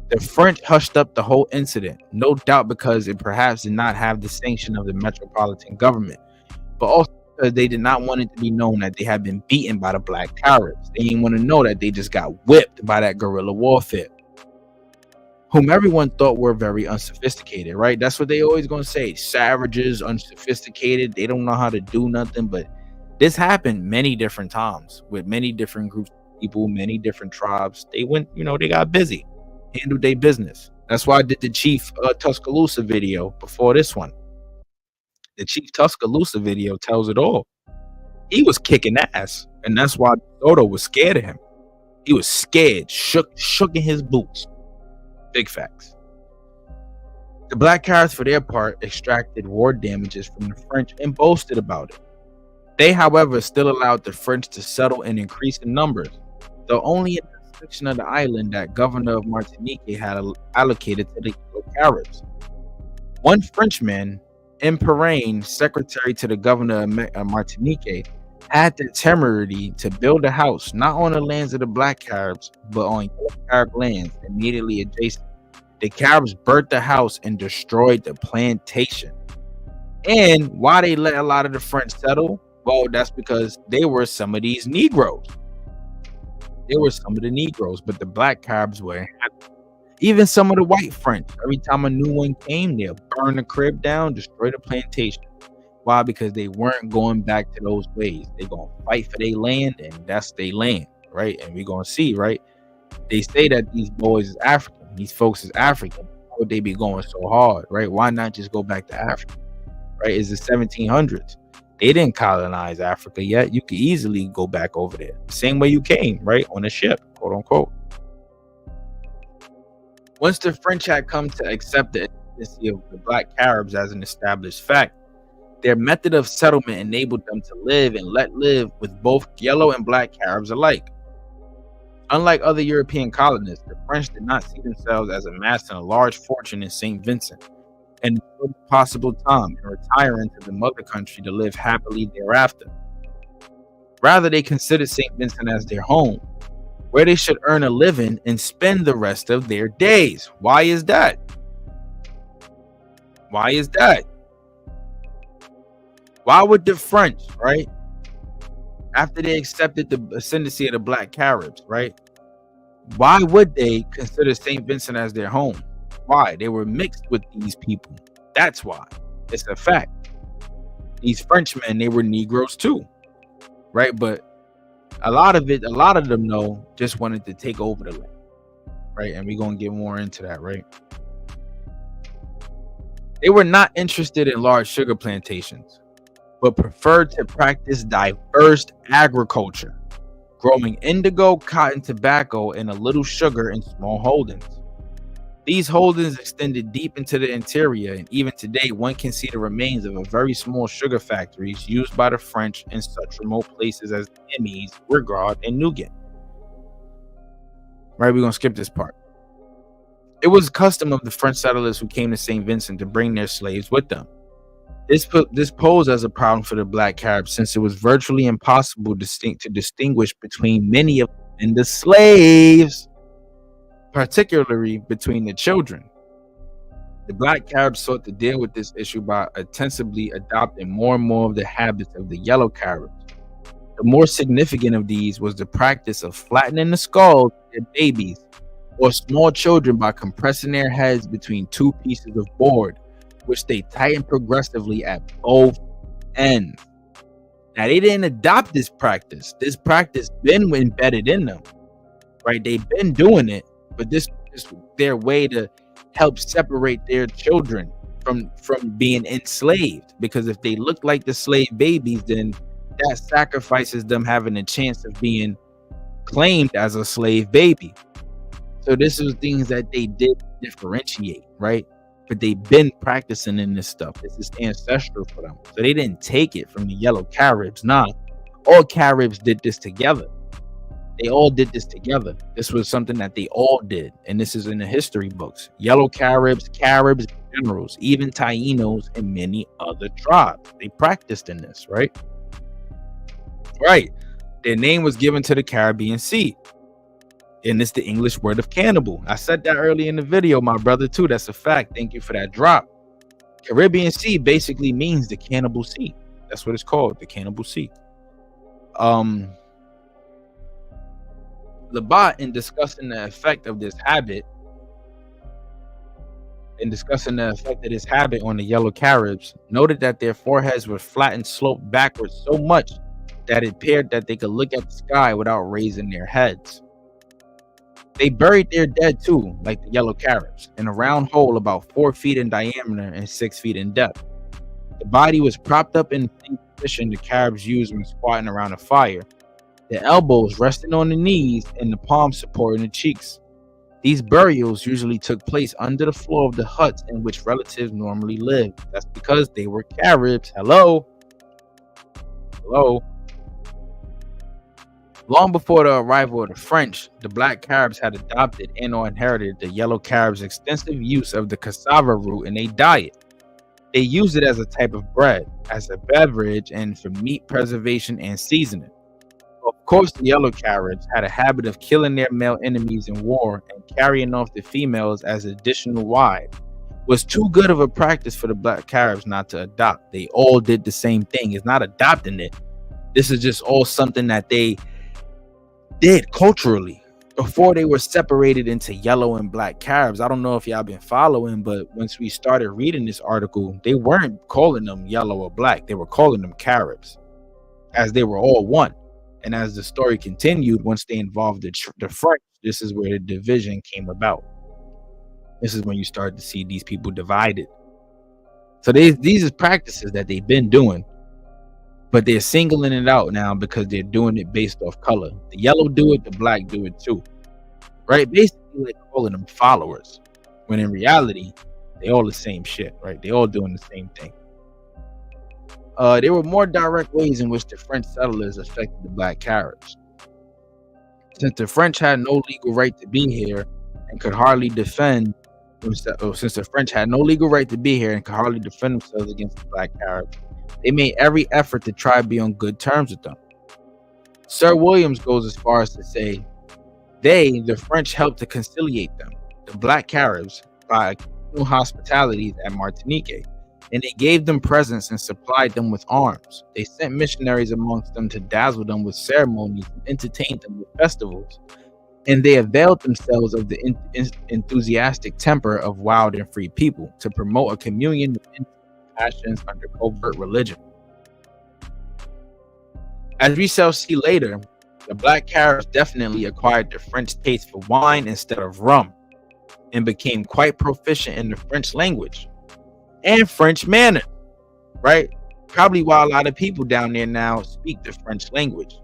The French hushed up the whole incident, no doubt because it perhaps did not have the sanction of the metropolitan government, but also because they did not want it to be known that they had been beaten by the Black Caribs. They didn't want to know that they just got whipped by that guerrilla warfare, whom everyone thought were very unsophisticated, right? That's what they always going to say. Savages, unsophisticated, they don't know how to do nothing. But this happened many different times with many different groups of people, many different tribes. They went, they got busy, handled their business. That's why I did the Chief Tuscaloosa video before this one. The Chief Tuscaloosa video tells it all. He was kicking ass, and that's why Soto was scared of him. He was scared, shook in his boots. Big facts. The Black Caribs, for their part, extracted war damages from the French and boasted about it. They, however, still allowed the French to settle and increase in numbers, though only in the section of the island that governor of Martinique had allocated to the Caribs. One Frenchman, M.O.I, secretary to the governor of Martinique, had the temerity to build a house not on the lands of the Black Caribs, but on Carib lands immediately adjacent. The Caribs burnt the house and destroyed the plantation. And why they let a lot of the French settle? Well, that's because they were some of these Negroes. They were some of the Negroes, but the Black Caribs were even some of the white French. Every time a new one came, they'll burn the crib down, destroy the plantation. Why? Because they weren't going back to those ways. They're going to fight for their land, and that's their land, right? And we're going to see, right? They say that these boys is African. These folks is African. Why would they be going so hard, right? Why not just go back to Africa, right? It's the 1700s. They didn't colonize Africa yet. You could easily go back over there. The same way you came, right? On a ship, quote unquote. Once the French had come to accept the existence of the Black Caribs as an established fact, their method of settlement enabled them to live and let live with both yellow and Black Caribs alike. Unlike other European colonists, the French did not see themselves as amassing a large fortune in St. Vincent and the possible time and retiring to the mother country to live happily thereafter. Rather, they considered St. Vincent as their home, where they should earn a living and spend the rest of their days. Why is that? Why is that? Why would the French, right, after they accepted the ascendancy of the Black Caribs, right, why would they consider St. Vincent as their home? Why? They were mixed with these people. That's why. It's a fact. These Frenchmen, they were Negroes too, right? But a lot of them, though, just wanted to take over the land, right? And we're going to get more into that, right? They were not interested in large sugar plantations, but preferred to practice diverse agriculture, growing indigo, cotton, tobacco, and a little sugar in small holdings. These holdings extended deep into the interior, and even today one can see the remains of a very small sugar factories used by the French in such remote places as Emies, Regard, and Nugent. Right, we're going to skip this part. It was the custom of the French settlers who came to St. Vincent to bring their slaves with them. This posed as a problem for the Black Caribs, since it was virtually impossible to distinguish between many of them and the slaves, particularly between the children. The Black Caribs sought to deal with this issue by ostensibly adopting more and more of the habits of the yellow Caribs. The more significant of these was the practice of flattening the skulls of their babies or small children by compressing their heads between two pieces of board, which they tightened progressively at both ends. Now, they didn't adopt this practice. This practice been embedded in them, right? They've been doing it, but this is their way to help separate their children from being enslaved. Because if they look like the slave babies, then that sacrifices them having a chance of being claimed as a slave baby. So this is things that they did differentiate, right? but they've been practicing in this stuff. This is ancestral for them. So they didn't take it from the yellow Caribs. Nah, all Caribs did this together. They all did this together. This was something that they all did. And this is in the history books. Yellow Caribs, generals, even Tainos, and many other tribes. They practiced in this, right? Right. Their name was given to the Caribbean Sea. And it's the English word of cannibal. I said that early in the video, my brother, too. That's a fact. Thank you for that drop. Caribbean Sea basically means the cannibal sea. That's what it's called, the cannibal sea. Labat, in discussing the effect of this habit, on the yellow Caribs, noted that their foreheads were flat and sloped backwards so much that it appeared that they could look at the sky without raising their heads. They buried their dead too, like the yellow Caribs, in a round hole about 4 feet in diameter and 6 feet in depth. The body was propped up in the same position the Caribs used when squatting around a fire, the elbows resting on the knees and the palms supporting the cheeks. These burials usually took place under the floor of the huts in which relatives normally lived. That's because they were Caribs. Hello. Long before the arrival of the French, the black Caribs had adopted and or inherited the yellow Caribs' extensive use of the cassava root in their diet. They used it as a type of bread, as a beverage, and for meat preservation and seasoning. Of course, the yellow Caribs had a habit of killing their male enemies in war and carrying off the females as additional wives. It was too good of a practice for the black Caribs not to adopt. They all did the same thing. It's not adopting it. This is just all something that they did culturally before they were separated into yellow and black Caribs. I don't know if y'all been following, but once we started reading this article, they weren't calling them yellow or black. They were calling them Caribs, as they were all one. And as the story continued, once they involved the French, this is where the division came about. This is when you start to see these people divided. So these are practices that they've been doing, but they're singling it out now because they're doing it based off color. The yellow do it, the black do it too, right? Basically, like calling them followers, when in reality, they all the same shit, right? They all doing the same thing. There were more direct ways in which the French settlers affected the black Caribs. Since the French had no legal right to be here and could hardly defend themselves against the black Caribs, they made every effort to try to be on good terms with them. Sir Williams goes as far as to say, the French, helped to conciliate them, the black Caribs, by hospitalities at Martinique, and they gave them presents and supplied them with arms. They sent missionaries amongst them to dazzle them with ceremonies and entertain them with festivals. And they availed themselves of the enthusiastic temper of wild and free people to promote a communion of passions under covert religion. As we shall see later, the black Caribs definitely acquired the French taste for wine instead of rum and became quite proficient in the French language and French manner, right? Probably why a lot of people down there now speak the French language.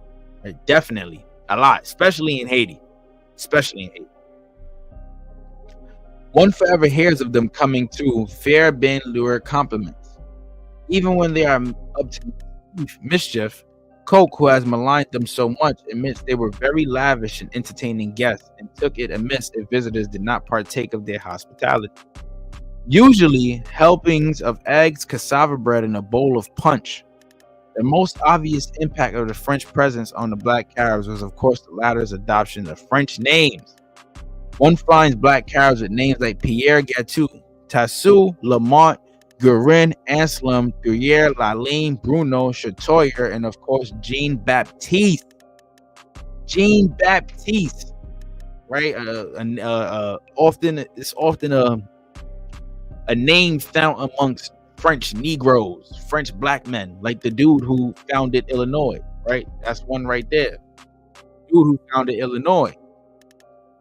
Right? Definitely a lot, especially in Haiti. One forever hears of them coming to fair ben lure compliments. Even when they are up to mischief, Coke, who has maligned them so much, admits they were very lavish in entertaining guests and took it amiss if visitors did not partake of their hospitality. Usually, helpings of eggs, cassava bread, and a bowl of punch. The most obvious impact of the French presence on the black Caribs was, of course, the latter's adoption of French names. One finds black Caribs with names like Pierre Gatou, Tassou, Lamont, Guerin, Anselm, Gruyere, Laline, Bruno, Chatoyer, and of course Jean Baptiste. Right? Often a name found amongst French Negroes, French black men, like the dude who founded Illinois, right? That's one right there. Dude who founded Illinois.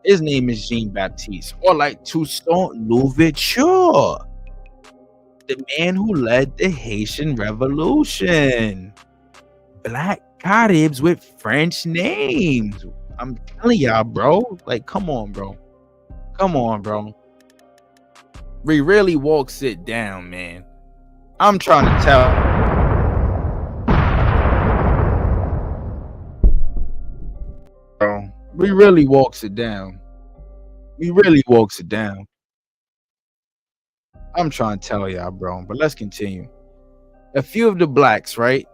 His name is Jean Baptiste, or like Toussaint Louverture, the man who led the Haitian Revolution. Black Caribs with French names. I'm telling y'all, bro. Like, come on, bro. We really walks it down, man. I'm trying to tell. Bro, we really walks it down. We really walks it down. I'm trying to tell y'all, bro. But let's continue. A few of the blacks, right,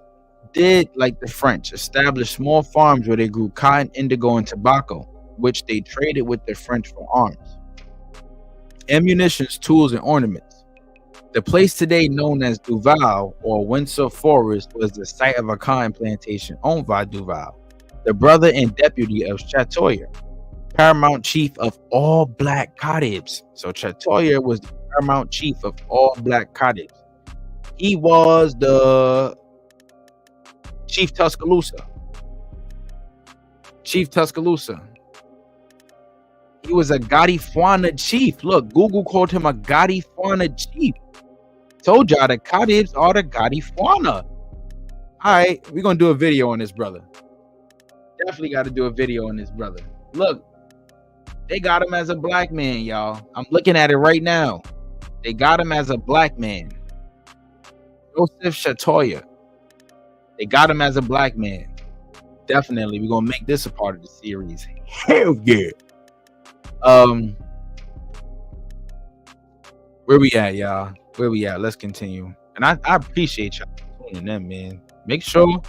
did like the French, establish small farms where they grew cotton, indigo, and tobacco, which they traded with the French for arms, ammunitions, tools, and ornaments. The place today known as Duval or Windsor Forest was the site of a cotton plantation owned by Duval, the brother and deputy of Chatoyer, paramount chief of all black Caribs. So Chatoyer was the paramount chief of all black Caribs. He was the Chief Tuscaloosa. Chief Tuscaloosa. He was a Gadifuana chief. Look, Google called him a Gadifuana chief. Told y'all the Caribs are the Gadifuana. All right, we're gonna do a video on this brother. Definitely got to do a video on this brother. Look, they got him as a black man, y'all. I'm looking at it right now. They got him as a black man. Joseph Chatoyer. They got him as a black man. Definitely, we're gonna make this a part of the series. Hell yeah. Where we at, y'all? Where we at? Let's continue. And I appreciate y'all tuning in, man. Make sure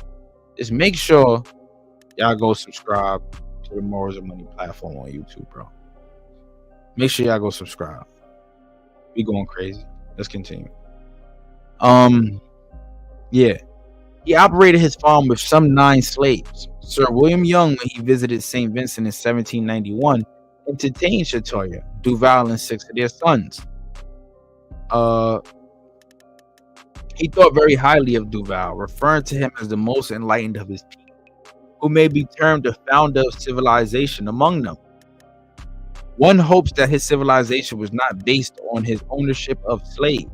y'all go subscribe to the Morals of Money platform on YouTube, bro. Make sure y'all go subscribe. We going crazy. Let's continue. Yeah. He operated his farm with some 9 slaves. Sir William Young, when he visited St. Vincent in 1791, entertained Chatoyer, Duval, and 6 of their sons. He thought very highly of Duval, referring to him as the most enlightened of his people, who may be termed the founder of civilization among them. One hopes that his civilization was not based on his ownership of slaves.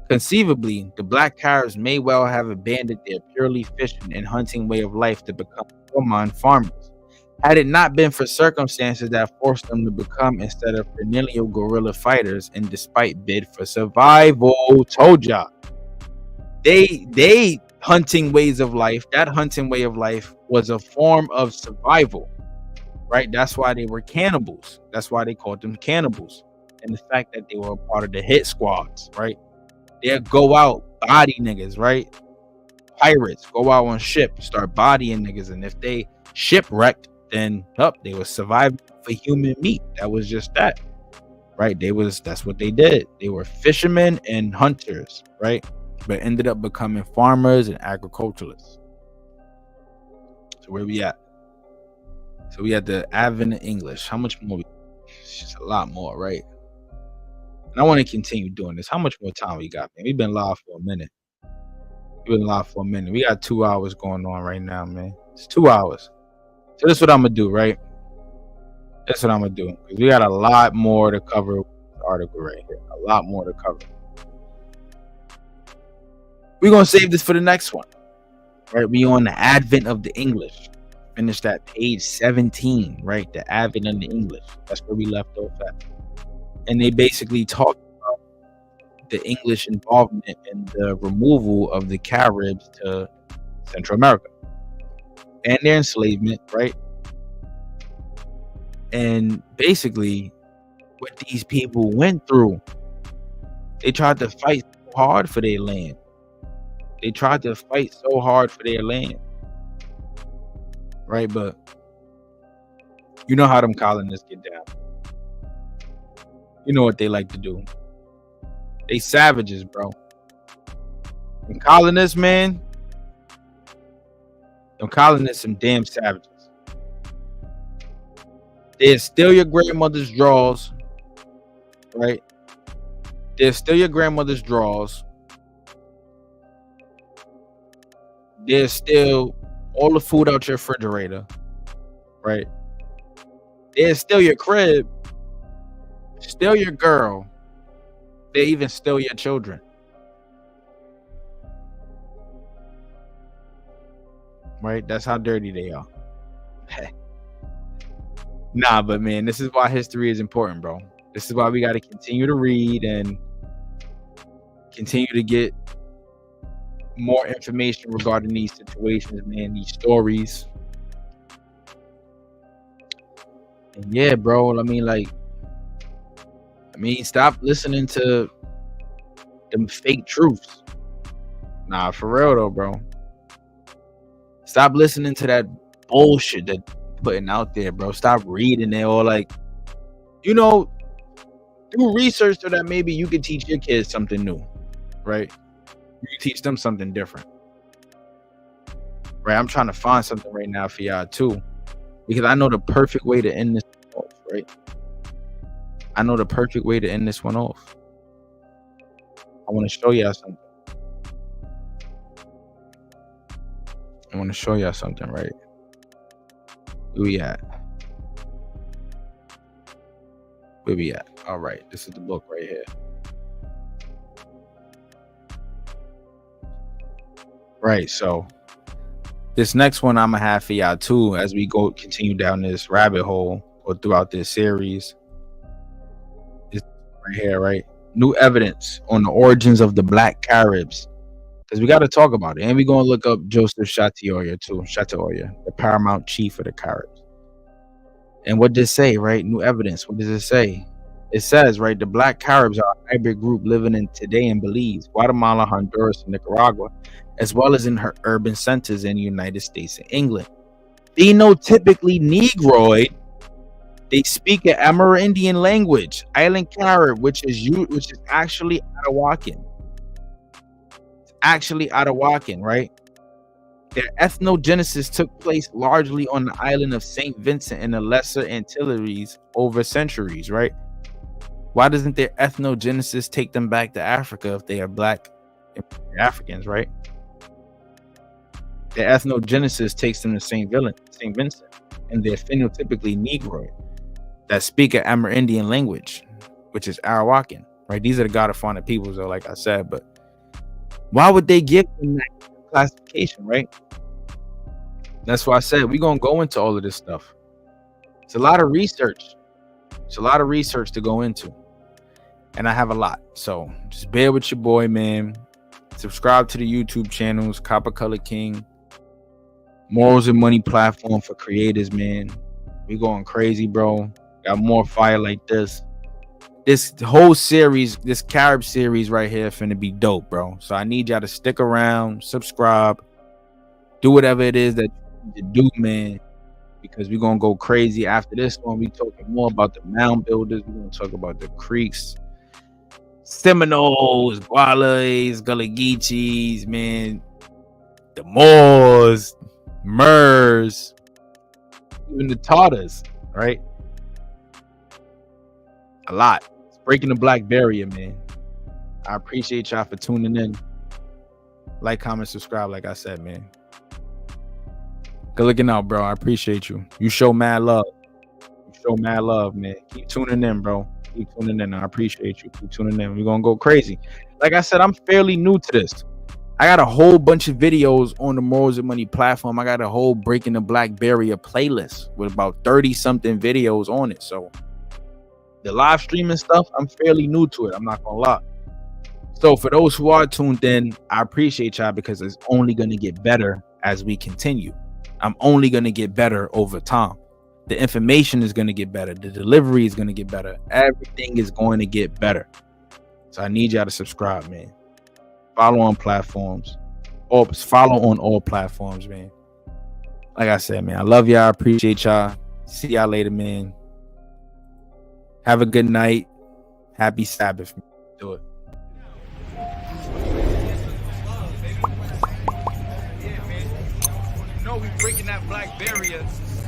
Conceivably, the black Caribs may well have abandoned their purely fishing and hunting way of life to become gourmand farmers, had it not been for circumstances that forced them to become, instead of perennial guerrilla fighters, and despite bid for survival. Told y'all. They hunting ways of life, that hunting way of life was a form of survival, right? That's why they were cannibals. That's why they called them cannibals. And the fact that they were a part of the hit squads, right? They'll go out, body niggas, right? Pirates go out on ship, start bodying niggas, and if they shipwrecked, then they were surviving for human meat. That was just that, right? That's what they did. They were fishermen and hunters, right? But ended up becoming farmers and agriculturalists. So where we at? So we at the Advent of English. How much more? It's just a lot more, right? And I want to continue doing this. How much more time we got, man? We've been live for a minute. We got 2 hours going on right now, man. It's 2 hours. So this is what I'm going to do, right? That's what I'm going to do. We got a lot more to cover with the article right here. A lot more to cover. We're going to save this for the next one. Right? We on the Advent of the English. Finish that page 17, right? The Advent of the English. That's where we left off at. And they basically talk about the English involvement in the removal of the Caribs to Central America and their enslavement, right? And basically what these people went through. They tried to fight so hard for their land. Right? But you know how them colonists get down. You know what they like to do. They savages, bro. And colonists, man. Them colonists, some damn savages. They'll steal your grandmother's drawers, right? They'll steal your grandmother's drawers. They'll steal all the food out your refrigerator, right? They'll steal your crib, steal your girl. They even steal your children. Right? That's how dirty they are. Nah, but man, this is why history is important, bro. This is why we got to continue to read and continue to get more information regarding these situations, man, these stories. And yeah, bro, stop listening to them fake truths. Nah, for real though, bro. Stop listening to that bullshit that putting out there, bro. Stop reading it, or do research so that maybe you could teach your kids something new, right? You can teach them something different, right? I'm trying to find something right now for y'all too, because I know the perfect way to end this off, right? I know the perfect way to end this one off. I want to show y'all something. Right? Where we at? All right, this is the book right here. Right, so this next one I'm gonna have for y'all too as we continue down this rabbit hole or throughout this series. Is right here, right? New evidence on the origins of the Black Caribs. Because we got to talk about it. And we're going to look up Joseph Chateauria too. Chateauria, the paramount chief of the Caribs. And what does it say, right? New evidence. What does it say? It says, right, the Black Caribs are a hybrid group living today in Belize, Guatemala, Honduras, and Nicaragua, as well as in her urban centers in the United States and England. Phenotypically Negroid, they speak an Amerindian language, Island Carib, which is actually Arawakan. Right? Their ethnogenesis took place largely on the island of St. Vincent and the Lesser Antilles over centuries, right? Why doesn't their ethnogenesis take them back to Africa if they are Black Africans, right? Their ethnogenesis takes them to St. Vincent, and they're phenotypically Negroid that speak an Amerindian language, which is Arawakan, right? These are the God-of-Fauna peoples, though, like I said, but why would they give them that classification, right? That's why I said we're going to go into all of this stuff. It's a lot of research. It's a lot of research to go into. And I have a lot. So just bear with your boy, man. Subscribe to the YouTube channels, Copper Color King, Morals and Money platform for creators, man. We going crazy, bro. Got more fire like this. This whole series, this Carib series right here, finna be dope, bro. So I need y'all to stick around, subscribe, do whatever it is that you need to do, man. Because we're gonna go crazy after this one. We talking more about the mound builders. We're gonna talk about the Creeks, Seminoles, Gualays, Gullah Geechees, man, the Moors, Murs, even the Tartars, right? A lot. It's breaking the black barrier, man. I appreciate y'all for tuning in. Like, comment, subscribe, like I said, man. Good looking out, bro. I appreciate you. You show mad love. Man. Keep tuning in, bro. Keep tuning in. I appreciate you. Keep tuning in. We're gonna go crazy. Like I said, I'm fairly new to this. I got a whole bunch of videos on the Morals and Money platform. I got a whole Breaking the Black Barrier playlist with about 30 something videos on it. So the live streaming stuff, I'm fairly new to it. I'm not gonna lie. So for those who are tuned in, I appreciate y'all because it's only gonna get better as we continue. I'm only gonna get better over time. The information is gonna get better. The delivery is gonna get better. Everything is going to get better. So I need y'all to subscribe, man. Follow on platforms. Or follow on all platforms, man. Like I said, man, I love y'all. I appreciate y'all. See y'all later, man. Have a good night. Happy Sabbath. Do it. We breaking that black barrier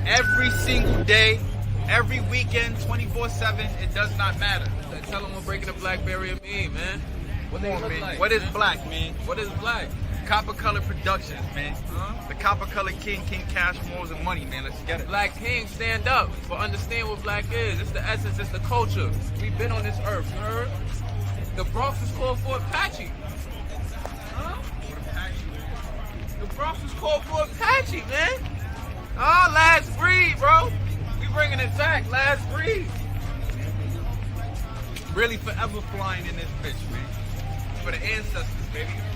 every single day, every weekend, 24/7. It does not matter. Tell them what breaking the black barrier mean, man. What they look like? What is black, man? What is black? Copper Color Productions, man. The Copper Color King Cash, Morals and Money, man. Let's get it. Black King, stand up for understand what black is. It's the essence, it's the culture. We've been on this earth, you heard? The Bronx was called Fort Apache. The Bronx was called Fort Apache, man. Oh, last breed, bro. We bringing it back, last breed. Really forever flying in this bitch, man. For the ancestors, baby.